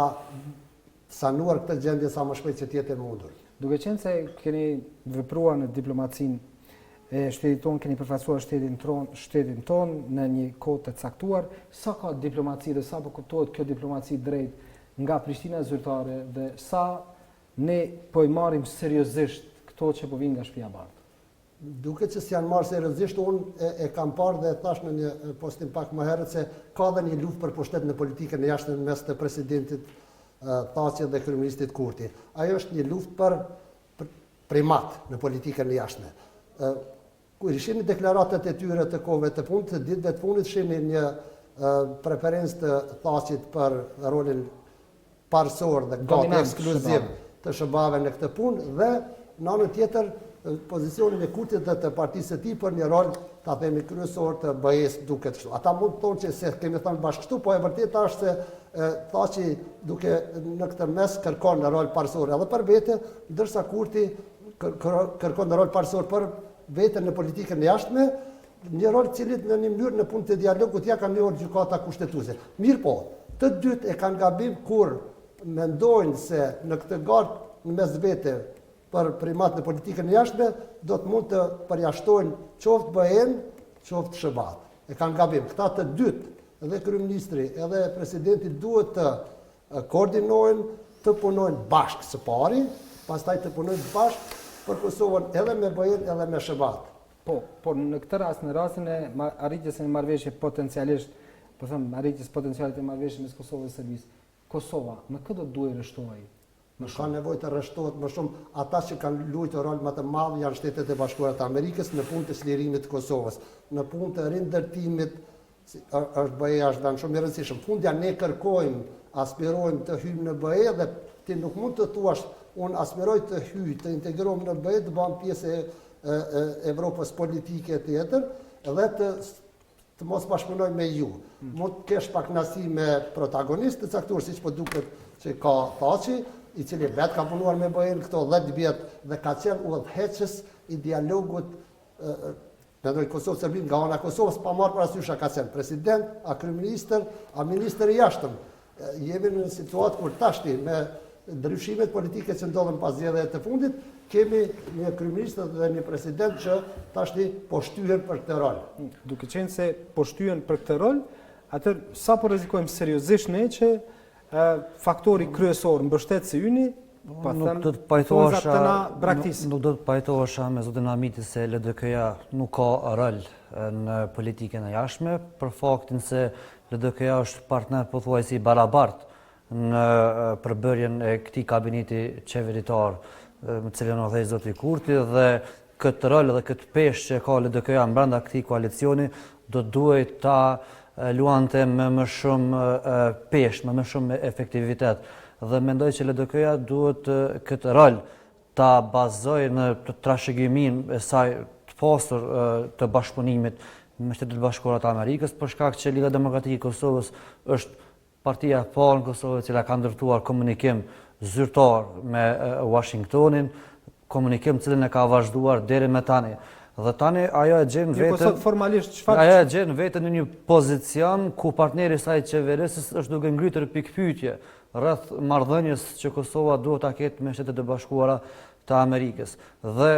sanuar këtë gjendje sa më shpejt që të jetë e mundur. Duke qenë se keni vepruar në diplomacinë e shtetit tonë, keni përfaqësuar shtetin tonë në një kohë të caktuar, sa ka diplomaci dhe sa po kuptohet kjo diplomaci drejt nga Prishtina zyrtare dhe sa ne po i marrim seriozisht këto që po vinë nga shtëpia e bardhë? Duket që s'janë marrë seriozisht, unë e kam parë dhe thash në një postim pak më herët se ka dhe një luftë për pushtet në politikën e jashtme mes të presidentit Thaçi dhe kryeministit Kurti. Ajo është një luftë për primat në politikën e jashtme. Kur ishin deklaratat e tyre të kohëve të fundit, të ditëve të fundit shihni një preferencë të Thaçit për rolin parësor dhe gati ekskluziv të SHBA-ve në këtë punë dhe në anën tjetër pozicionin e Kurtit dhe të partisë së tij për një rol, ta themi, kryesor të BE-s duket kështu. Ata mund të thonë që se kemi thënë bashkë kështu, po e vërtetë është se Thaçi duke në këtë mes kërkon në rol parësor edhe për vete, ndërsa Kurti kërkon në rol parësor për vete në politikën e jashtme, një rol cilit në një mënyrë në punë të dialogut ja kanë njohur gjykata kushtetuese. Mirë po, të dytë e kanë gabim kur mendojnë se në këtë gardë në mes vete për primat në politikën e jashtme, do të mund të përjashtojnë qoftë BE-n, qoftë SHBA-t. E kanë gabim. Këta të dytë, edhe kryeministri, edhe presidenti duhet të koordinojnë, të punojnë bashkë së pari, pastaj të punojnë bashkë për Kosovën edhe me BE-n edhe me SHBA-t. Po në këtë rast, në rastin e arritjes e një marrëveshje potencialisht, po them arritjes potencialit e marrëveshjes mes Kosovës dhe Serbisë, Kosova në këtë do duhet rreshtohej. Ka nevojë të rreshtohet më shumë. Ata që kanë luajtur rol më të madh janë Shtetet e Bashkuara të Amerikës në punë të çlirimit të Kosovës, në punë të rindërtimit, është BE-ja është vend shumë i rëndësishëm. Fundja ne kërkojmë, aspirojmë të hyjmë në BE dhe ti nuk mund të thuash unë aspiroj të hyj, të integrohem në BE, të bëhem pjesë e Evropës politike tjetër dhe të mos bashkëpunoj me ju. Mund të kesh pak kënaqësi me protagonistë të caktuar siç po duket që ka Thaçi, i cili vetë ka punuar me BE-n këto 10 vjet dhe ka qenë udhëheqës i dialogut mendoj Kosovë-Serbi nga ana Kosovës, pa marrë parasysh a ka qenë president, a kryeministër, a ministër i jashtëm. Jemi në situatë kur tashti me ndryshimet politike që ndodhen pas zgjedhjeve të fundit, kemi një kryeminist dhe një president që tashti po shtyhen për këtë rol. Duke qenë se po shtyhen për këtë rol, atër sa po rrezikojmë seriozisht ne që faktori kryesor mbështetësi yni Nuk do të pajtohesha me zotin Hamiti se LDK-ja nuk ka rol në politikën e jashtme, për faktin se LDK-ja është partner pothuajse i barabartë në përbërjen e këtij kabineti qeveritar, me cilën o dhej zoti Kurti, dhe këtë rol dhe këtë peshë që ka LDK-ja brenda këtij koalicioni do duhet ta luante me më shumë peshë, me më shumë efektivitet. Dhe mendoj që LDK-ja duhet këtë rol ta bazoj në trashëgiminë e saj të pasur të bashkëpunimit me Shtetet e Bashkuara të Amerikës, për shkak që Liga Demokratike e Kosovës është partia e parë në Kosovë e cila ka ndërtuar komunikim zyrtar me Washingtonin, komunikim cilën e ka vazhduar deri më tani. Dhe tani ajo e gjen veten në një pozicion ku partneri i saj qeverisës është duke ngritur pikpyetje rreth marrëdhënies që Kosova duhet ta ketë me Shtetet e Bashkuara të Amerikës. Dhe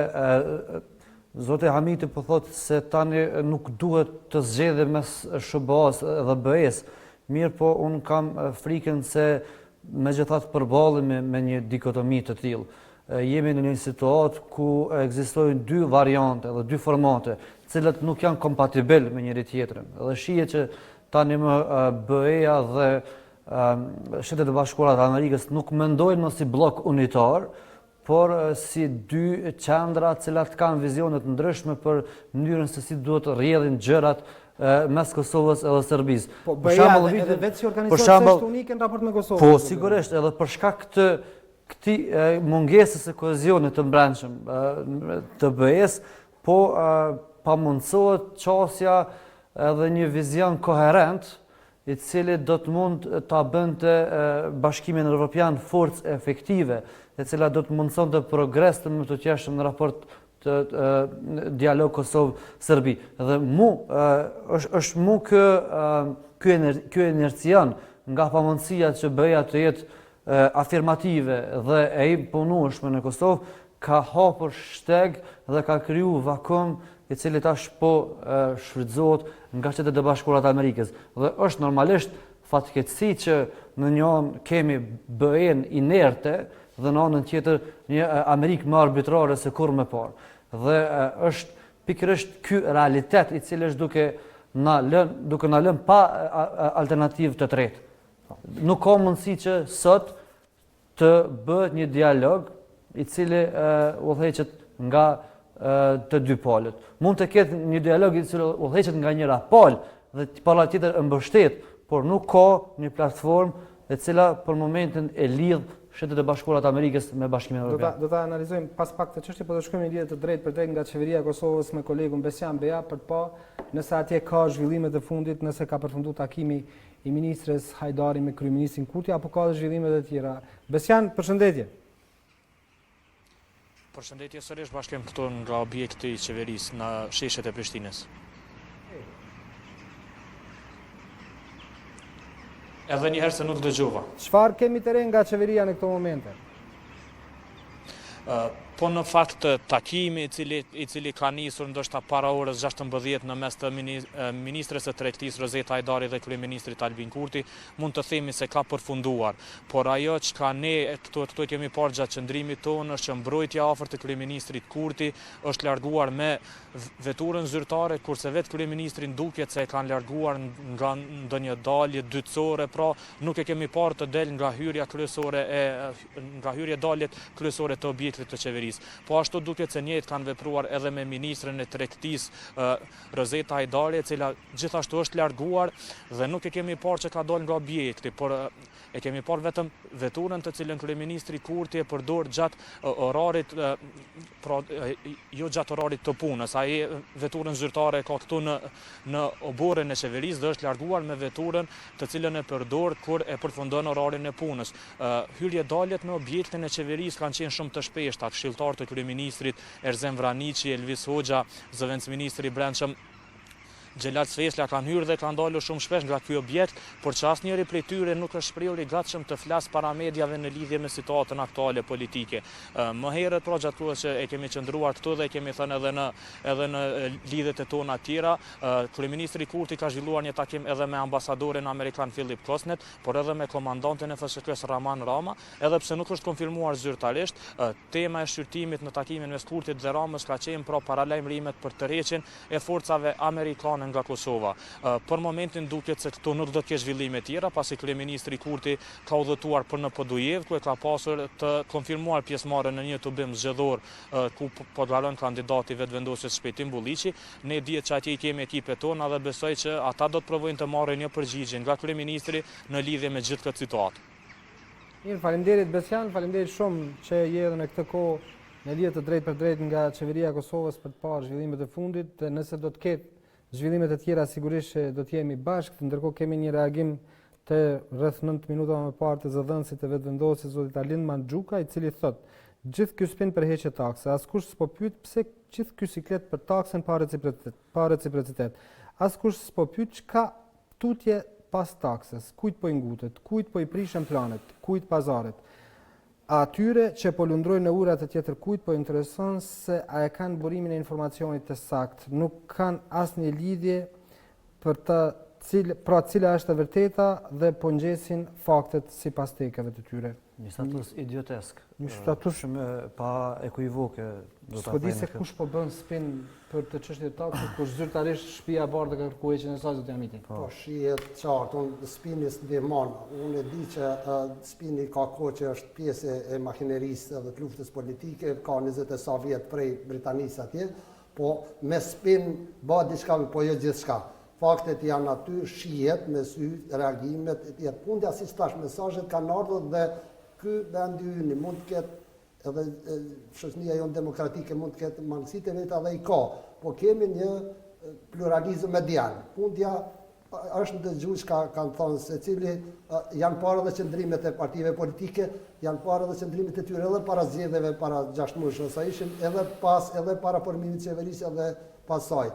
zoti Hamiti po thotë se tani nuk duhet të zgjedhë mes SBA-s dhe BE-s. Mirë, po unë kam frikën se megjithatë përballemi me një dikotomi të tillë. Jemi në një situatë ku ekzistojnë dy variante dhe dy formate, të cilat nuk janë kompatibel me njëri tjetrin. Dhe shihet që tani më BE-ja dhe Shtetet e Bashkuara të Amerikës nuk mendojnë më si blok unitar, por si dy qendra të cilat kanë vizione të ndryshme për mënyrën se si duhet të rrjedhin gjërat mes Kosovës edhe Serbisë. Po BE-ja edhe vetë si organizacion është unike në raport me Kosovën. Po sigurisht, edhe për shkak të këtij mungesës së kohezionit të brendshëm të BE-s, po pamundsohet qasja edhe një vizion koherent i cili do të mund ta bënte Bashkimin Evropian forcë efektive, e cila do të mundsonte progres të më të qeshëm në raport të dialog Kosovë-Serbi. Dhe është mu ky inercion nga pamundësia që BE-ja të jetë afirmative dhe e imponueshme në Kosovë, ka hapur shteg dhe ka kriju vakum i cili tash po shfrytëzohet nga Shtetet e Bashkuara të Amerikës. Dhe është normalisht fatkeqësi që në një anë kemi BE-n inerte dhe në anën tjetër një Amerikë më arbitrare se kur më parë. Dhe është pikërisht ky realitet i cili është duke na lënë pa alternativë të tretë. Nuk ka mundësi që sot të bëhet një dialog i cili udhëheqet nga të dy palët. Mund të ketë një dialog i cili udhëheqet nga njëra palë dhe pala tjetër mbështet, por nuk ka një platformë e cila për momentin e lidh Shtetet e Bashkuara të Amerikës me Bashkimin Evropian. Do ta analizojmë pas pak të çështje, po do shkojmë në lidhje të drejtë për drejtë nga qeveria e Kosovës me kolegun Besian Beja për të pa nëse atje ka zhvillime të fundit, nëse ka përfunduar takimi i ministres Hajdari me kryeministin Kurti apo ka zhvillime të tjera. Besian, përshëndetje. Përshëndetje sërish, bashkem këtu nga objekti i qeverisë në sheshet e Prishtinës. Edhe njëherë se nuk dëgjova. Çfarë kemi të re nga qeveria në këto momente? Po në fakt takimi i cili ka nisur ndoshta para orës 16 në mes të ministres së tregtisë Rozeta Hajdari dhe kryeministrit Albin Kurti, mund të themi se ka përfunduar. Por ajo çka ne këtu kemi parë gjatë qëndrimit tonë është që mbrojtja afër të kryeministrit Kurti është larguar me veturën zyrtare, kurse vetë kryeministrin duket se e kanë larguar nga ndonjë dalje dytësore, pra nuk e kemi parë të del nga hyrja kryesore nga hyrje daljet kryesore të objektit të qeverisë. Po ashtu duket se njëjtë kanë vepruar edhe me ministren e tregtisë Rozeta Hajdari, e cila gjithashtu është larguar dhe nuk e kemi parë që ka dalë nga objekti, por e kemi parë vetëm veturën të cilën kryeministri Kurti e përdor gjatë orarit, jo gjatë orarit të punës. Ai veturën zyrtare ka këtu në oborren e qeverisë dhe është larguar me veturën të cilën e përdor kur e përfundon orarin e punës. Hyrje daljet me objektin e qeverisë kanë qenë shumë të shpeshta. Këshilltar të kryeministrit Erzem Vraniqi, Elvis Hoxha, zëvendësministri i brendshëm Gjelat Svesla kanë hyrë dhe kanë dalur shumë shpesh nga ky objekt, por që asnjëri prej tyre nuk është shprehur i gatshëm të flas para mediave në lidhje me situatën aktuale politike. Më herët pra gjatë kohës që e kemi qëndruar këtu dhe kemi thënë edhe në lidhjet e tona tjera, kryeministri Kurti ka zhvilluar një takim edhe me ambasadorin amerikan Philip Kosnet, por edhe me komandantin e FSK-s Raman Rama, edhe pse nuk është konfirmuar zyrtarisht, tema e shqyrtimit në takimin mes Kurtit dhe Ramës ka qenë pra paralajmërimet për tërheqjen e forcave amerikane nga Kosova. Për momentin duket se këtu nuk do të ketë zhvillime tjera, pasi kryeministri Kurti ka udhëtuar për në Podujev, ku e ka pasur të konfirmuar pjesëmarrjen në një tubim zgjedhor ku po dalon kandidati vetëvendosjes Shpejtim Bulliqi. Ne dihet që atje i kemi ekipet tona dhe besoj që ata do të provojnë të marrin një përgjigje nga kryeministri në lidhje me gjithë këtë situatë. Mirë, faleminderit Besjan, faleminderit shumë që jeni në këtë kohë në lidhje të drejtë për drejtë nga qeveria e Kosovës për të parë zhvillimet e fundit. Nëse do të ketë zhvillimet e tjera, sigurisht që do të jemi bashkë. Ndërkohë kemi një reagim të rreth 9 minuta më parë të zëdhënësit të vetëvendosjes zotit Alin Mandxhuka, i cili thotë: gjithë ky spin për heqje takse, askush s'po pyet pse gjithë ky siklet për taksën pa reciprocitet. Askush s'po pyet çka tutje pas takses, kujt po i ngutet, kujt po i prishën planet, kujt pazaret. Atyre që po lundrojnë në urat e tjetër kujt po intereson se a e kanë burimin e informacionit të sakt, nuk kanë asnjë lidhje për pra cila është e vërteta dhe po ngjesin faktet sipas tekeve të tyre. Një status idiotesk. Një status shumë pa ekuivoke. S'po di se kush po bën spin për të çështje të taksës, kush zyrtarisht shtëpia e bardhë ka kërkuar heqjen e saj zot Jamiti. Po shihet qartë, unë spini s'ndihmon. Unë e di që spini ka kohë që është pjesë e makinerisë dhe të luftës politike, ka 20 e sa vjet prej Britanisë atje, po me spin bëhet diçka, po jo gjithçka. Faktet janë aty, shihet me sy, reagimet e tjera. Fundja si thash, mesazhet kanë ardhur dhe ky vendi ynë mund të ketë edhe shoqënia jonë demokratike mund të ketë mangësitë e veta dhe i ka, po kemi një pluralizëm medial. Fundja është ndëgjuar çka kanë thënë secili, janë parë edhe qëndrimet e partive politike, janë parë edhe qëndrimet e tyre edhe para zgjedhjeve para 6 muajsh sa ishin, edhe para formimit të qeverisë edhe pasaj.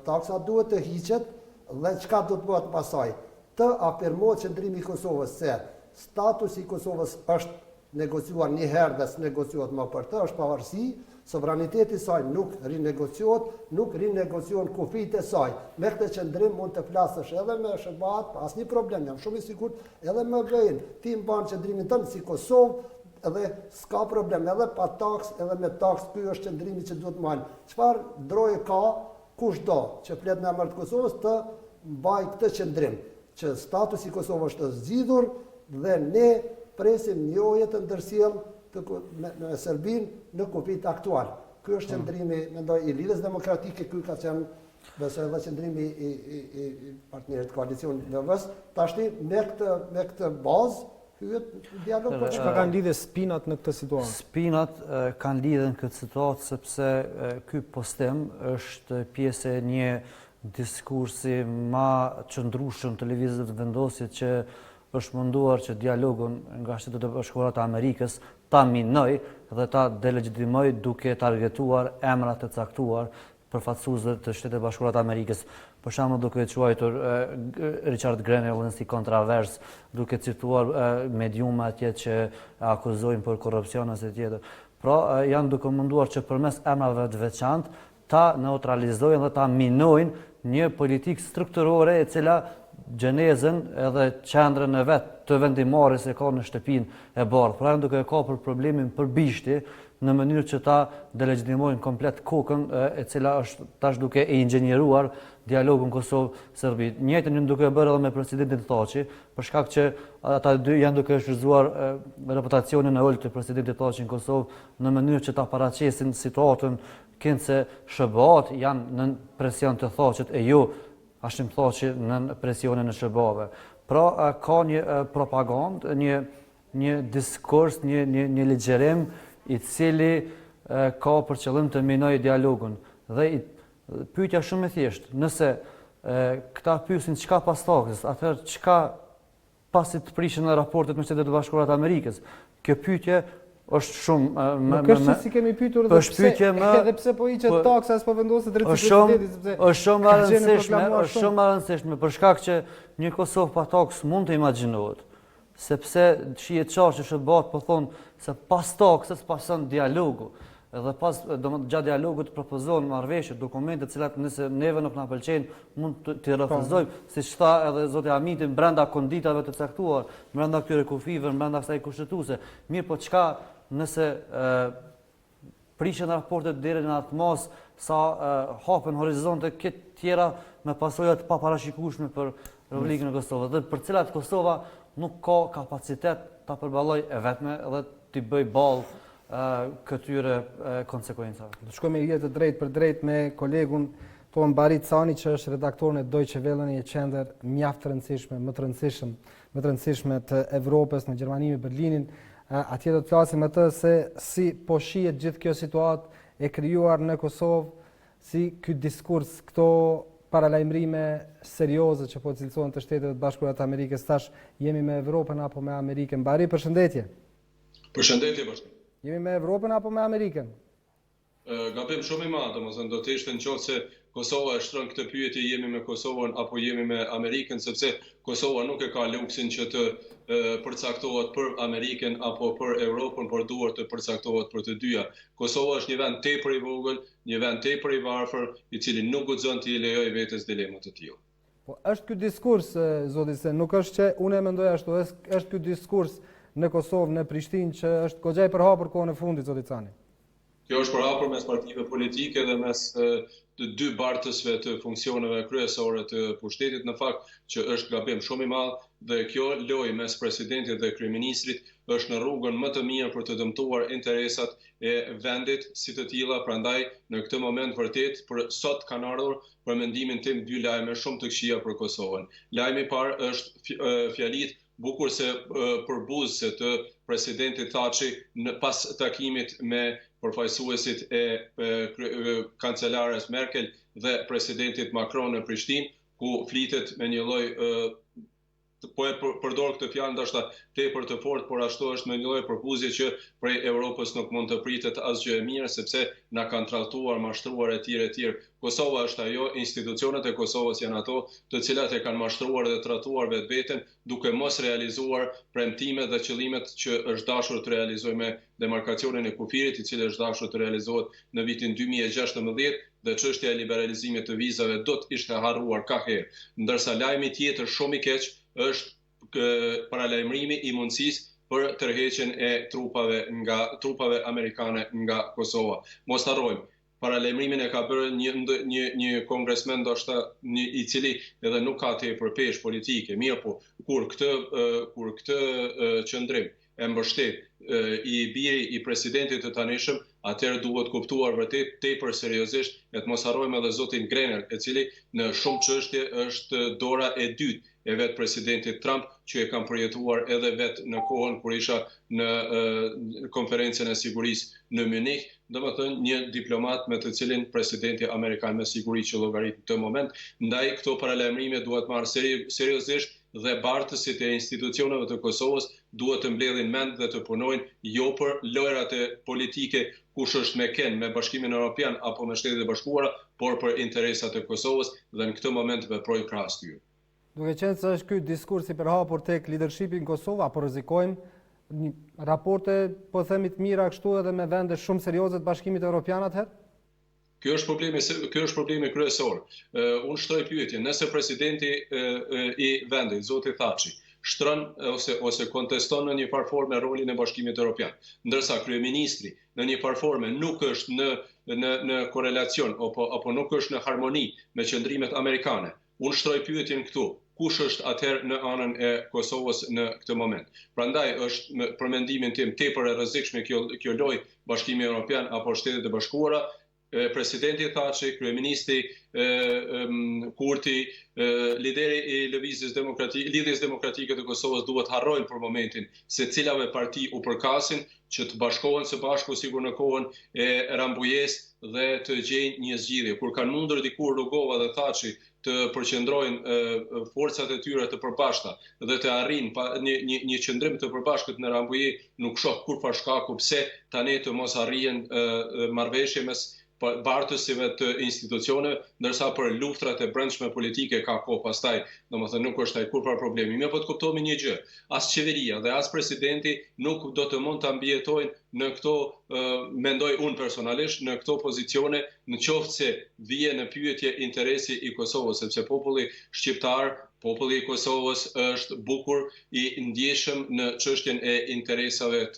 Taksa duhet të hiqet dhe çka do të bëhet pasaj? Të afirmohet qëndrimi i Kosovës se statusi i Kosovës është negociuar një herë dhe s'negociohet më për të, është pavarësi, sovraniteti i saj nuk rinegociohet, nuk rinegociohen kufijtë e saj. Me këtë qëndrim mund të flasësh edhe me SHBA-t, asnjë problem, jam shumë i sigurt, edhe me vejnë, ti mban qëndrimin tënd si Kosovë, edhe s'ka problem, edhe pa taks, edhe me taks, ky është qëndrimi që duhet marrë. Çfarë droje ka kushdo që flet në emër të Kosovës të mbaj këtë qëndrim, që statusi i Kosovës është zgjidhur dhe ne presim njohje të ndërsjell me Serbinë në kufijtë aktual. Ky është qëndrimi, mendoj, i Lidhjes Demokratike, ky ka qenë besoj edhe qëndrimi i partnerit koalicion LV-s. Tashti me këtë bazë hyet dialog. Çka kanë lidhje spinat në këtë situatë? Spinat kanë lidhje në këtë situatë sepse ky postim është pjesë e një diskursi më qëndrueshëm të lëvizjes së vendosjes që është munduar që dialogun nga Shtetet e Bashkuara të Amerikës ta minoj dhe ta delegitimoj duke targetuar emra të caktuar përfaqësuesve të Shtetet e Bashkuara të Amerikës. Për shembull, duke quajtur Richard Grenell si kontrovers, duke cituar mediume atje që akuzojnë për korrupsion ose tjetër. Pra janë duke munduar që përmes emrave të veçantë ta neutralizojnë dhe ta minojnë një politikë strukturore e cila gjenezën edhe qendrën e vetë të vendimarrjes e ka në shtëpinë e bardhë. Pra janë duke ka për problemin për bishti në mënyrë që ta delegitimojnë komplet kokën e cila është tash duke e inxhenieruar dialogun Kosovë-Serbi. Njëjtën janë duke bërë edhe me presidentin Thaçi, për shkak që ata dy janë duke shfrytzuar reputacionin e ulët të presidentit Thaçi në Kosovë në mënyrë që ta paraqesin situatën këndse SHBA-t janë në presion të Thaçit e jo Hashim Thaçi në presionin e SHBA-ve. Pra ka një propagandë, një diskurs, një ligjërim i cili ka për qëllim të minojë dialogun. Dhe pyetja shumë e thjeshtë, nëse këta pyesin çka pas taksës, atëherë çka pasi të prishin në raportet me Shtetet e Bashkuara të Amerikës. Kjo pyetje është shumë... Nuk është që si kemi pyetur edhe pse po hiqet taksa s'po vendoset drejt presidentit, është shumë e rëndësishme për shkak që një Kosovë pa taksë mund të imagjinohet, sepse shihet qartë që SBA po thonë se pas taksës pason dialogu. Edhe gjatë dialogut propozohen marrëveshje, dokumente, të cilat nëse neve nuk na pëlqejnë mund t'i refuzojmë, siç tha edhe zoti Hamiti, brenda konditave të caktuar, brenda këtyre kufive, brenda kësaj kushtetuese. Mirë, po çka nëse prishen raportet deri në atë mos sa hapen horizonte këtë tjera me pasojat pa parashikueshme për Republikën e Kosovës, dhe për cilat Kosova nuk ka kapacitet ta përballojë e vetme dhe t'i bëj ballë këtyre konsekuencave. Do shkojmë jetë drejt për drejt me kolegun ton Barit Cani, që është redaktor në Deutsche Welle, një qendër mjaft të rëndësishme, më të rëndësishme të Evropës, në Gjermani me Berlinin. Atje do të flasim me të se si po shihet gjithë kjo situatë e krijuar në Kosovë, si ky diskurs, këto paralajmërime serioze që po cilësohen të Shtetet e Bashkuara të Amerikës, tash jemi me Evropën apo me Amerikën? Bari, përshëndetje. Përshëndetje, bashkë. Jemi me Evropën apo me Amerikën? Gabim shumë i madh, domethënë do të ishte nëse Kosova e shtron këtë pyetje, jemi me Kosovën apo jemi me Amerikën, sepse Kosova nuk e ka luksin që të përcaktohet për Amerikën apo për Europën, por duhet të përcaktohet për të dyja. Kosova është një vend tepër i vogël, një vend tepër i varfër, i cili nuk guxon të i lejojë vetes dilema të tilla. Po është ky diskurs, zoti, se nuk është që unë e mendoj ashtu, është ky diskurs në Kosovë, në Prishtinë, që është goxha i përhapur kohën e fundit, zoti Cani? Kjo është përhapur mes partive politike dhe mes të dy bartësve të funksioneve kryesore të pushtetit, në fakt që është gabim shumë i madh, dhe kjo lojë mes presidentit dhe kryeministrit është në rrugën më të mirë për të dëmtuar interesat e vendit si të tilla. Prandaj në këtë moment vërtet për sot kanë ardhur për mendimin tim dy lajme shumë të këqija për Kosovën. Lajmi i parë është fjalit bukur se përbuzëse të presidentit Thaçi pas takimit me përfaqësuesit e kancelares Merkel dhe presidentit Macron në Prishtinë, ku flitet me një lloj po e përdor këtë fjalë ndoshta tepër të fortë, por ashtu është me një lloj përpuzje që prej Europës nuk mund të pritet asgjë e mirë, sepse na kanë trajtuar, mashtruar etj. Kosova është ajo, institucionet e Kosovës janë ato të cilat e kanë mashtruar dhe trajtuar vetveten duke mos realizuar premtimet dhe qëllimet që është dashur të realizojë me demarkacionin e kufirit, i cili është dashur të realizohet në vitin 2016, dhe çështja e liberalizimit të vizave do të ishte harruar ka herë. Ndërsa lajmi tjetër shumë i keq është paralajmërimi i mundësisë për tërheqjen e trupave amerikane nga Kosova. Mos harrojmë, paralajmërimin e ka bërë një kongresmen ndoshta i cili edhe nuk ka tepër peshë politike. Mirë po, kur këtë qendrim e mbështet i biri i presidentit të tanishëm, atëherë duhet kuptuar vërtet tepër seriozisht, e të mos harrojmë edhe zotin Grener, i cili në shumë çështje është dora e dytë e vetë presidentit Trump, që e kam përjetuar edhe vetë në kohën kur isha në konferencën e sigurisë në Munich, domethënë një diplomat me të cilin presidenti amerikan me siguri që llogarit në këtë moment. Ndaj këto paralajmërime duhet marrë seriozisht dhe bartësit e institucioneve të Kosovës duhet të mbledhin mend dhe të punojnë jo për lojrat e politike kush është me ken, me Bashkimin Evropian apo me Shtetet e Bashkuara, por për interesat e Kosovës dhe në këtë moment veprojnë krahas tyre. Duke qenë se është ky diskurs i përhapur tek leadershipi në Kosovë, apo rrezikojmë raporte, po themi të mira kështu edhe me vende shumë serioze të Bashkimit Evropian atëherë? Kjo është problemi kryesor. Unë shtoj pyetje, nëse presidenti i vendit, zoti Thaçi, shtron ose konteston në një farë forme rolin e Bashkimit Evropian, ndërsa kryeministri në një farë forme nuk është në korelacion apo nuk është në harmoni me qëndrimet amerikane, unë shtoj pyetjen këtu. Kush është atëherë në anën e Kosovës në këtë moment? Prandaj është për mendimin tim tepër e rrezikshme kjo lojë Bashkimi Evropian apo Shtetet e Bashkuara. Presidenti Thaçi, kryeministri Kurti, lideri i Lidhjes Demokratike të Kosovës duhet harrojnë për momentin se cilave parti u përkasin që të bashkohen së bashku sigur në kohën e Rambujes dhe të gjejnë një zgjidhje. Kur kanë mundur dikur Rugova dhe Thaçi të përqendrojnë forcat e tyre të përbashkëta dhe të arrijnë një qëndrim të përbashkët në Rambouillet, nuk shoh kur fa shkaku pse tani të mos arrijen marrëveshje mes bartësive të institucioneve, ndërsa për luftrat e brendshme politike ka kohë pastaj, domethënë nuk është ai kurrë problemi. Mirë, po të kuptohemi një gjë, as qeveria dhe as presidenti nuk do të mund ta mbijetojnë në këto, mendoj unë personalisht, në këto pozicione, në qoftë se vije në pyetje interesi i Kosovës, sepse populli shqiptar, populli i Kosovës është bukur i ndjeshëm në çështjen e interesave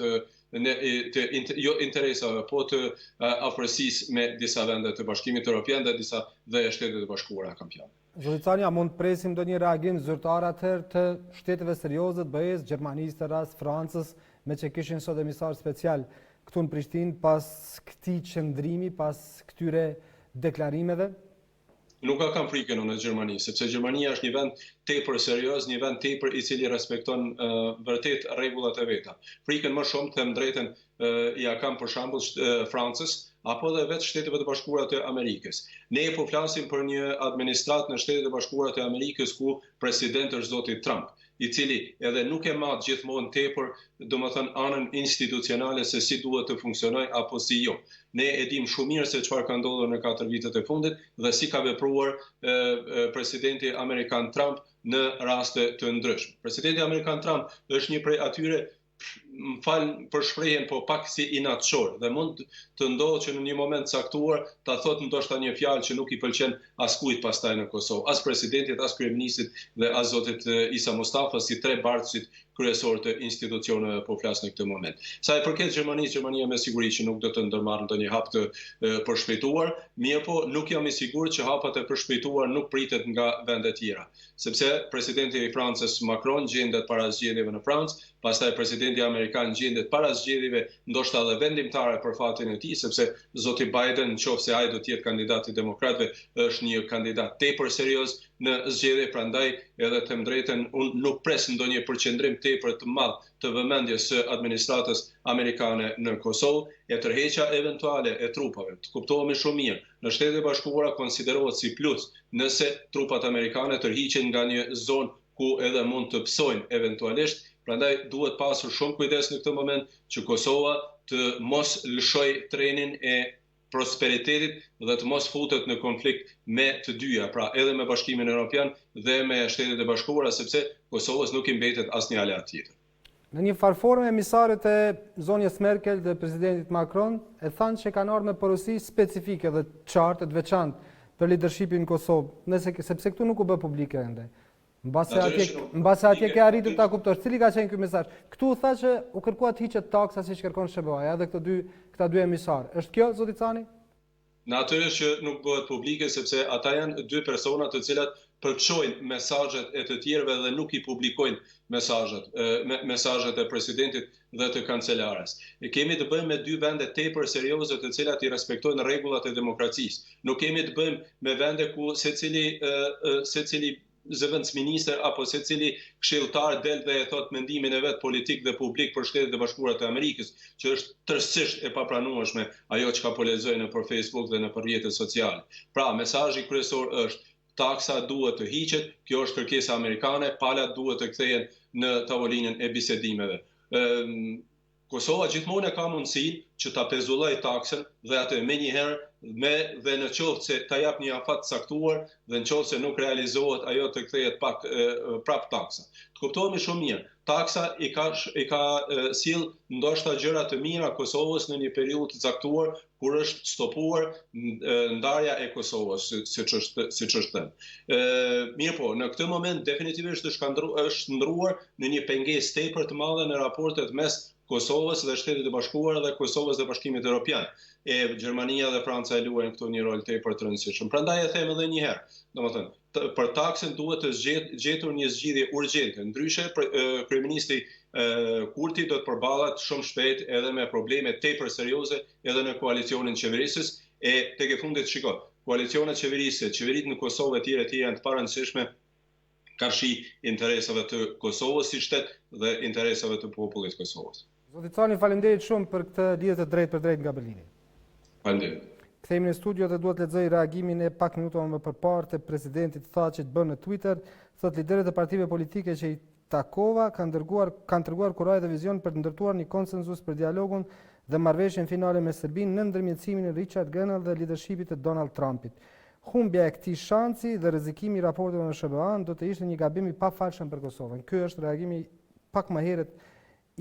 jo interesave, po të afërsisë me disa vende të Bashkimit Evropian dhe Shtetet e Bashkuara kam fjalë. Zoti Cani, a mund të presim ndonjë reagim zyrtar atëherë të shteteve serioze të BE-s, Gjermanisë të rast, Francës, me që kishin sot emisar special këtu në Prishtinë pas këtij qëndrimi, pas këtyre deklarimeve? Nuk ka kam frikën në Gjermani, sepse Gjermania është një vend tepër serioz, një vend tepër i cili respekton vërtet rregullat e veta. Frikën më shumë, them drejtën, ja kam për shembull Francës, apo dhe vetë Shtetet e Bashkuara të Amerikës. Ne po flasim për një administratë në Shtetet e Bashkuara të Amerikës ku president është zoti Trump, i cili edhe nuk e mat gjithmonë tepër, domethënë anën institucionale se si duhet të funksionojë apo si jo. Ne e dim shumë mirë se çfarë ka ndodhur në 4 vitet e fundit dhe si ka vepruar presidenti Amerikan Trump në raste të ndryshme. Presidenti Amerikan Trump është një prej atyre, më falë për shprehjen, po pak si inatçor dhe mund të ndodhë që në një moment caktuar ta thotë ndoshta një fjalë që nuk i pëlqen askujt pastaj në Kosovë, as presidentit, as kryeministit dhe as zotit Isa Mustafa, si tre bartësit kryesor të institucioneve po flas në këtë moment. Sa i përket Gjermanisë, Gjermania me siguri që nuk do të ndërmarrë ndonjë hap të përshpejtuar, mirë po nuk jam i sigurt që hapat e përshpejtuar nuk pritet nga vende tjera, sepse presidenti i Francës Macron gjendet para zgjedhjeve në Francë, pastaj presidenti amerikan gjendet para zgjedhjeve ndoshta edhe vendimtare për fatin e tij, sepse zoti Biden, nëse ai do të jetë kandidati i demokratëve, është një kandidat tepër serioz në zgjedhje, prandaj edhe them drejtën, unë nuk pres ndonjë përqendrim tepër të madh të vëmendjes së administratës amerikane në Kosovë, e tërheqja eventuale e trupave. Të kuptohemi shumë mirë, në Shtetet e Bashkuara konsiderohet si plus nëse trupat amerikane tërhiqen nga një zonë ku edhe mund të psojnë eventualisht. Prandaj duhet pasur shumë kujdes në këtë moment që Kosova të mos lëshoj trenin e prosperitetit dhe të mos futet në konflikt me të dyja, pra edhe me Bashkimin Evropian dhe me Shtetet e Bashkuara, sepse Kosovës nuk i mbetet asnjë aleat tjetër. Në një farforme, emisarët e zonjës Merkel dhe presidentit Macron e thanë që kanë ardhur me porosi specifike dhe qartë të veçantë për leadershipin në Kosovë, sepse këtu nuk u bë publike ende. Mbase atje ke arritur ta kuptosh, cili ka qenë ky mesazh? Këtu tha që u kërkua të hiqet taksa siç kërkon SBA-ja, edhe këta dy emisar. Është kjo, zoti Cani? Natyrisht që nuk bëhet publike, sepse ata janë dy persona të cilat përçojnë mesazhet e të tjerëve dhe nuk i publikojnë mesazhet e presidentit dhe të kancelares. Kemi të bëjmë me dy vende tepër serioze të cilat i respektojnë rregullat e demokracisë. Nuk kemi të bëjmë me vende ku secili zëvendësministër apo secili këshilltar del dhe e thot mendimin e vet politik dhe publik për Shtetet e Bashkuara të Amerikës, që është tërësisht e papranueshme ajo çka po lexojnë nëpër Facebook dhe nëpër rrjetet sociale. Pra, mesazhi kryesor është taksa duhet të hiqet, kjo është kërkesa amerikane, palat duhet të kthehen në tavolinën e bisedimeve. Kosova gjithmonë ka mundësinë që ta pezullojë taksën dhe atë menjëherë dhe në qoftë se ta jap një afat caktuar dhe në qoftë se nuk realizohet ajo të kthehet prap taksa. Të kuptohemi shumë mirë, taksa i ka sill ndoshta gjëra të mira Kosovës në një periudhë të caktuar kur është stopuar ndarja e Kosovës, siç është thënë. Mirë po, në këtë moment definitivisht është ndruar në një pengesë tepër të madhe në raportet mes Kosovës dhe Shtetit e Bashkuara dhe Kosovës dhe Bashkimit Evropian. Gjermania dhe Franca e luajnë këtu një rol tepër të rëndësishëm. Prandaj e them edhe një herë, domethënë, për taksën duhet të gjetur një zgjidhje urgjente. Ndryshe, kryeministri Kurti do të përballet shumë shpejt edhe me probleme tepër serioze edhe në koalicionin qeverisës e tek e fundit shiko. Koalicionet qeverisë, qeveritë në Kosovë e tjera janë të parëndësishme karshi interesave të Kosovës si shtet dhe interesave të popullit të Kosovës. Zoti Cani, faleminderit shumë për këtë lidhje të drejtë për drejtë nga Berlini. Faleminderit. Kthehemi në studio dhe duhet lexoj reagimin e pak minutave më përpara të presidentit Thaçit bën në Twitter, thot liderët e partive politike që i takova kanë treguar kuraj dhe vizion për të ndërtuar një konsenzus për dialogun dhe marrëveshjen finale me Serbinë në ndërmjetësimin e Richard Grenell dhe leadershipit të Donald Trumpit. Humbja e këtij shansi dhe rrezikimi i raporteve me SBA-n do të ishte një gabim i pafalshëm për Kosovën. Ky është reagimi pak më herët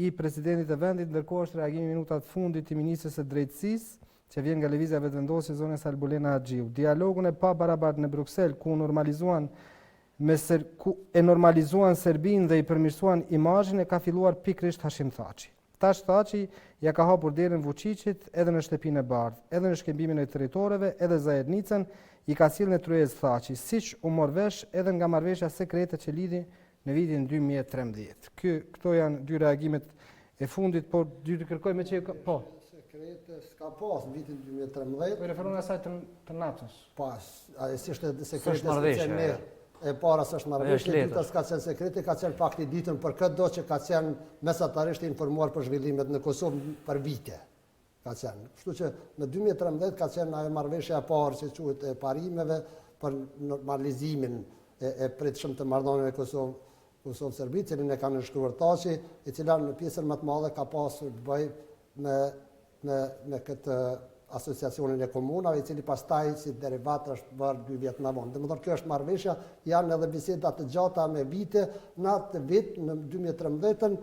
i presidentit të vendit, ndërkohë është reagimi minutat fundit i ministres së drejtësisë që vjen nga lëvizja vetëvendosje e zonës Albulena Haxhiu. Dialogun e pabarabartë në Bruksel ku normalizuan Serbinë dhe i përmirësuan imazhin e ka filluar pikërisht Hashim Thaçi. Tash Thaçi ja ka hapur derën Vučićit edhe në shtëpinë e bardhë, edhe në shkëmbimin e territoreve, edhe Zajednicën i ka sjellë në tryezë Thaçi, siç u mor vesh edhe nga marrëveshja sekrete që lidhi në vitin 2013. Këto janë dy reagimet e fundit, por dy të kërkojmë që po. Sekrete s'ka pas në vitin 2013. Po referon asaj të natës. Pas, ai s'ishte sekrete e para s'është marrëveshje, e dyta s'ka qenë sekrete, ka qenë fakti ditën për këtë do që ka qenë mesatarisht informuar për zhvillimet në Kosovë për vite. Ka qenë. Kështu që në 2013 ka qenë ajo marrëveshja e parë që quhet e parimeve për normalizimin e pritshëm të marrëdhënieve Kosovë-Serbi, cilin e kanë nënshkruar Thaçi, e cila në pjesën më të madhe ka pasur të bëjë me këtë asociacionin e komunave, i cili pastaj si derivat është bërë 2 vjet më vonë. Domethënë kjo është marrëveshja, janë edhe biseda të gjata me vite, në atë vit në 2013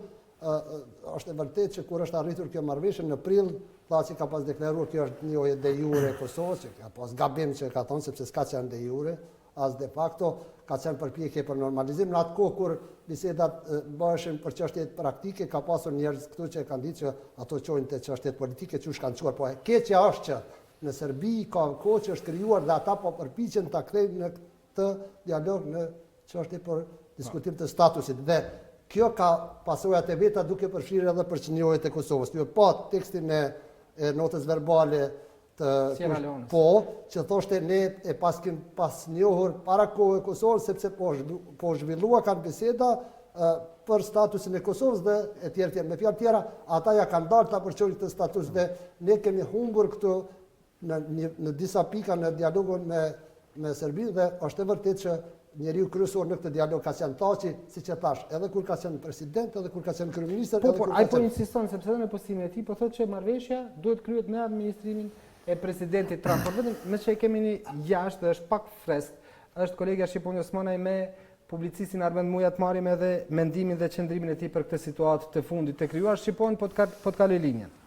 është e vërtetë që kur është arritur kjo marrëveshje në prill, Thaçi ka pas deklaruar kjo është një de jure e Kosovës, që ka pas gabim që ka thonë sepse s'ka qenë de jure, as de facto, ka qenë përpjekje për normalizim. Në atë kohë kur bisedat bëheshin për çështjet praktike, ka pasur njerëz këtu që kanë ditë që ato çojnë te çështjet politike që u kanë çuar, po e keqja është që në Serbi ka kohë që është krijuar dhe ata po përpiqen ta kthejnë në këtë dialog në çështje për diskutim të statusit. Dhe kjo ka pasojat e veta duke përfshirë edhe përqindrojet e Kosovës. Ju pa tekstin e notës verbale po, që thoshte ne e pas njohur para kohë e Kosovës, sepse po zhvillua kanë biseda për statusin e Kosovës dhe e tjerë. Me fjalë tjera, ata ja kanë dalë ta përçojnë këtë status dhe ne kemi humbur këtu në disa pika në dialogun me Serbinë dhe është e vërtetë që njeriu kryesor në këtë dialog ka qenë Thaçi, siç e thash, edhe kur ka qenë president, edhe kur ka qenë kryeminist, ai po insiston sepse edhe në postimin e tij po thotë që marrëveshja duhet kryhet me administrimin e presidentit Trump. Por vetëm me që kemi një jashtë dhe është pak fresk, është kolegja Shqiponi Osmanaj me publicistin Armend Muja të marrim edhe mendimin dhe qëndrimin e tij për këtë situatë të fundit të krijuar. Shqiponi po të kaloj linjën.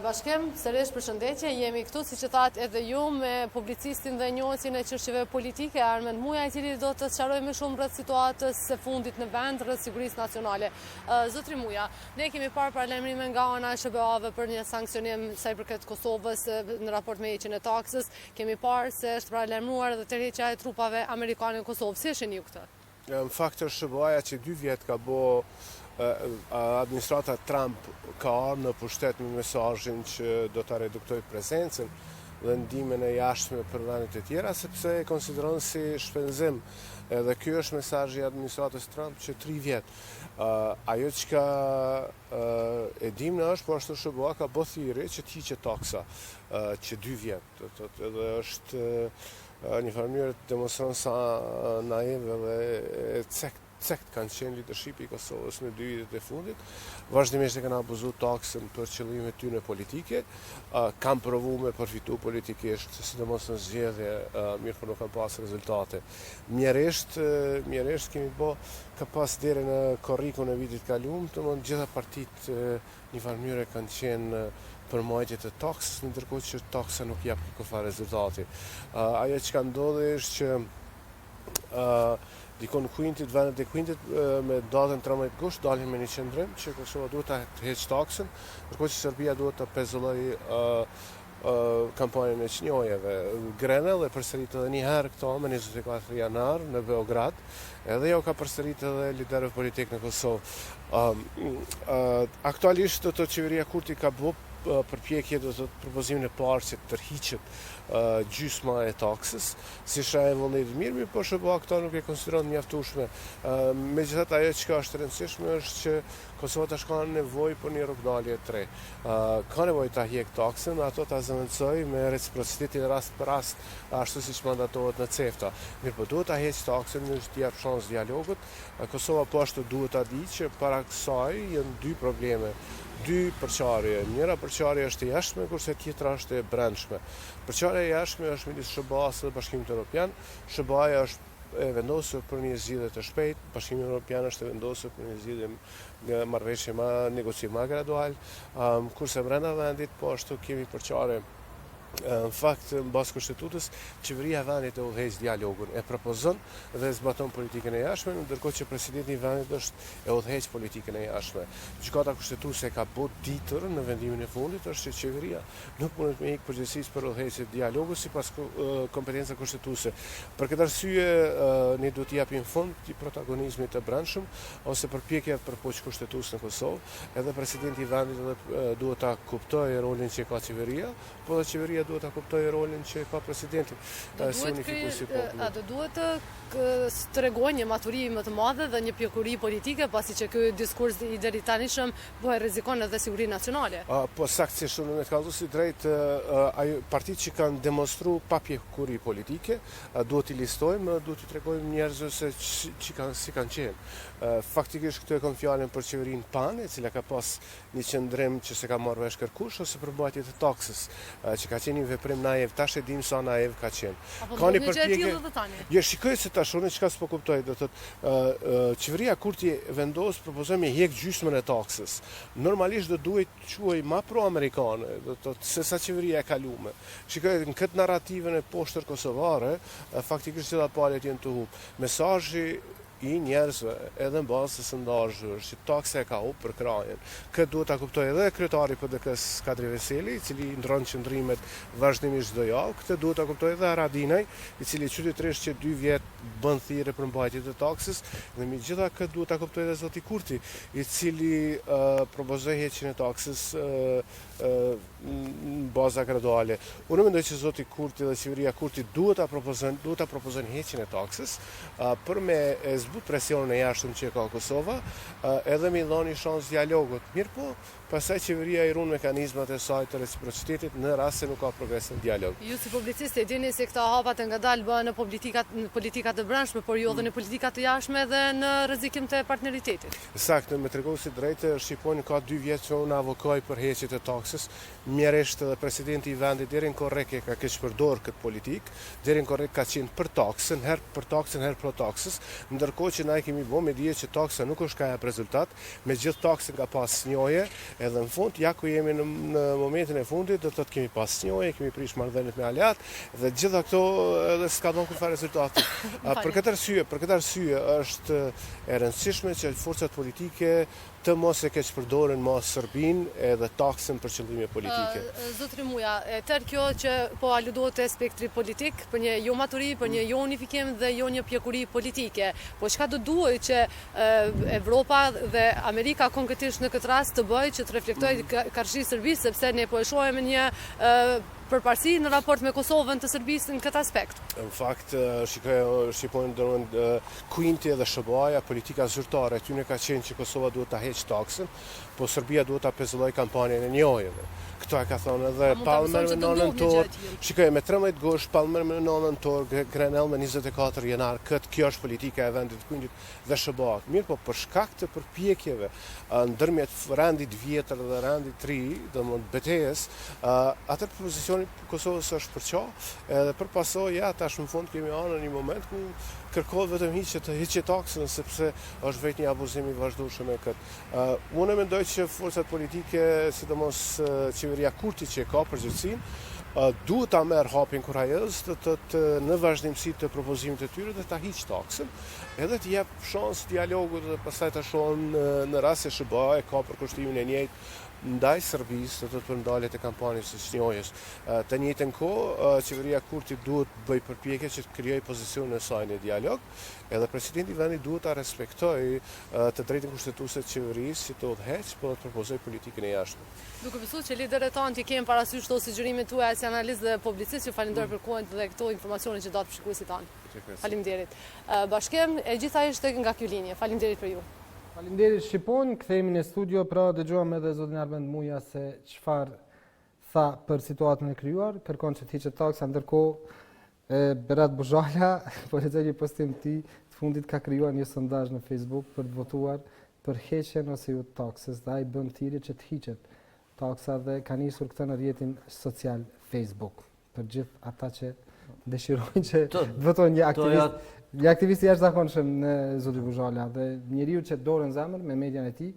Bashkem, sërish përshëndetje, jemi këtu, si që thatë edhe ju, me publicistin dhe njohësin e çështjeve politike, Armend Muja, i cili do të sqarojë më shumë rreth situatës së fundit në vend, rreth sigurisë nacionale. Zotri Muja, ne kemi parë paralajmërime nga ana e SBA-ve për një sankcionim sa i përket Kosovës në raport me heqjen e taksës. Kemi parë se është paralajmëruar edhe tërheqja e trupave amerikane në Kosovë. Si e shihni ju këtë? Në fakt është SBA-ja që 2 vjet ka bë administrata Trump ka ardhur në pushtet me mesazhin që do ta reduktoj prezencën dhe ndihmën e jashtme për vendet e tjera, sepse e konsideron si shpenzim. Edhe ky është mesazhi i administratës Trump që 3 vjet. Ajo që e dim në është, po ashtu SBA ka bë thirrje që të hiqet taksa që 2 vjet. Edhe është një farë mënyrë demonstron sa naive dhe sekt kanë qenë leadershipi i Kosovës në 2 vitet e fundit, vazhdimisht e kanë abuzuar taksën për qëllime tyre politike, kanë provuar me përfitu politikisht, sidomos në zgjedhje, mirë po nuk kanë pas rezultate. Mjerisht kemi bë ka pas deri në korrikun e vitit kaluar, domthonë gjitha partitë një farë mënyrë kanë qenë për marrëdhënie të taksës, ndërkohë që taksa nuk jep kurrë rezultati. Ajo që ka ndodhur është që dikon Kuintit, vendet e Kuintit me datën 13 gusht dalin me një qendrim që Kosova duhet ta heqë taksën, ndërkohë që Serbia duhet ta pezullojë kampanjën e çnjojeve. Grenell e përsërit edhe një herë këto më 24 janar në Beograd, edhe jo ka përsërit edhe liderëve politik në Kosovë. Aktualisht të qeveria Kurti ka bë përpjekje do të propozimin e parë që tërhiqet gjysma e taksës, si shaj vullnet mirë, po SBA këta nuk e konsideron mjaftueshme. Megjithatë ajo që është e rëndësishme është që Kosova tash ka nevojë për një rrugdalje 3. Ka nevojë ta hiq taksën, ato ta zëvendësoj me reciprocitetin rast për rast, ashtu siç mandatohet në CEFTA. Mirë, po duhet ta heq taksën, në të jap shans dialogut. Kosova po ashtu duhet ta di që para kësaj janë dy probleme. Dy përçarje. Njëra përçarje është e jashtme, kurse tjetra është e brendshme. Përçarja e jashtme është midis SBA-s dhe Bashkimit Evropian. SBA-ja është e vendosur për një zgjidhje të shpejtë, Bashkimi Evropian është e vendosur për një zgjidhje marrëveshje negocim gradual, kurse brenda vendit po ashtu kemi përçarje. Në fakt, në bazë kushtetutës, qeveria e vendit e udhëheq dialogun, e propozon dhe zbaton politikën e jashtme, ndërkohë që presidenti i vendit është e udhëheq politikën e jashtme. Gjykata kushtetuese ka bërë ditër në vendimin e fundit është që qeveria nuk mundet me ikë përgjegjësisë për udhëheqjen e dialogut sipas kompetenca kushtetuese. Për këtë arsye, ne duhet t'i japim fund të protagonizmit të brendshëm ose përpjekjeve për poç kushtetues në Kosovë, edhe presidenti i vendit duhet ta kuptojë rolin që ka qeveria, po dhe qeveria duhet ta kuptojë rolin që ka presidenti. A do duhet të tregojë një maturi më të madhe dhe një pjekuri politike, pasi që ky diskurs i deri tanishëm po e rrezikon edhe sigurinë nacionale? Po saktësisht unë me të kallëzuar si drejt partitë që kanë demonstruar pa pjekuri politike, duhet i listojmë, duhet i tregojmë njerëzve se si kanë qenë. Faktikisht këtë e kam fjalën për qeverinë PAN, e cila ka pas një qëndrim që se ka marrë vesh kërkush ose për mbajtje të taksës, që ka qenë një veprim naiv, tash e dim sa naiv ka qenë. Ka një përpjekje. Jo, shikoj se tash unë çka s'po kuptoj, do thotë qeveria kur ti vendos propozon me hiq gjysmën e taksës. Normalisht do duhet quaj ma pro-amerikane, do thotë se sa qeveria e kaluar. Shikoj në këtë narrativën e poshtër kosovare, faktikisht gjitha palët janë të humbur. Mesazhi i njerëzve edhe në bazë të sondazheve që taksa e ka humbur për krajen. Këtë duhet ta kuptojë edhe kryetari i PD-s Kadri Veseli, i cili ndron qendrimet vazhdimisht çdo javë. Këtë duhet ta kuptojë edhe Haradinaj, i cili qytetërisht që 2 vjet bën thirrje për mbajtje të taksës, dhe megjithatë këtë duhet ta kuptojë edhe zoti Kurti, i cili propozoi heqjen e taksës në baza graduale. Unë mendoj që zoti Kurti dhe qeveria Kurti duhet ta propozojnë heqjen e taksës për me zbut presionin e jashtëm që ka Kosova, edhe me dhënë shans dialogut. Mirë po, pastaj qeveria i ruan mekanizmat e saj të reciprocitetit në rast se nuk ka progres në dialog. Ju si publicist e dini se këta hapat e ngadalë bëhen në politikat të brendshme, por jo edhe në politikat të jashtme dhe në rrezikim të partneritetit. Saktë, me tregoj si drejtë, Shqiponi ka 2 vjet që unë avokoj për heqjet e taksës. Mjeresht edhe presidenti i vendit deri në korrekt ka keq përdor këtë politik, deri në korrekt ka qenë për taksën, herë pro taksës, ndërkohë që na kemi bërë me dije që taksa nuk është ka jap rezultat, me gjithë taksën ka pas njohje, edhe në fund, ja ku jemi në momentin e fundit, do të thotë kemi pas njohje, kemi prish marrëdhëniet me aleat, dhe gjitha këto edhe s'ka dhënë kurrë rezultate. Për këtë arsye është e rëndësishme që forcat politike të mos e keq përdoren mos Serbinë edhe taksën për qëllime politike. Zotri Muja, tërë kjo që po aludohet te spektri politik, për një jo maturi, për një jo unifikim dhe jo një pjekuri politike. Po çka do duhet që Evropa dhe Amerika konkretisht në këtë rast të bëjë që të reflektojë karshi Serbisë, sepse ne po e shohim një përparësi në raport me Kosovën të Serbisë në këtë aspekt. Në fakt, shqipojnë ndërmend Kuinti dhe SBA-ja, politika zyrtare, aty ne ka qenë që Kosova duhet ta heqë taksën, po Serbia duhet ta pezullojë kampanjën e njohjeve. Këto e ka thonë edhe Palmer me 9 nëntor. Shikoj, me 13 gusht, Palmer me 9 nëntor, Grenell me 24 janar. Kjo është politika e vendit Kuintit dhe SBA-t. Mirë, po për shkak të përpjekjeve ndërmjet rendit vjetër dhe rendit ri, domethënë betejës, atë pozicioni Kosovës është përqa, edhe për pasojë ja tash në fund kemi anë në një moment ku kërkohet vetëm hiqje taksën, sepse është vetë një abuzim i vazhdueshëm me këtë. Unë mendoj që forcat politike, sidomos qeveria Kurti që ka përgjegjësinë, duhet ta merr hapin kurajës në vazhdimsi të propozimit të tyre dhe ta hiq taksën, edhe të jap shans dialogut dhe pastaj ta shohim në rast se SBA e ka përkushtimin e njëjtë ndaj Serbisë të përndaljet e kampanjës së çnjohjes. Të njëjtën kohë, qeveria e Kurtit duhet bëj përpjekje që të krijojë pozicionin e saj në dialog, edhe presidenti i vendit duhet ta respektojë të drejtën kushtetuese të qeverisë që të udhëheq, por të propozojë politikën e jashtme. Duke besuar që liderët tanë që kemë parasysh këto sugjerime tuaja si analistë dhe publicistë, që falenderoj për kohën dhe këto informacione që datë për shikuesit tanë. Faleminderit. Bashkem, e gjitha ishte nga kjo linje. Faleminderit për ju. Faleminderit Shqipon, kthehemi në studio, pra dëgjuam edhe zotin Armend Muja se çfarë tha për situatën e krijuar, kërkon që të hiqet taksa, ndërkohë Berat Buzhala, po lexoj një postim të fundit, ka krijuar një sondazh në Facebook për të votuar për heqjen ose jo taksës, dhe ai bën thirrje që të hiqet taksa dhe ka nisur këtë në rrjetin social Facebook për gjithë ata që dëshirojnë që të votojnë një aktivist i jashtëzakonshëm në zoti Buzhala, dhe njeriu që dorën zemër me median e tij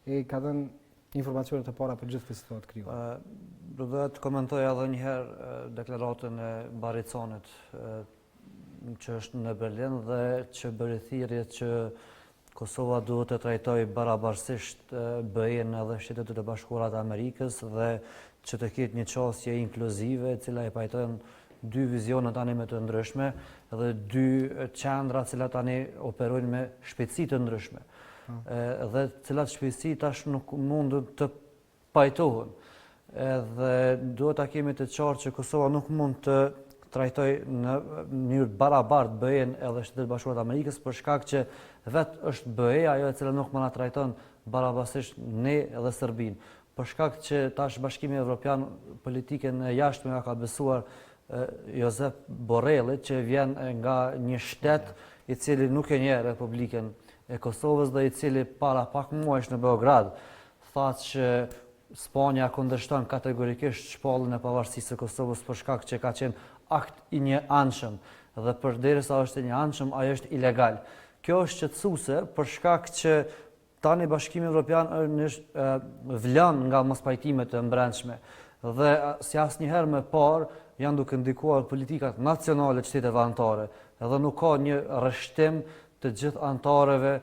e ka dhënë informacione të para për gjithë këtë situatë krijuar. Do të komentoj edhe një herë deklaratën e Bariconit që është në Berlin dhe që bëri thirrje që Kosova duhet të trajtojë barabartësisht BE-n edhe Shtetet e Bashkuara të Amerikës dhe që të ketë një qasje inkluzive, e cila i pajton dy vizione tani me të ndryshme dhe dy qendra cilat tani operojnë me shpejtësi të ndryshme. Dhe cilat shpejtësi tash nuk mund të pajtohen. Edhe duhet ta kemi të qartë që Kosova nuk mund të trajtoj në mënyrë barabartë BE-n edhe Shtetet e Bashkuara të Amerikës, për shkak që vetë është BE ajo e cila nuk më na trajton barabartësisht ne dhe Serbinë. Për shkak që tash Bashkimi Evropian politikën e jashtme ka besuar Josep Borrellit, që vjen nga një shtet i cili nuk e njeh Republikën e Kosovës dhe i cili para pak muajsh në Beograd tha që Spanja kundërshton kategorikisht shpalljen e pavarësisë së Kosovës për shkak që ka qenë akt i një anshëm dhe përderisa është i një anshëm, ajo është ilegal. Kjo është shqetësuese për shkak që tani Bashkimi Evropian vlen nga mospajtimet e brendshme dhe si asnjëherë më parë janë duke ndikuar politikat nacionale të shteteve anëtare, edhe nuk ka një rreshtim të gjithë anëtarëve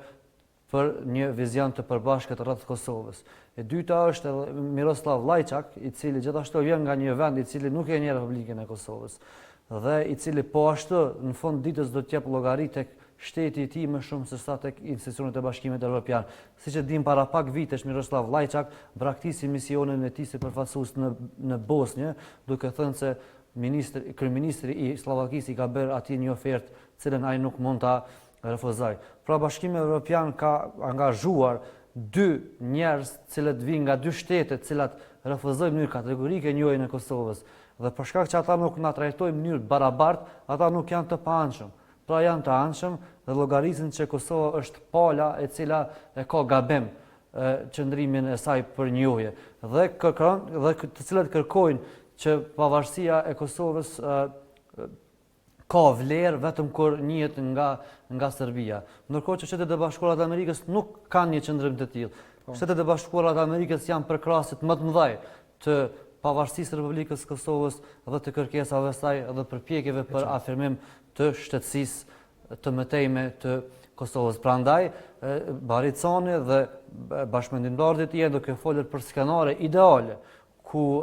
për një vizion të përbashkët rreth Kosovës. E dyta është edhe Miroslav Lajçak, i cili gjithashtu vjen nga një vend i cili nuk e njeh Republikën e Kosovës dhe i cili po ashtu në fund ditës do të jep llogari tek shteti i tij më shumë se sa tek institucionet e Bashkimit Evropian. Siç e dim, para pak vitesh Miroslav Lajçak braktisi misionin e tij si përfaqësues në Bosnjë, duke thënë se kryeministri i Slovakisë i ka bërë atij një ofertë cilën ai nuk mund ta refuzoj. Pra Bashkimi Evropian ka angazhuar dy njerëz cilët vinë nga dy shtete të cilat refuzojnë në mënyrë kategorike njojën e Kosovës. Dhe për shkak që ata nuk na trajtojnë në mënyrë barabartë, ata nuk janë të paanshëm. Pra janë të anshëm dhe llogarisin që Kosova është pala e cila e ka gabim qëndrimin e saj për njohje. Dhe të cilat kërkojnë që pavarësia e Kosovës ka vlerë vetëm kur njihet nga Serbia. Ndërkohë që Shtetet e Bashkuara të Amerikës nuk kanë një qëndrim të tillë. Shtetet e Bashkuara të Amerikës janë përkrasit më të mëdhej të pavarësisë së Republikës Kosovës dhe të kërkesave saj dhe përpjekjeve për afirmim të shtetësisë të mëtejme të Kosovës. Prandaj, Bariconi dhe bashkëmendimtarët e tij duke folur për skenare ideale ku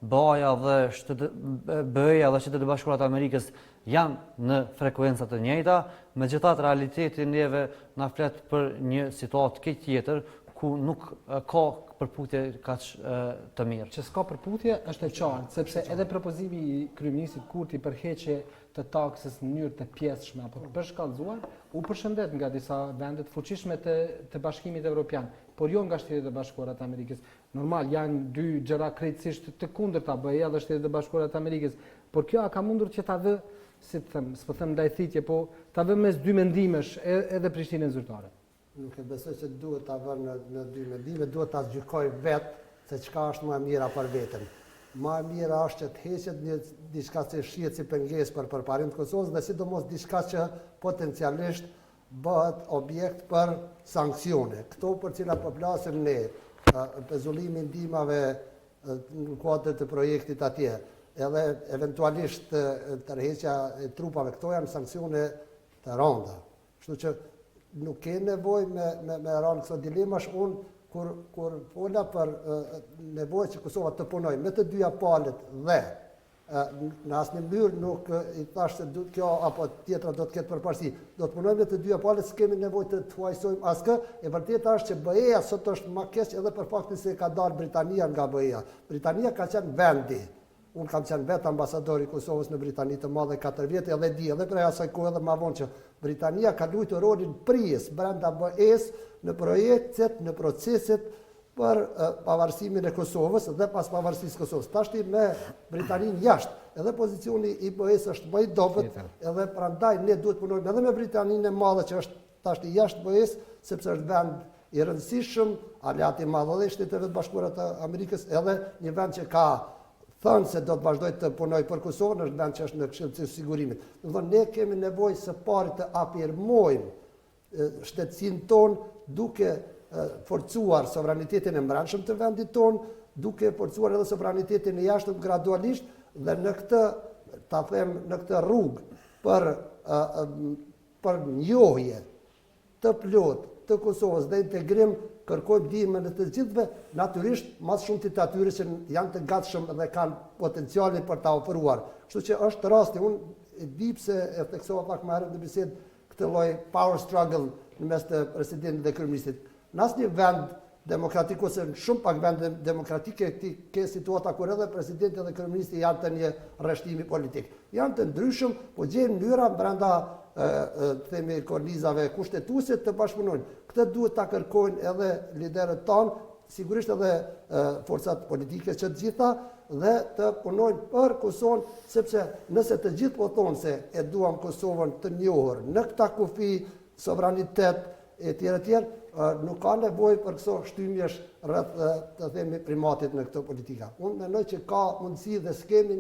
BE-ja dhe Shtetet e Bashkuara të Amerikës janë në frekuenca të njëjta, megjithatë realiteti neve na flet për një situatë këtë tjetër ku nuk ka përputhje kaq të mirë. Që s'ka përputhje është e qartë, sepse edhe propozimi i kryeministit Kurti për heqje të taksës në mënyrë të pjesshme apo të përshkallëzuar u përshëndet nga disa vende të fuqishme të Bashkimit Evropian, por jo nga Shtetet e Bashkuara të Amerikës. Normal janë dy gjëra krejtësisht të kundërta, BE-ja dhe Shtetet e Bashkuara të Amerikës, por kjo ka mundur që ta vë, si të them, s'po them ndaj thitje, po ta vë mes dy mendimesh edhe Prishtinën zyrtare. Nuk e besoj se duhet ta vënë në dy mendime, duhet ta gjykoj vetë se çka është më e mira për veten. Më e mira është që të heqet diçka që shihet si pengesë për përparim të Kosovës dhe sidomos diçka që potencialisht bëhet objekt për sanksione. Këto për cilat po flasim ne, pezullimi i ndihmave në kuadër të projektit atje, edhe eventualisht tërheqja e trupave, këto janë sanksione të rënda. Kështu që nuk ke nevojë me rënë këto dilemash. Unë kur fola për nevojë që Kosova të punojë me të dyja palët dhe në asnjë mënyrë nuk i thash se kjo apo tjetra do të ketë përparësi. Do të punojmë me të dyja palët, s'kemi nevojë të huajsojmë askë. E vërteta është që BE-ja sot është më keq edhe për faktin se ka dalë Britania nga BE-ja. Britania ka qenë vendi. Unë kam qenë vetë ambasador i Kosovës në Britani të Madhe 4 vjet edhe di edhe prej asaj kohë edhe më vonë që Britania ka luajtur rolin prijes brenda BE-s në projektet, në proceset për pavarësimin e Kosovës dhe pas pavarësisë Kosovës. Tashti me Britaninë jashtë, edhe pozicioni i BE-s është më i dobët, edhe prandaj ne duhet punojmë edhe me Britaninë e Madhe që është tashti jashtë BE-s, sepse është vend i rëndësishëm, aleat i madh edhe i Shteteve të Bashkuara të Amerikës, edhe një vend që ka thënë se do të vazhdoj të punoj për Kosovën, është vend që është në Këshillin e Sigurimit. Do të thonë ne kemi nevojë së pari të afirmojmë shtetësinë tonë duke forcuar sovranitetin e brendshëm të vendit tonë, duke forcuar edhe sovranitetin e jashtëm gradualisht dhe në këtë, ta them, në këtë rrugë për njohje të plotë të Kosovës dhe integrim kërkojmë ndihmën e të gjithëve, natyrisht mas shumtit të atyre që janë të gatshëm dhe kanë potencialin për ta ofruar. Kështu që është rasti, unë e di pse e theksova pak më herët në bisedë këtë lloj power struggle në mes të presidentit dhe kryeministit. Në asnjë vend demokratik ose në shumë pak vende demokratike ke situata kur edhe presidenti dhe kryeministi janë të një rreshtimi politik. Janë të ndryshëm, po gjejnë mënyra brenda themi kornizave kushtetuese të bashkëpunojnë. Këtë duhet ta kërkojnë edhe liderët tanë, sigurisht edhe forcat politike që të gjitha dhe të punojnë për Kosovën, sepse nëse të gjithë po thonë se e duam Kosovën të njohur në këta kufi, sovranitet e tjerë, nuk ka nevojë për këso shtymjesh rreth të themi primatit në këtë politika. Unë mendoj që ka mundësi dhe s'kemi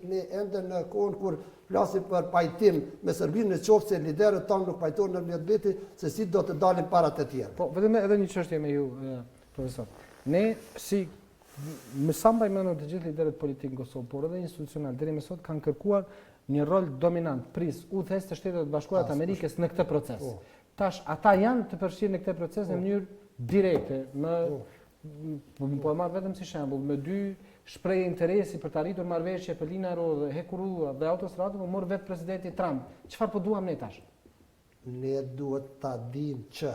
ne ende në kohën kur flasim për pajtim me Serbinë, në qoftë se liderët tanë nuk pajtojnë në veti se si do të dalin para të tjerë. Po, vetëm edhe një çështje me ju, profesor. Ne si më sa mbaj mend të gjithë liderët politikë në Kosovë, por edhe institucional deri më sot kanë kërkuar një rol dominant, pris, udhëhes të Shtetet Bashkuara të Amerikës në këtë proces. Tash, ata janë të përfshirë në këtë proces në mënyrë direkte, po e marr vetëm si shembull, me dy shprehje interesi për të arritur marrëveshje për linja rodhe, hekurua dhe autostradë, po mor vetë presidenti Trump. Çfarë po duam ne tash? Ne duhet ta dimë që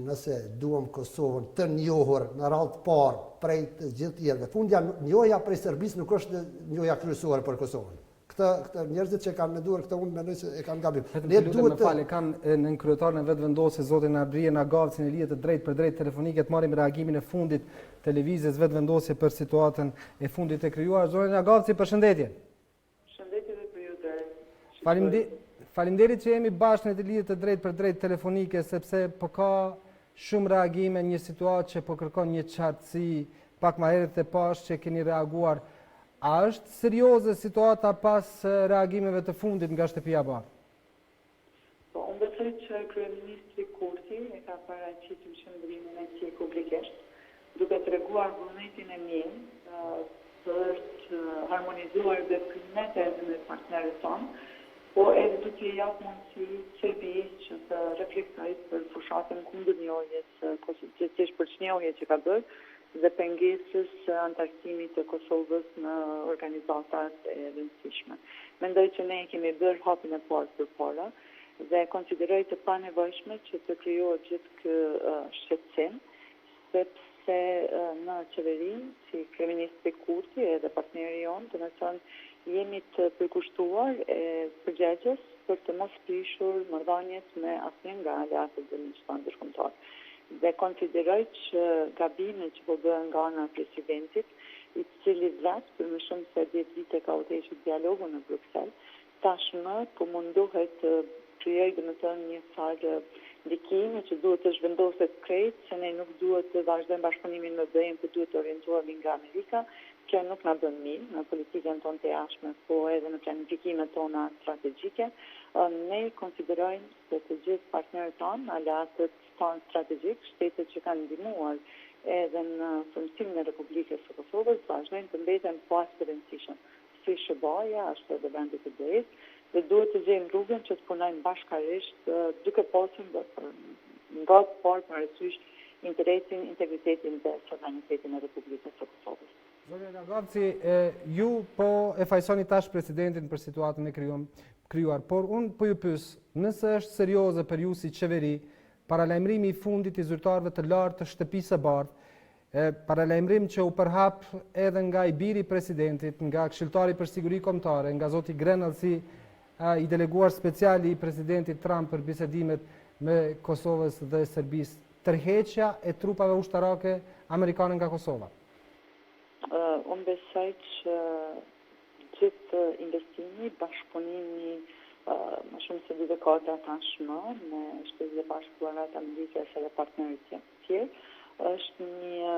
nëse duam Kosovën të njohur në radhë të parë prej të gjithë tjerëve. Fundja njohja prej Serbisë nuk është njohja kryesore për Kosovën. Këta njerëzit që kanë menduar këtë unë mendoj se e kanë gabim. Ne duhet të falë kanë në kryetarin e vetëvendosjes zotin Arbrije Nagavcin e lidhjet të drejtë për drejtë telefonike të marrim reagimin e fundit televizës vetëvendosje për situatën e fundit e krijuar. Zotin Nagavci, përshëndetje. Përshëndetje dhe për ju dhe. Faleminderit që jemi bashkë në të lidhjet të drejtë për drejtë telefonike sepse po ka shumë reagime në një situatë që po kërkon një qartësi, pak më herët e pash që keni reaguar. A është serioze situata pas reagimeve të fundit nga shtëpia e bardhë? Po, unë besoj që kryeministri Kurti e ka paraqitur qëndrimin e tij publikisht, duke treguar vullnetin e mirë për të harmonizuar veprimet edhe me partnerët tonë, po edhe duke japë mundësi Serbisë që të reflektojë për fushatën kundër njohjes, konkretisht për çnjohje që ka bërë, dhe pengesës antarësimit të Kosovës në organizatat e rëndësishme. Mendoj që ne kemi bërë hapin e parë përpara dhe konsideroj të panevojshme që të krijohet gjithë ky shqetësim, sepse në qeverinë, si kryeministri Kurti edhe partneri jonë, do të thonë jemi të përkushtuar e përgjegjës për të mos prishur marrëdhëniet me asnjë nga aleatët dhe miqtanë ndërkombëtar. Dhe konsideroj që gabimet që po bëhen nga ana e presidentit, i cili vlet për më shumë se 10 vite ka udhëhequr dialogu në Bruksel, tashmë po mundohet të krijojë domethënë një farë ndikimi që duhet të zhvendoset krejt, se ne nuk duhet të vazhdojmë bashkëpunimin me BE-n, por duhet të orientohemi nga Amerika. Kjo nuk na bën mirë në politikën tonë të jashtme, po edhe në planifikimet tona strategjike. Ne konsiderojmë se të gjithë partnerët tonë, aleatët tonë strategjik, shtetet që kanë ndihmuar edhe në funksionin e Republikës së Kosovës, vazhdojnë të mbeten pas të rëndësishëm. Si SBA, ashtu edhe vendet e BE-s, dhe duhet të gjejmë rrugën që të punojmë bashkërisht duke pasur nga të parë parasysh interesin, integritetin dhe sovranitetin e Republikës së Kosovës. Zonja Lagavci, ju po e fajsoni tash presidentin për situatën e krijuar, por unë po ju pyes, nëse është serioze për ju si qeveri, paralajmërimi i fundit i zyrtarëve të lartë të shtëpisë së bardhë, paralajmërim që u përhap edhe nga i biri presidentit, nga këshilltari për siguri kombëtare, nga zoti Grenell si i deleguar speciali i presidentit Trump për bisedimet me Kosovës dhe Serbisë, tërheqja e trupave ushtarake amerikane nga Kosova. Unë besoj që gjithë investimi, bashkëpunimi më shumë se 2 dekada tashmë me Shtetet e Bashkuara të Amerikës dhe partnerët tjerë, është një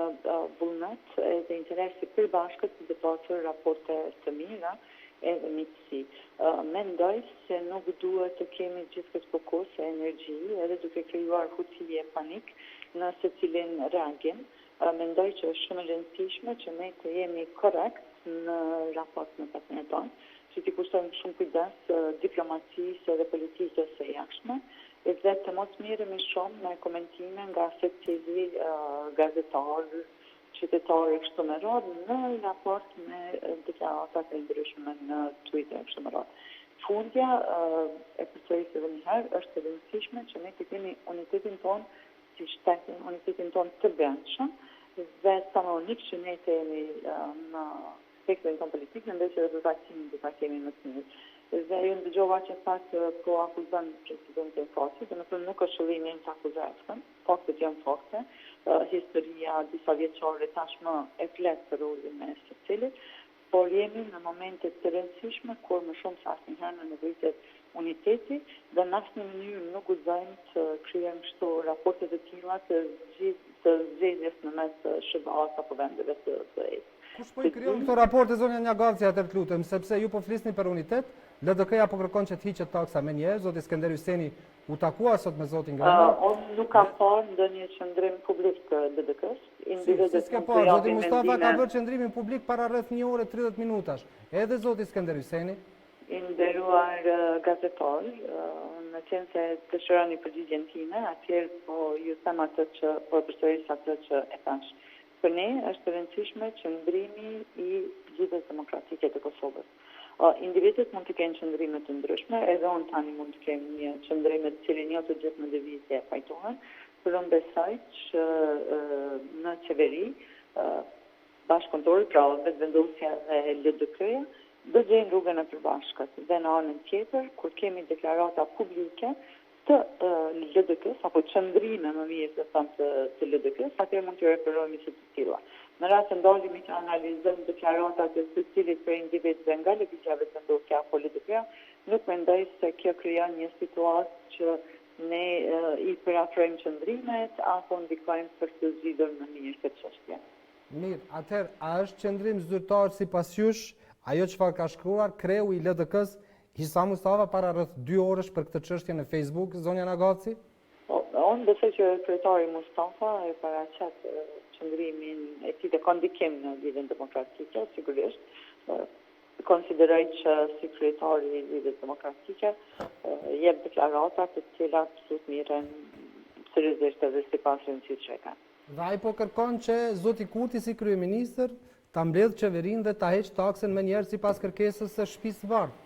vullnet dhe interesi përbashkët të pasur raporte të mira edhe miqësi. Mendoj se nuk duhet të kemi gjithë këtë fokus e energji edhe duke krijuar huti e panik në secilin reagim. Mendoj që është shumë e rëndësishme që ne të jemi korrekt në raport me partnerët tonë, që t'i kushtojmë shumë kujdes diplomacisë dhe politikës së jashtme, dhe të mos mirëmi shumë me komentime nga secili gazetar, qytetar e kështu me radhë në raport me deklaratat e ndryshme në Twitter e kështu me radhë. Fundja e përsërisë edhe një herë është e rëndësishme që ne të kemi unitetin tonë si shtetin, unitetin tonë të brendshëm dhe samonik që ne të jemi në spektrin tonë politikë, në ndoj që rezultatin dhe ta kemi në të mirë. Dhe ju ndëgjova që faktë po akuzën presidentin Fosi, dhe më thënë nuk është shëllimi të akuzatën, faktët janë fakte, historia disa vjeqore tashmë e fletë për rolin e secilit, por jemi në momentet të rëndësishme, kur më shumë sa asnjëherë në nevojtet uniteti, dhe në asnjë mënyrë nuk guxojmë të krijojmë kështu raporte të tilla të zgjedhjes në mes SHBA-s apo vendeve të ES. Kush po i krijon këto raporte, zonja Njagavci, atër të lutem, sepse ju po flisni për unitet, LDK-ja po kërkon që të hiqet taksa me njerë, zoti Skënder Hyseni u takua sot me zotin Grenell. Unë nuk kam parë ndonjë qëndrim publik të LDK-s. Si s'ke parë, zoti Mustafa ka bërë qëndrimin publik para rreth 1 orë 30 minutash. Edhe zoti Skënder Hyseni. I nderuar gazetar, në qenë se të shëroni përgjigjen time, atëherë po ju them atë që po përsëris atë që e thash. Për ne është rëndësishme qëndrimi i zgjidhjes demokratike të Kosovës. Individët mund të kenë qëndrime të ndryshme, edhe unë tani mund të kem një qëndrime të cilin jo të gjithë në lëvizje pajtohen, por unë besoj që në qeveri, bashkëkontori, pra vetëvendosja dhe LDK-ja, do gjejnë rrugën e përbashkët. Dhe në anën tjetër, kur kemi deklarata publike të LDK-s, apo qëndrime më mirë të thëmë të LDK-s, atëherë mund të referohemi si të tilla. Në rast se ndalemi të analizojmë deklaratat e secilit për individëve nga lëvizja vetëvendosja apo LDK-ja, nuk mendoj se kjo krijon një situatë që ne i përafrojmë qëndrimet apo ndikojmë për të zgjidhur më mirë këtë çështje. Mirë, atëherë, a është qëndrim zyrtar sipas jush ajo çfarë ka shkruar kreu i LDK-s Hisa Mustafa para rreth 2 orësh për këtë çështje në Facebook, zonja Nagaci? Unë besoj që kryetari Mustafa e paraqet qëndrimin e tij të kondikim në lidhjen demokratike, sigurisht. Konsideroj që si kryetari i lidhjes demokratike jep deklarata të cilat absolut mirën seriozisht edhe sipas rëndësisë që kanë. Dhe ai po kërkon që zoti Kurti si kryeministër ta mbledh qeverinë dhe ta heq taksën me njerëz sipas kërkesës së shtëpisë së bardhë.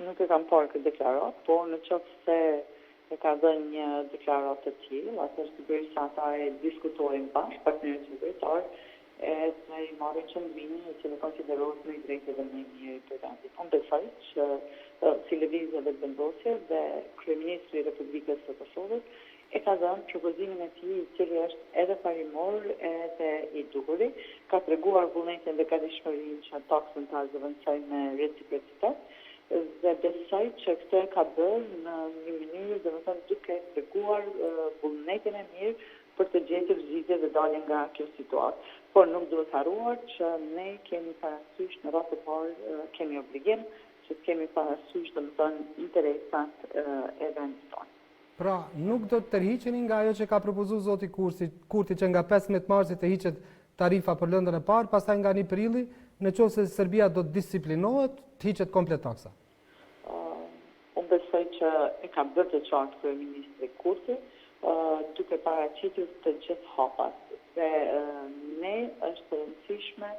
Nuk e kam parë këtë deklarat, por në qoftë se e ka dhënë një deklarat të tillë, atëherë sigurisht ata e diskutojnë bashkë partnerët qeveritar, edhe i marrin qëndrimin e që konsiderohet më i drejtë dhe më i mirë për vendin. Unë besoj që si lëvizje vetëvendosje dhe kryeministri i Republikës së Kosovës e ka dhënë propozimin e tij, i cili është edhe parimor edhe i duhuri, ka treguar vullnetin dhe gatishmërinë që taksën ta zëvendësojë me reciprocitet, dhe besoj që këtë ka bërë në një mënyrë, domethënë duke treguar vullnetin e mirë për të gjetur zgjidhje dhe dalje nga kjo situatë. Por nuk duhet harruar që ne kemi parasysh në radhë të parë kemi obligim që kemi parasysh domethënë interesat e vendit tonë. Pra, nuk do të tërhiqeni nga ajo që ka propozuar zoti Kurti që nga 15 marsi të hiqet tarifa për lëndën e parë, pastaj nga 1 prilli, në qoftë se Serbia do të disiplinohet, të hiqet komplet taksa. Unë unë besoj që e ka bërë të qartë kryeministri Kurti, duke paraqitur të gjithë hapat. Dhe ne është rëndësishme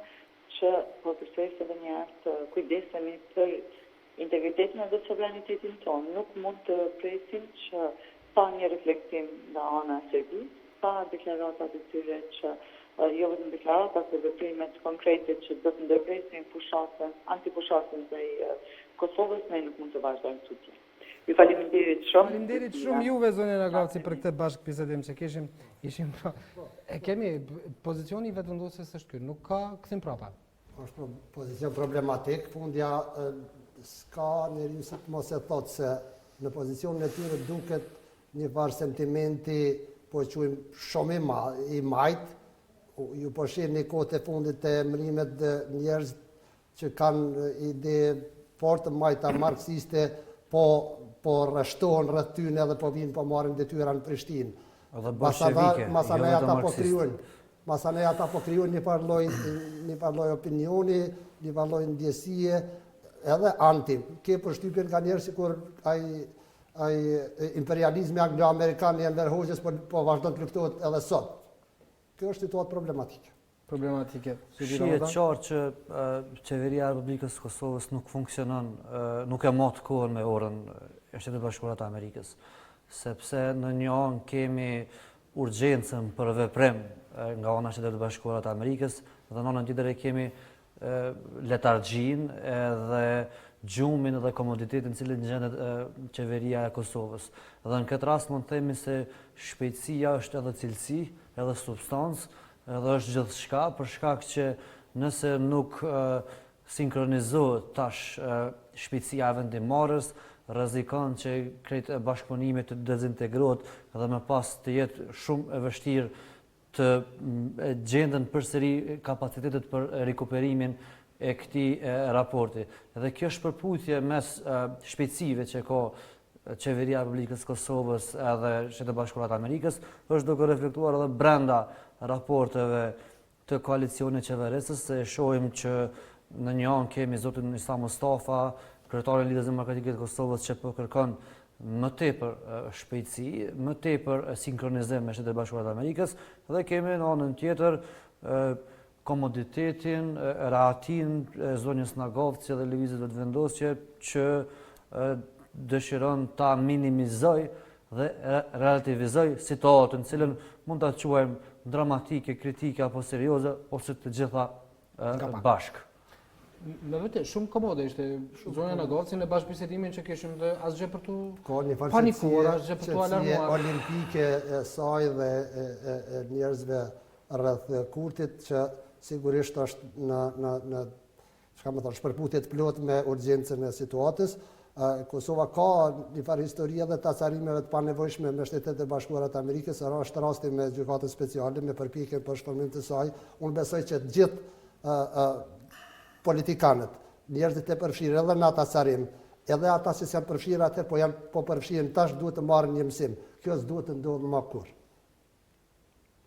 që po përsëris edhe një herë të kujdesemi për integritetin dhe sovranitetin tonë. Nuk mund të presim që pa një reflektim nga ana e Serbisë, pa deklaratat e tyre që jo vetëm deklaratat, por veprimet konkrete që do të ndërpresin antipushatën ndaj Kosovës, ne nuk mund të vazhdojmë tutje. Ju faleminderit shumë. Faleminderit shumë juve zonja Nagavci për këtë bashkë bisedim që ishim kemi pozicioni vetëvendosjes është ky, nuk ka kthim prapa. Është pozicion problematik, fundja s'ka njeriu mos e thotë se në pozicionin e tyre duket një farë sentimenti, po quajmë shumë i majt, ju po shihni kohët e fundit të emërimet dhe njerëz që kanë ide fortë majta marksiste, po rreshtohen rreth tyne edhe po vinë po marrin detyra në Prishtinë. Masanej ata po krijojnë një farë lloj opinioni, një farë lloj ndjesie, edhe anti. Ke përshtypjen nga njerëz sikur ai imperializmi anglo-amerikan i Enver Hoxhës po vazhdon të luftohet edhe sot. Kjo është situatë problematike. Shihet qartë që qeveria e Republikës së Kosovës nuk funksionon, nuk e mot kohën me orën e Shtetit Bashkuar të Amerikës, sepse në një anë kemi urgjencën për veprim nga ana e Shtetit Bashkuar të Amerikës, dhe në anën tjetër kemi letargjinë edhe gjumin dhe komoditetin cilin gjendet qeveria e Kosovës. Dhe në këtë rast mund të themi se shpejtësia është edhe cilësi, edhe substancë, edhe është gjithçka, për shkak që nëse nuk sinkronizohet tash shpejtësia e vendimarrës, rrezikon që krejt bashkëpunimi të dezintegrohet dhe më pas të jetë shumë e vështirë të gjenden përsëri kapacitetet për rikuperimin e këtij raporti. Dhe kjo shpërputje mes shpejtësive që ka qeveria e Republikës Kosovës edhe Shtetet Bashkuara të Amerikës është duke reflektuar edhe brenda raporteve të koalicionit qeverisës, se shohim që në një anë kemi zotin Isa Mustafa, kryetarin e Lidhjes Demokratike të Kosovës, që po kërkon më tepër shpejtësi, më tepër sinkronizim me Shtetet Bashkuara të Amerikës, dhe kemi në anën tjetër komoditetin, rahatin e zonjës Nagavci dhe lëvizjet vetëvendosje që dëshiron ta minimizoj dhe relativizoj situatën, cilën mund ta quajmë dramatike, kritike apo serioze, ose të gjitha bashkë. Me vërtet, shumë komode ishte zonja Nagavci në bashkëbisedimin që kishim dhe asgjë për tu panikuar, asgjë për tu alarmuar. Olimpike e saj dhe njerëzve rreth Kurtit që sigurisht është në shpërputje të plot me urgjencën e situatës. Kosova ka një farë histori edhe të acarimeve të panevojshme me Shtetet e Bashkuara të Amerikës, është rasti me gjykatën speciale, me përpjekjen për shpërmim të saj. Unë besoj që të gjithë politikanët, njerëzit e përfshirë edhe në atë acarim, edhe ata që janë përfshirë atër, po përfshirën tash duhet të marrin një mësim. Kjo s'duhet të ndodhë më kur.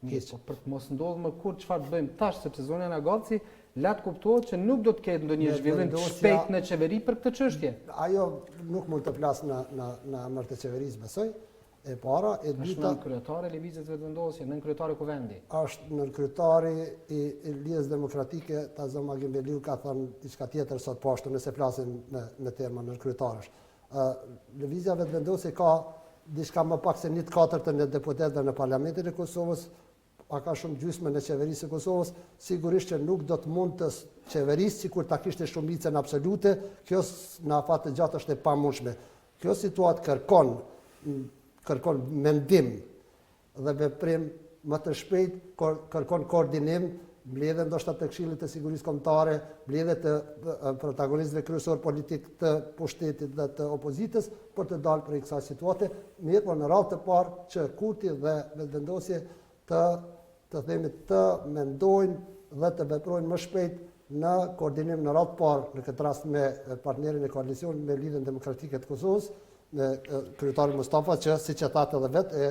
Për të mos ndodhë më kur, çfarë të bëjmë tash, sepse zonja Nagavci latë kuptohet që nuk do të ketë ndonjë zhvillim të shpejt në qeveri për këtë çështje. Ajo nuk mund të flasë në emër të qeverisë, besoj. E para, e dyta... Është nënkryetare e lëvizjes vetëvendosje, nënkryetare kuvendi. Është nënkryetari i Lidhjes Demokratike, Tazoma Gimbeliu ka thënë diçka tjetër sot poshtë, nëse flasim në terma nënkryetarish. Lëvizja vetëvendosje ka diçka më pak se 1/4 e deputetëve në Parlamentin e Kosovës, ka shumë gjysmë në qeverisë e Kosovës, sigurisht që nuk do të mund të qeverisë sikur ta kishte shumicën absolute, kjo në afat të gjatë është e pamundshme. Kjo situatë kërkon mendim dhe veprim më të shpejt, kërkon koordinim, mbledhje ndoshta të Këshillit të Sigurisë Kombëtare, mbledhje të protagonistëve kryesor politik të pushtetit dhe të opozitës për të dalë prej kësaj situate, mirë, në radhë të parë që Kurti dhe vetëvendosje të mendojnë dhe të veprojnë më shpejt në koordinim në radhë parë, në këtë rast me partnerin e koalicionit me Lidhjen Demokratike të Kosovës, me kryetarin Mustafa, që siç e thatë edhe vetë e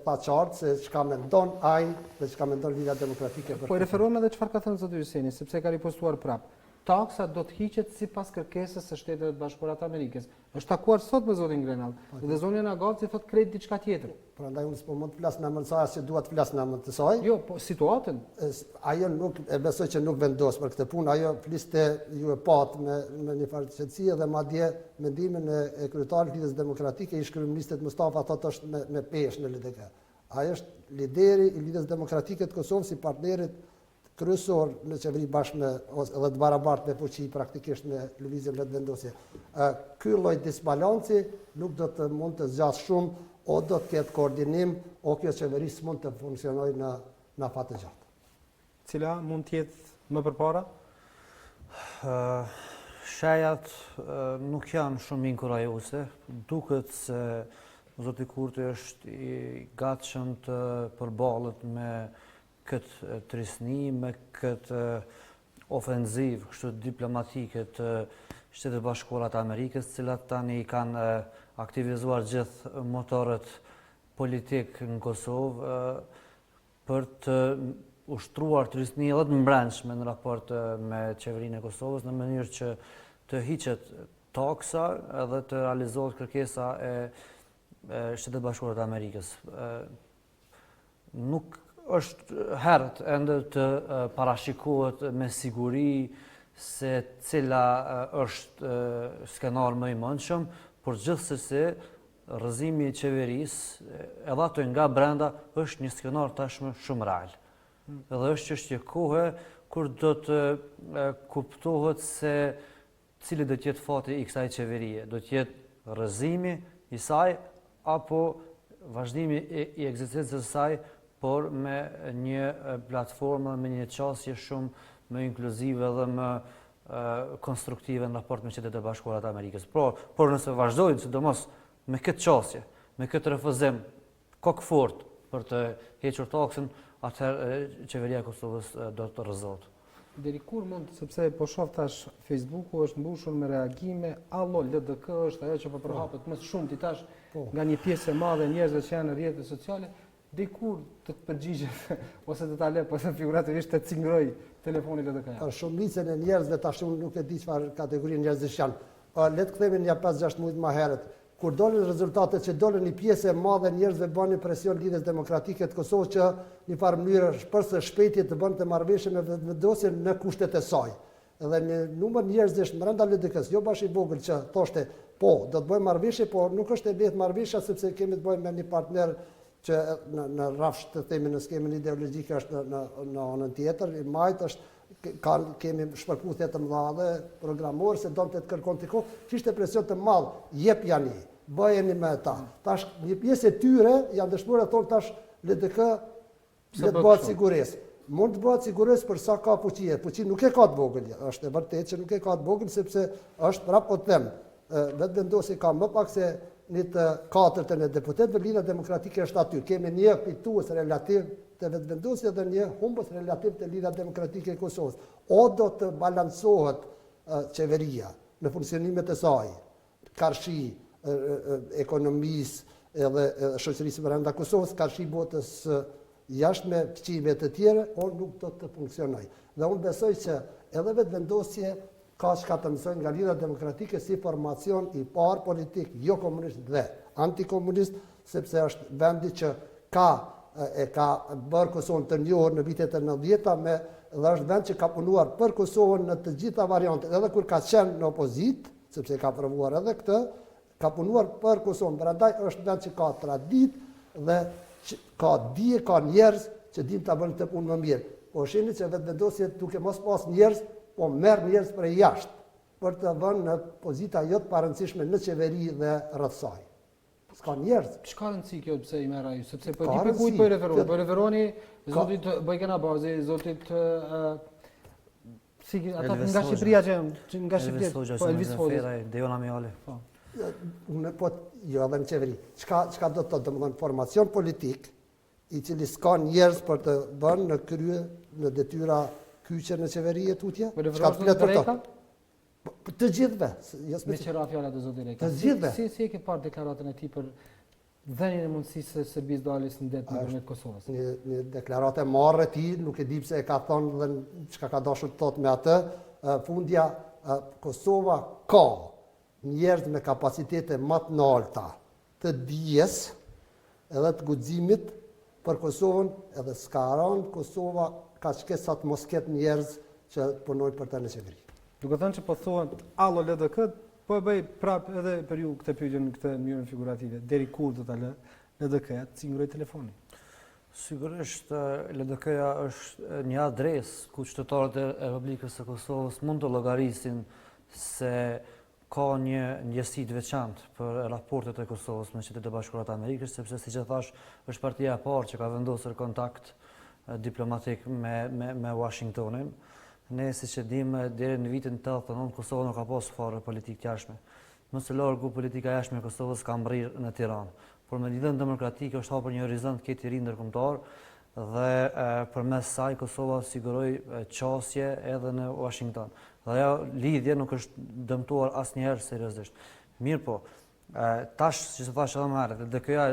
tha qartë se çka mendon ai dhe çka mendon Lidhja Demokratike. Po referohem edhe çfarë ka thënë zoti Hyseni, sepse ka ripostuar prapë. taksa do të hiqet sipas kërkesës së Shtetet Bashkuara të Amerikës. Është takuar sot me zotin Grenell. Dhe zoni Nagaci thotë krejt diçka tjetër. Prandaj unë s'po mund të flas në emër të saj, se dua të flas në emër të saj. Jo, po situatën. Ajo nuk e besoj që nuk vendos për këtë punë, ajo fliste ju e pat me një farë qetësie dhe madje mendimin e kryetarit të Lidhjes Demokratike, ish kryeministit Mustafa thotë është me peshë në LDK. Ai është lideri i Lidhjes Demokratike të Kosovës si partnerit kryesor në qeveri bashkë me edhe të barabartë me fuqi praktikisht në lëvizjen vetëvendosje. Ky lloj disbalanci nuk do të mund të zgjasë shumë, o do të ketë koordinim, o kjo qeveri s'mund të funksionojë në afat të gjatë. Cila mund të jetë më përpara? Shajat nuk janë shumë inkurajuese. Duket se zoti Kurti është i gatshëm të përballet me këtë trisni, me këtë ofenziv, kështu diplomatike të Shtetet Bashkuara të Amerikës, cilat tani kanë aktivizuar gjithë motorët politik në Kosovë për të ushtruar trisni edhe të mbrëmshme në raport me qeverinë e Kosovës në mënyrë që të hiqet taksa edhe të realizohet kërkesa e Shtetet Bashkuara të Amerikës. Nuk është herët ende të parashikohet me siguri se cila është skenar më i mëndshëm, por gjithsesi rrëzimi i qeverisë, edhe ato nga brenda, është një skenar tashmë shumë real. Edhe është çështje kohe kur do të kuptohet se cili do të jetë fati i kësaj qeverie, do të jetë rrëzimi i saj apo vazhdimi i ekzistencës së saj, por me një platformë, me një qasje shumë më inkluzive dhe më konstruktive në raport me Shtetet e Bashkuara të Amerikës. Por nëse vazhdojnë, sidomos me këtë qasje, me këtë refuzim kokfort për të hequr taksën, atëherë qeveria e Kosovës do të rrëzohet. Deri kur mund, sepse po shoh tash Facebooku është mbushur me reagime, allo LDK është ajo që po përhapet më shumë ti tash nga një pjesë e madhe e njerëzve që janë në rrjetet sociale. Dikur të përgjigjet ose të ta lep ose figurativisht të cingroj telefonit e të kaja. Shumicën e njerëzve tash unë nuk e di çfarë kategori njerëzish janë. Le të kthehemi një 5-6 muaj më herët. Kur dolën rezultatet që dolën një pjesë e madhe njerëzve bënë presion Lidhjes Demokratike të Kosovës që një farë mënyrë shpërse shpejti të bënte marrëveshje me vetëvendosjen në kushtet e saj. Edhe një numër njerëzish brenda LDK-s, jo bash i vogël që thoshte po, do të bëjmë marrëveshje, por nuk është e lehtë marrëveshja sepse kemi të bëjmë me një partner që në rrafsh të themi në skemën ideologjike është në anën tjetër, i majt është kemi shpërputhje të mëdha dhe programor se donte të kërkonte kohë, kishte presion të madh, jep jani, bëheni me ta. Tash një pjesë e tyre janë dëshmuar thonë tash LDK le të bëhet sigurisë. Mund të bëhet sigurisë për sa ka fuqi. Fuqi nuk e ka të vogël, është e vërtetë që nuk e ka të vogël sepse është prapë po them, vetëvendosje ka më pak se një të katërtën e deputetëve, Lidhja Demokratike është aty. Kemi një fitues relativ të vetëvendosjes dhe një humbës relativ të Lidhja Demokratike e Kosovës. O do të balancohet qeveria në funksionimet e saj, karshi ekonomisë edhe shoqërisë brenda Kosovës, karshi botës jashtme fqive të tjera, nuk do të funksionojë. Dhe unë besoj që edhe vetëvendosje ka që ka të mësojnë nga Lidhja Demokratike si formacion i parë politik, jo komunist dhe antikomunist, sepse është vendi që ka bërë Kosovën të njohur në vitet e 90-ta dhe është vend që ka punuar për Kosovën në të gjitha variantet, edhe kur ka qenë në opozit, sepse ka provuar edhe këtë, ka punuar për Kosovën. Prandaj është vend që ka tradit dhe ka dije, ka njerëz që din ta bëjnë këtë punë më mirë. Po shihni që vetëvendosjet duke mos pas njerëz, po merr njerëz prej jashtë për të vënë në pozita jo të parëndësishme në qeveri dhe rreth saj. S'ka njerëz. Çka rëndësi kjo pse i merr ai? Sepse po di kujt po i referohet. Po referoni zotit Bojkena Bazi, zotit ata nga Shqipëria që nga Shqipëria, po Elvis Hoxha, Dejona Mjali. Po. Unë po jo edhe në qeveri. Çka do të thotë, domethënë formacion politik i cili s'ka njerëz për të bërë në krye në detyra kyçe në qeveri e tutje? Çka flet për to? Të gjithëve. Me qëra fjallat e zotit Reka. Të gjithëve. Si e ke parë deklaratën e tij për dhënien e mundësisë se Serbisë do alis në det në përmet Kosovës? Një deklaratë e marrë e tij, nuk e di pse e ka thonë dhe çka ka dashur të thotë me atë, fundja, Kosova ka njerëz me kapacitete më të larta të dijes edhe të guximit për Kosovën, edhe s'ka rënë Kosova ka sa të mos ketë njerëz që punojnë për të në qeveri. Duke thënë që po thuhet allo LDK, po e bëj prapë edhe për ju këtë pyetje në këtë mënyrë figurative. Deri kur do ta lë LDK-ja të cingëroj telefonin? Sigurisht, LDK-ja është një adresë ku qytetarët e Republikës së Kosovës mund të llogarisin se ka një ndjesi të veçantë për raportet e Kosovës me Shtetet e Bashkuara të Amerikës, sepse siç e thash, është partia e parë që ka vendosur kontakt diplomatik me Washingtonin. Ne, siç e dimë, deri në vitin 89 Kosova nuk ka pasur fare politikë jashtme. Më së largu politika jashtme e Kosovës ka mbrirë në Tiranë. Por me lidhjen demokratike është hapur një horizont këtë i ri ndërkombëtar dhe përmes saj Kosova siguroi qasje edhe në Washington. Dhe ajo lidhje nuk është dëmtuar asnjëherë seriozisht. Mirë po, tash, si që thash edhe më herët, LDK-ja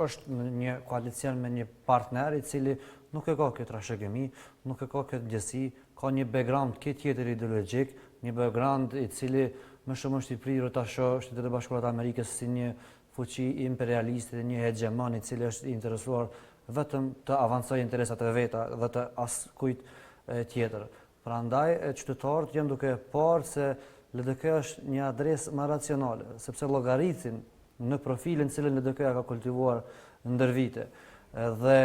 është në një koalicion me një partner i cili nuk e ka këtë trashëgimi, nuk e ka këtë ndjesi, ka një background këtë tjetër ideologjik, një background i cili më shumë është i prirur ta shohë Shtetet e Bashkuara të Amerikës si një fuqi imperialiste dhe një hegemon i cili është i interesuar vetëm të avancojë interesat e veta dhe të askujt tjetër. Prandaj qytetarët janë duke parë se LDK është një adresë më racionale, sepse llogaritsin në profilin cilën LDK ka kultivuar ndër vite dhe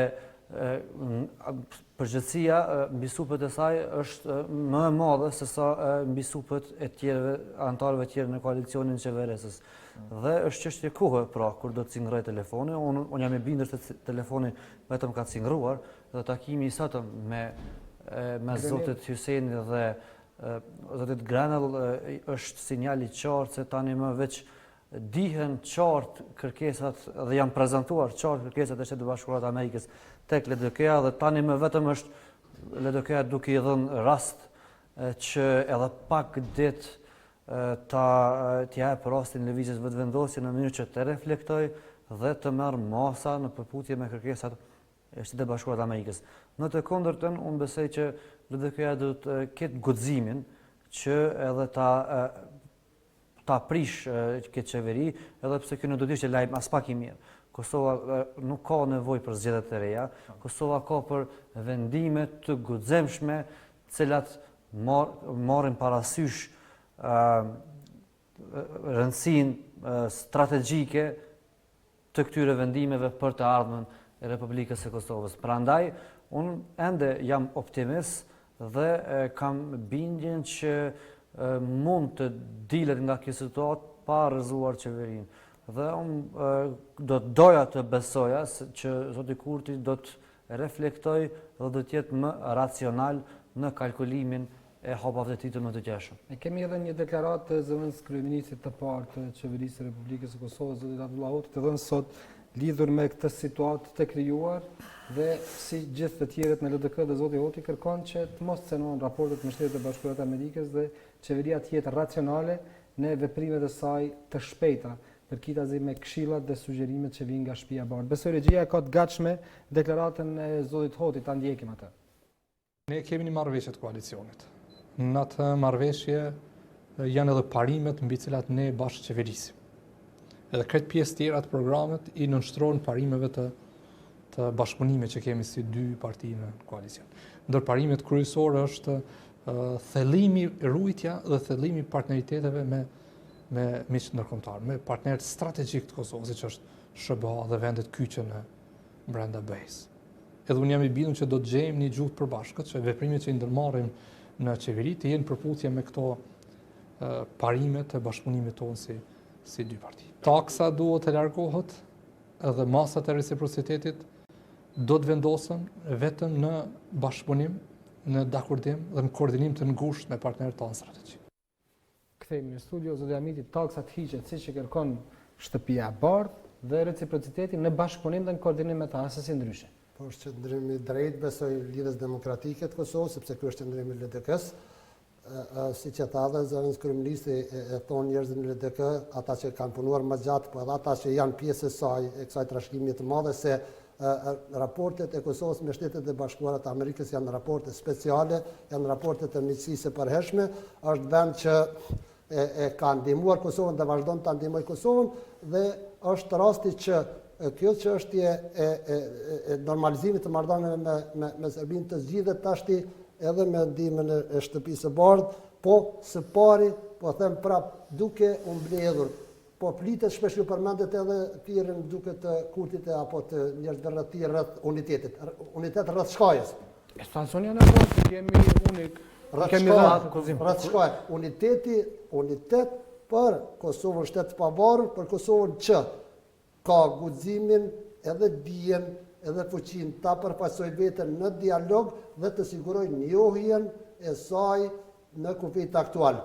përgjithësia mbi supët e saj është më e madhe se sa mbi supët e tjerëve, anëtarëve tjerë në koalicionin qeveresës. Dhe është çështje kohe pra kur do të cingëroj telefoni. Unë jam i bindur se telefoni vetëm ka cingëruar dhe takimi i sotëm me zotit Hyseni dhe zotit Granell është sinjal i qartë se tani më veç dihen qartë kërkesat dhe janë prezantuar qartë kërkesat e Shtetit Bashkuar të Amerikës tek LDK-ja dhe tani më vetëm është LDK-ja duke i dhënë rast që edhe pak ditë t'ja e rastin lëvizjes vetëvendosje në mënyrë që të reflektoj dhe të merr masa në përputhje me kërkesat e Shtetit Bashkuar të Amerikës. Në të kundërtën, unë besoj që LDK-ja do të ketë guximin që edhe ta prish këtë qeveri, edhe pse kjo në do të ishte lajm as pak i mirë. Kosova nuk ka nevojë për zgjedhje të reja, Kosova ka për vendime të guximshme, të cilat marrin parasysh rëndësinë strategjike të këtyre vendimeve për të ardhmen e Republikës së Kosovës. Prandaj, unë ende jam optimist dhe kam bindjen që mund të dilet nga kjo situatë pa rrëzuar qeverinë. Dhe unë do të doja të besoja që zoti Kurti do të reflektoj dhe do të jetë më racional në kalkulimin e hapave të tij të më të gjashëm. Ne kemi edhe një deklaratë të zëvendës kryeministrit të parë të qeverisë së Republikës së Kosovës, zotit Abdullah Hoxha, të dhënë sot lidhur me këtë situatë të krijuar dhe si gjithë të tjerët në LDK dhe zoti Hoxha kërkon që të mos cenohen raportet me Shtetet e Bashkuara të Amerikës dhe qeveria të jetë racionale në veprimet e saj të shpejta, përkitazi me këshillat dhe sugjerimet që vijnë nga shtëpia e bardhë. Besoj regjia ka të gatshme deklaratën e zotit Hoxha, ta ndjekim atë. Ne kemi një marrëveshje të koalicionit. Në atë marrëveshje janë edhe parimet mbi cilat ne bashkë qeverisim. Edhe këtë pjesë tjera të programet i nënshtrohen parimeve të bashkëpunimit që kemi si dy parti në koalicion. Ndër parimet kryesore është thellimi, ruajtja dhe thellimi partneriteteve me miq ndërkombëtar, me partnerët strategjik të Kosovës, siç është SBA dhe vendet kyçe në brenda BE-s. Edhe unë jam i bindur që do të gjejmë një gjuhë përbashkët, që veprimet që i ndërmarrim në qeveri të jenë përputhje me këto parime të bashkëpunimit tonë si dy parti. Taksa duhet të largohet edhe masat e reciprocitetit do të vendosen vetëm në bashkëpunim, në dakordim dhe në koordinim të ngushtë me partnerët tanë strategjik. Kthehemi në studio, zoti Hamiti, taksat hiqet siç e kërkon shtëpia e bardhë dhe reciprociteti në bashkëpunim dhe në koordinim me ta, se si ndryshe. Po është qëndrimi drejt, besoj lidhjes demokratike të Kosovës, sepse ky është qëndrimi i LDK-s. si që tha dhe zëvëns kryeministri e thonë njerëzit në LDK, ata që kanë punuar më gjatë, po edhe ata që janë pjesë e kësaj trashëgimie të madhe, se raportet e Kosovës me Shtetet e Bashkuara të Amerikës janë raporte speciale, janë raporte të miqësisë së përhershme, është vend që e ka ndihmuar Kosovën dhe vazhdon të ndihmojë Kosovën, dhe është rasti që kjo çështje e normalizimit të marrëdhënieve me Serbinë të zgjidhet tashti edhe me ndihmën e shtëpisë së bardhë, po së pari, po them prap, duke u mbledhur, po flitet shpesh ju përmendet edhe thirrjen duke të Kurtit apo të njerëzve rreth tij rreth unitetit, unitet rreth shkajës. Stansioni janë apo që kemi unik, rreth shkajës, unitet për Kosovën shtet të pavarur, për Kosovën që ka guximin edhe dijen edhe fuqin ta përfaqësoj veten në dialog dhe të siguroj njohjen e saj në kufit aktual.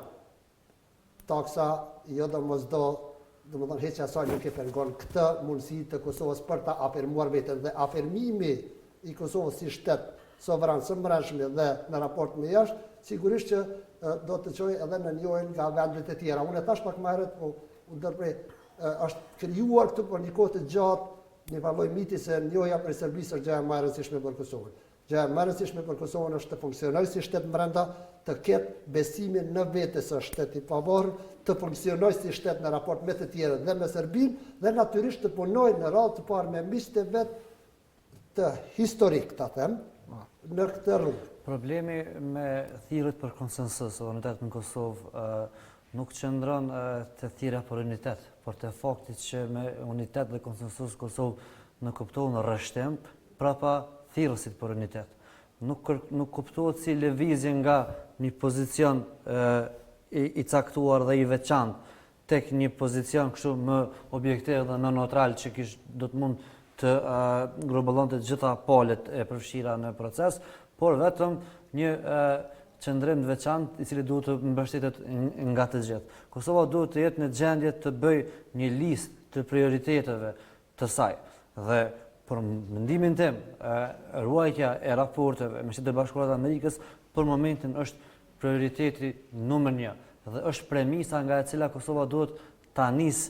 Taksa jo domethënë heqja e saj nuk e pengon këtë mundësi të Kosovës për ta afirmuar veten, dhe afirmimi i Kosovës si shtet sovran së mbrëmshme dhe në raport me jashtë, sigurisht që do të çojë edhe në njohjen nga vendet e tjera. Unë thash pak më herët, u ndërprej, është krijuar këtu për një kohë të gjatë një valloj miti se njohja për Serbisë është gjëja më e rëndësishme për Kosovën. Gjëja më e rëndësishme për Kosovën është të funksionojë si shtet brenda, të ketë besimin në vete së shteti pavarur, të funksionojë si shtet në raport me të tjerët dhe me Serbinë, dhe natyrisht të punojë në radhë të parë me miqtë e vet të historik, ta them, në këtë rrugë. Problemi me thirrjet për konsensus o unitet në Kosovë nuk qëndron të thirrja për unitet, por të fakti që me unitet dhe konsensus Kosovë në kuptohen rreshtim prapa thirrësit për unitet. Nuk kuptohet si lëvizje nga një pozicion i caktuar dhe i veçantë tek një pozicion kështu më objektiv dhe më neutral që do të mund të grumbullonte të gjitha palët e përfshira në proces, por vetëm një qëndrim të veçantë i cili duhet të mbështetet nga të gjithë. Kosova duhet të jetë në gjendje të bëjë një listë të prioriteteve të saj. Dhe për mendimin tim, ruajtja e raporteve me Shtetet e Bashkuara të Amerikës për momentin është prioriteti numër 1 dhe është premisa nga e cila Kosova duhet ta nisë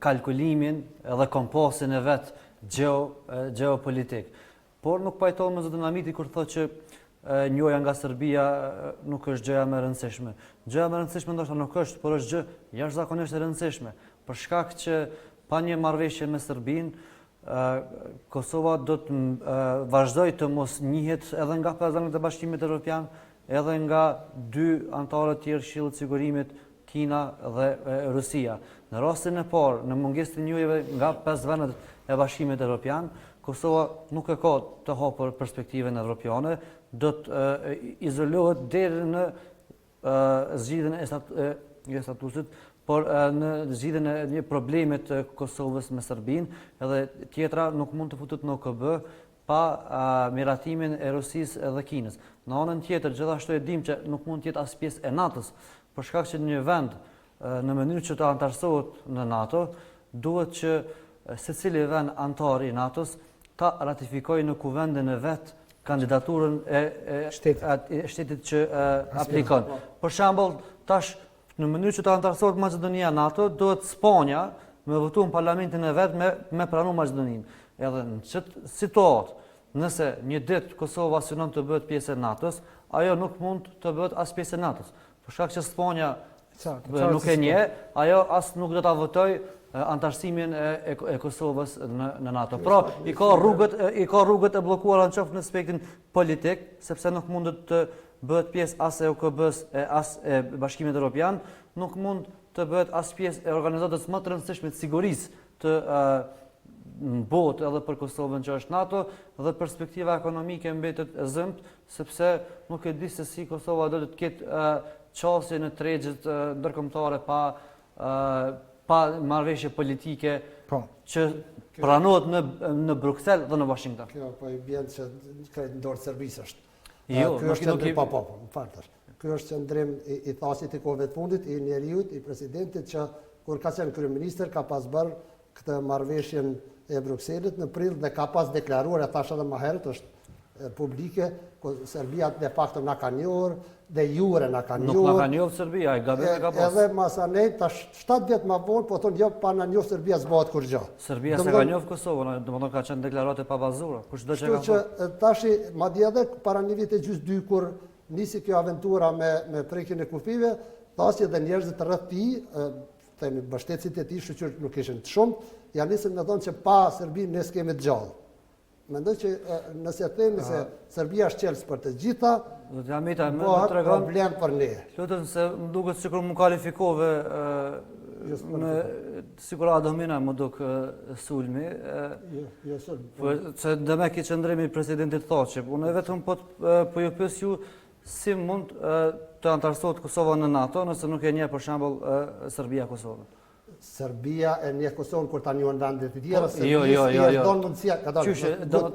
kalkulimin edhe kompasin e vet geopolitik. Por nuk pajtohem me zotin Amiti kur thotë që njohja nga Serbia nuk është gjëja më e rëndësishme. Gjëja më e rëndësishme ndoshta nuk është, por është gjë jashtëzakonisht e rëndësishme, për shkak që pa një marrëveshje me Serbinë, Kosova do të vazhdojë të mos njihet edhe nga pazarët e Bashkimit Evropian, edhe nga 2 anëtarët tjerë Këshillit të Sigurimit, Kina dhe Rusia. Në rastin e parë, në mungesë të njohjeve nga 5 vendet e Bashkimit Evropian, Kosova nuk e ka të hapur perspektiven evropiane, do të izolohet deri në zgjidhjen e statusit, por në zgjidhjen e një problemi të Kosovës me Serbinë, edhe tjetra nuk mund të futet në OKB pa miratimin e Rusisë edhe Kinës. Në anën tjetër, gjithashtu e dim që nuk mund të jetë as pjesë e NATO-s, për shkak që një vend në mënyrë që të antarësohet në NATO, duhet që secili vend antar i NATO-s ta ratifikojë në kuvendin e vet kandidaturën e shtetit që aplikon. Për shembull, tash në mënyrë që të antarësohet Maqedonia NATO, duhet Spanja me votu në parlamentin e vet me pranu Maqedoninë. Edhe në çet situatë, nëse një ditë Kosova synon të bëhet pjesë e NATO-s, ajo nuk mund të bëhet as pjesë e NATO-s. Për shkak që Spanja nuk e njeh, ajo as nuk do ta votojë antarësimin e Kosovës në NATO. Pra, i ka rrugët e bllokuara qoftë në aspektin politik, sepse nuk mundet të bëhet pjesë as e OKB-s as e Bashkimit Evropian, nuk mund të bëhet as pjesë e organizatës më të rëndësishme të sigurisë të botë edhe për Kosovën që është NATO, dhe perspektiva ekonomike mbetet e zëmt, sepse nuk e di se si Kosova do të ketë qasje në tregjet ndërkombëtare pa marrëveshje politike që pranohet në Bruksel dhe në Washington. Kjo po i bën që krejt në dorë Serbisë është. Jo, ky është qendrim Ky është qendrim i thasit të kohëve të fundit, i njeriut, i presidentit që kur ka qenë kryeministër ka pas bërë këtë marrëveshjen e Brukselit në prill dhe ka pas deklaruar, e thash edhe më herët, është publike, Serbia de facto na ka njohur, de jure na ka njohur. Nuk na ka njohur Serbia, i gabim e ka pas. Edhe masanej, tash 7 vjet ma vonë, po thonë jo pa na njohur Serbia s'bëhet kur gjë. Serbia se ka njohur Kosovën, domethënë ka qenë deklarate pa bazuara. Kushdo që ka Kështu që tashi madje edhe para një viti gjys 2 kur nisi kjo aventura me prekjen e kufive, thasje dhe njerëzit rreth tij, themi mbështetësit e tij, shoqërit nuk ishin të shumë, janë nisën me thonë që pa Serbinë ne s'kemi të gjallë. Mendoj që nëse themi se Serbia është qelës për të gjitha, bëhet problem për ne. Lutem se më duket sikur më kualifikove me sikur Adomina më duk sulmi. Se dhe me ki qëndrimi presidentit Thaçi. Unë vetëm po ju pyes ju si mund të antarësohet Kosova në NATO nëse nuk e njeh për shembull Serbia Kosovën. Serbia e njeh Kosovën kur ta njohin vendet e tjera, Jo. don mundësia, ka dalë.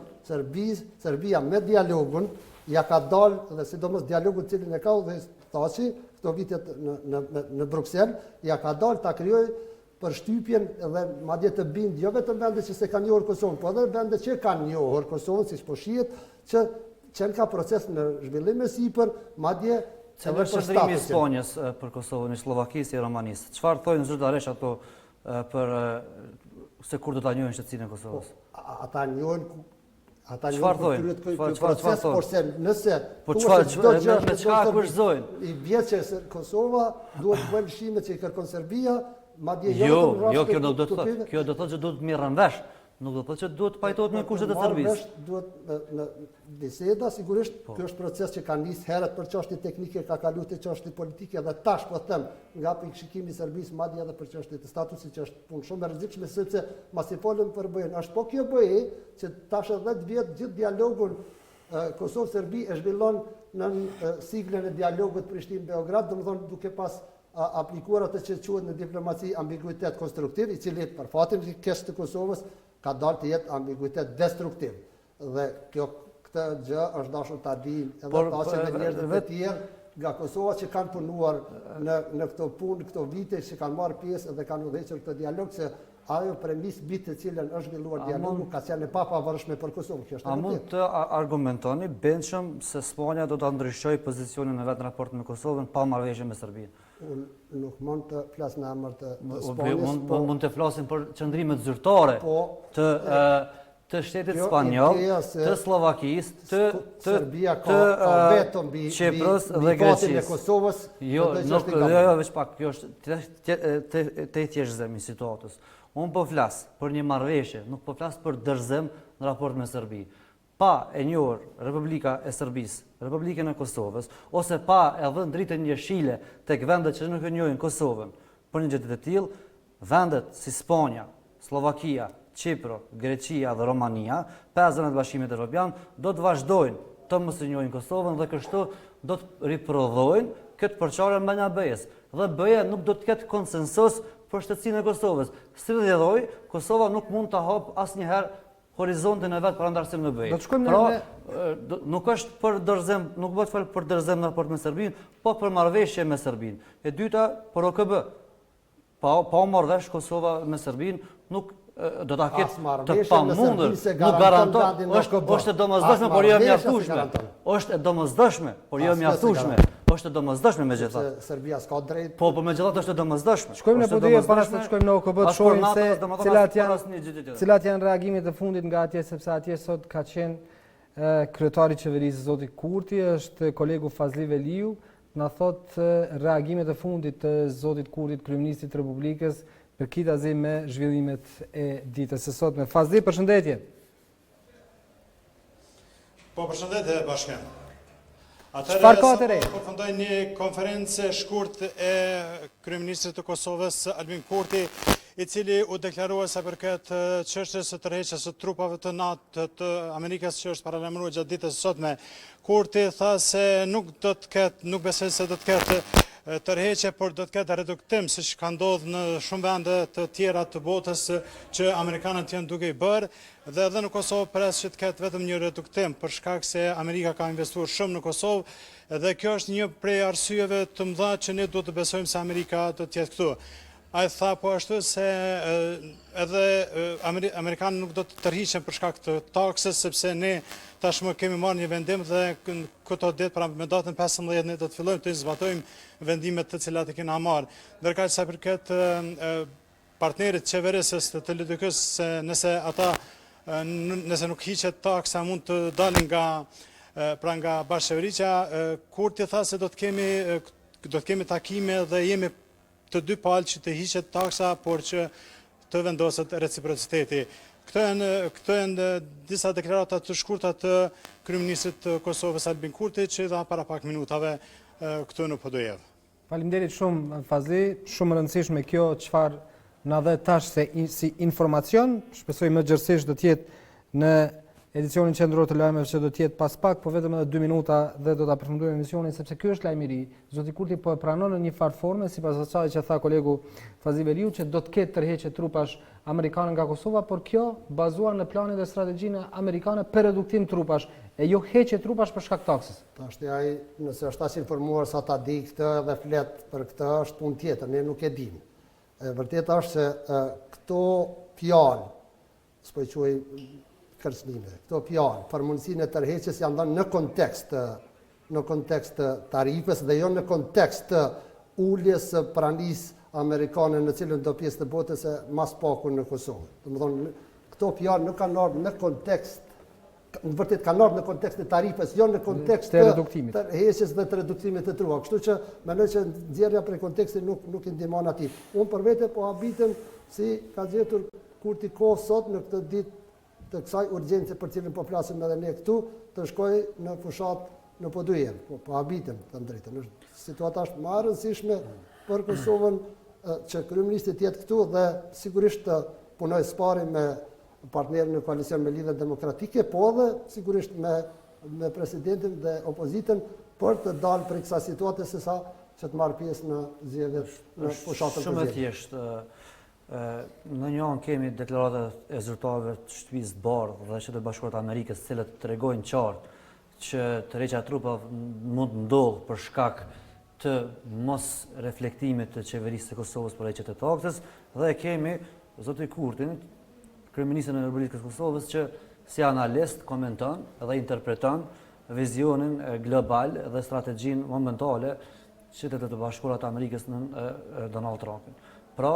Serbia me dialogun ja ka dalë dhe sidomos dialogun cilin e ka dhe Thaçi këto vitet në Bruksel, ja ka dalë ta krijojë për shtypjen dhe madje të bind jo vetëm vendet që se kanë njohur Kosovën, po edhe vendet që kanë njohur Kosovën, siç po shihet, që ka proces në zhvillim me sipër, madje Cëllë është qëndrimi i Spanjës për Kosovën, i Slovakisë e Romanisë? Çfarë thojnë zyrtarisht ato për se kur do ta njohin shtetësinë e Kosovës? Ata njohin çfarë thojnë? Proces, por se nëse me çka akurzojnë? I vjet që Kosova duhet të bëjë lëshimet që i kërkon Serbia, madje jo, kjo do të thotë. Kjo do të thotë që duhet të merren vesh. Nuk do të thotë që duhet të pajtohet me kushtet e Serbisë. Duhet në biseda, sigurisht, kjo është proces që ka nisë herët për çështje teknike, ka kaluar te çështje politike dhe tash po them, nga pikëshikimi i Serbisë madje edhe për çështjet e statusit që është punë shumë e rrezikshme sepse masi folëm për BE-n, është po kjo BE që tash 10 vjet gjithë dialogun Kosovë-Serbi e zhvillon në siglën e dialogut Prishtinë-Beograd, domethënë duke pas aplikuar atë që quhet në diplomaci ambiguitet konstruktiv, i cili për fatin e keq të Kosovës ka dalë të jetë ambiguitet destruktiv. Dhe këtë gjë është dashur ta dinë edhe Thaçi dhe njerëzit e tjerë nga Kosova që kanë punuar në këto punë, këto vite që kanë marrë pjesë dhe kanë udhëhequr këtë dialog, se ajo premis mbi të cilën është zhvilluar dialogu ka qenë pa pavarësishme për Kosovën. A mund të argumentoni bindshëm se Spanja do ta ndryshojë pozicionin e vet në raport me Kosovën pa marrëveshje me Serbinë? Unë nuk mund të flas në emër të Spanjës. Mund të flasim për qëndrimet zyrtare të shtetit spanjoll, të Slovakisë, të Serbia ka vetëm mbi votin e Kosovës. Jo, veç pak, kjo është te thjeshtëzimi i situatës. Unë po flas për një marrëveshje, nuk po flas për dërzim në raport me Serbi. Pa e njohur Republika e Serbisë, Republikën e Kosovës, ose pa e dhënë dritën jeshile tek vendet që nuk e njohin Kosovën, për një gjë të tillë, vendet si Spanja, Slovakia, Çipro, Greqia dhe Romania, 5 venet Bashkimit Evropian, do të vazhdojnë të mos e njohin Kosovën dhe kështu do të riprodhojnë këtë përçarje mbrëmja BE-s. Dhe BE nuk do të ketë konsensus për shtetësinë e Kosovës. Si rrjedhoi, Kosova nuk mund ta hap asnjëherë horizontin e vet për antarësim në BE. Pra, nuk është për dorëzim, nuk bëhet fjalë për dorëzim në raport me Serbinë, po për marrëveshje me Serbinë. E dyta, për OKB. Pa marrëvesh Kosova me Serbinë, nuk do ta ketë të pamundur, nuk garanton, është e domosdoshme, por jo e mjaftueshme. Është e domosdoshme, por jo e mjaftueshme. Është e domosdoshme megjithatë. Serbia s'ka drejt. Po megjithatë është e domosdoshme. Shkojmë në podije para se të shkojmë në OKB të shohim se cilat janë reagimet e fundit nga atje, sepse atje sot ka qenë kryetari i qeverisë zoti Kurti, është kolegu Fazli Veliu, na thot reagimet e fundit të zotit Kurtit, kryeministit të Republikës, për kitazi me zhvillimet e ditës së sotme. Fazli, përshëndetje. Po, përshëndetje, bashkë. Çfarë ka të re? Përfundoi një konferencë shkurt e kryeministrit të Kosovës, Albin Kurti, i cili u deklarua se përket çështjes së tërheqjes së trupave të NATO të Amerikës që është paralajmëruar gjatë ditës së sotme. Kurti tha se nuk besoj se do të ketë tërheqje, por do të ketë reduktim, siç ka ndodhur në shumë vende të tjera të botës që amerikanët janë duke i bërë, dhe edhe në Kosovë pres që të ketë vetëm një reduktim, për shkak se Amerika ka investuar shumë në Kosovë, dhe kjo është një prej arsyeve të mëdha që ne duhet të besojmë se Amerika do të jetë këtu. A i tha po ashtu se edhe Amerikanë nuk do të tërhiqen për shkak të taksës, sepse ne tashmë kemi marrë një vendim dhe këto ditë pra me datën 15 ne do të fillojmë të zbatojmë vendimet të cilat i kena marrë. Ndërkaq sa përket partnerit qeverisës të LDK-s, nëse nuk hiqet taksa mund të dalin nga bashkëqeverisja, Kurti tha se do të kemi takime dhe jemi të dy palë që të hiqet taksa, por që të vendoset reciprociteti. Këto janë disa deklarata të shkurta të kryeministrit të Kosovës Albin Kurti, që dha para pak minutave këtu në Podojevë. Faleminderit shumë, Fazli, shumë rëndësishme kjo çfarë na dhe tash si informacion, shpresoj më gjërësisht do t'jetë në edicionin qendror të lajmeve që do t'jetë pas pak, po vetëm edhe 2 minuta dhe do ta përfundojmë emisionin, sepse ky është lajm i ri. Zoti Kurti po e pranon në një farë forme, sipas asaj që tha kolegu Fazli Veliu, që do të ketë tërheqje trupash amerikane nga Kosova, por kjo bazuar në planin dhe strategjinë amerikane për reduktim trupash, e jo heqje trupash për shkak taksës. Tashti ai, nëse është as informuar sa ta di këtë dhe flet për këtë, është punë tjetër, ne nuk e dim. Vërtet është se këto fjalë, s'po i quaj kërcënime, këto fjalë për mundësinë e tërheqjes janë dhënë në kontekst të tarifës dhe jo në kontekst të uljes së pranisë amerikane në cilën do pjesë të botës e mas paku në Kosovë. Domethënë, këto fjalë nuk kanë ardhur në kontekst, në vërtet kanë ardhur në kontekst të tarifës, jo në kontekst të tërheqjes dhe të reduktimit të trupa. Kështu që mendoj që nxjerrja prej kontekstit nuk i ndihmon atij. Unë për vete po habitem si ka gjetur Kurti kohë sot në këtë ditë të kësaj urgjence për cilën po flasim edhe ne këtu, të shkoj në fushat në Podujevë. Po habitem të drejtën. Situata është më e rëndësishme për Kosovën që kryeministri të jetë këtu dhe sigurisht të punoj së me partnerën në koalicion me Lidhjen Demokratike, po edhe sigurisht me presidentin dhe opozitën për të dalë prej kësaj situate sesa që të marrë pjesë në zgjedhjet në fushatën shumë e thjeshtë. Në një anë kemi deklaratat e zyrtarëve të shtëpisë bardhë dhe Shtetet Bashkuara të Amerikës, të cilët tregojnë qartë që tërheqja e trupave mund të ndodhë për shkak të mos reflektimit të qeverisë së Kosovës për heqjet e taksës, dhe kemi zoti Kurtin, kryeministrin e Republikës së Kosovës, që si analist komenton dhe interpreton vizionin global dhe strategjinë momentale Shtetet e Bashkuara të Amerikës në Donald Trumpin. Pra,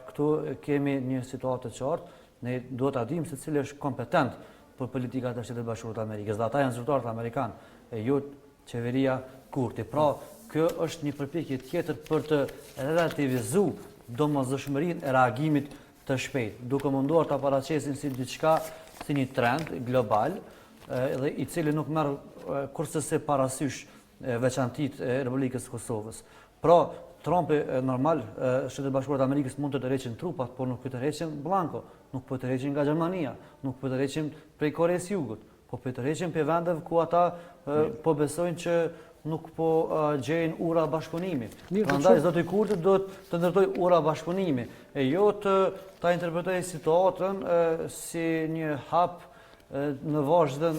këtu kemi një situatë të qartë, ne duhet ta dimë se cili është kompetent për politikat e Shtetit Bashkuar të Amerikës, dhe ata janë zyrtarët amerikanë, e jo qeveria Kurti. Pra, kjo është një përpjekje tjetër për të relativizuar domosdoshmërinë e reagimit të shpejtë, duke munduar ta paraqesin si diçka, si një trend global, dhe i cili nuk merr kurse parasysh veçantitë e Republikës së Kosovës. Pra, Trumpi normal, Shtetet Bashkuara të Amerikës mund të tërheqin trupat, por nuk po tërheqin blanko, nuk po tërheqin nga Gjermania, nuk po tërheqin prej Koreas së Jugut, po tërheqin për vendeve ku ata po besojnë që nuk po gjejnë ura bashkëpunimi. Prandaj zoti Kurti do të ndërtojë ura bashkëpunimi, e jo ta interpretojë situatën si një hap në vazhdën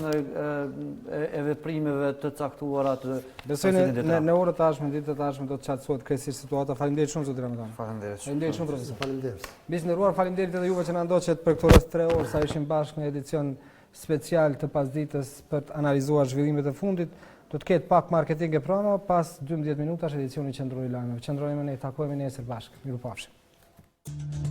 e veprimeve të caktuara të presidentit. Besoj në orët tashme, ditë të tashme do të qartësohet krejtësisht situata. Faleminderit shumë zoti Ramazan. Faleminderit shumë profesor. Faleminderit. Miq nderuar, faleminderit edhe juve që na ndoqët për këto rreth 3 orë sa ishim bashkë në edicion special të pasditës për të analizuar zhvillimet e fundit. Do të ketë pak marketing e promo pas 12 minutash edicioni qendror i lajmeve. Qëndrojmë ne, takohemi nesër bashkë. Mirupafshim.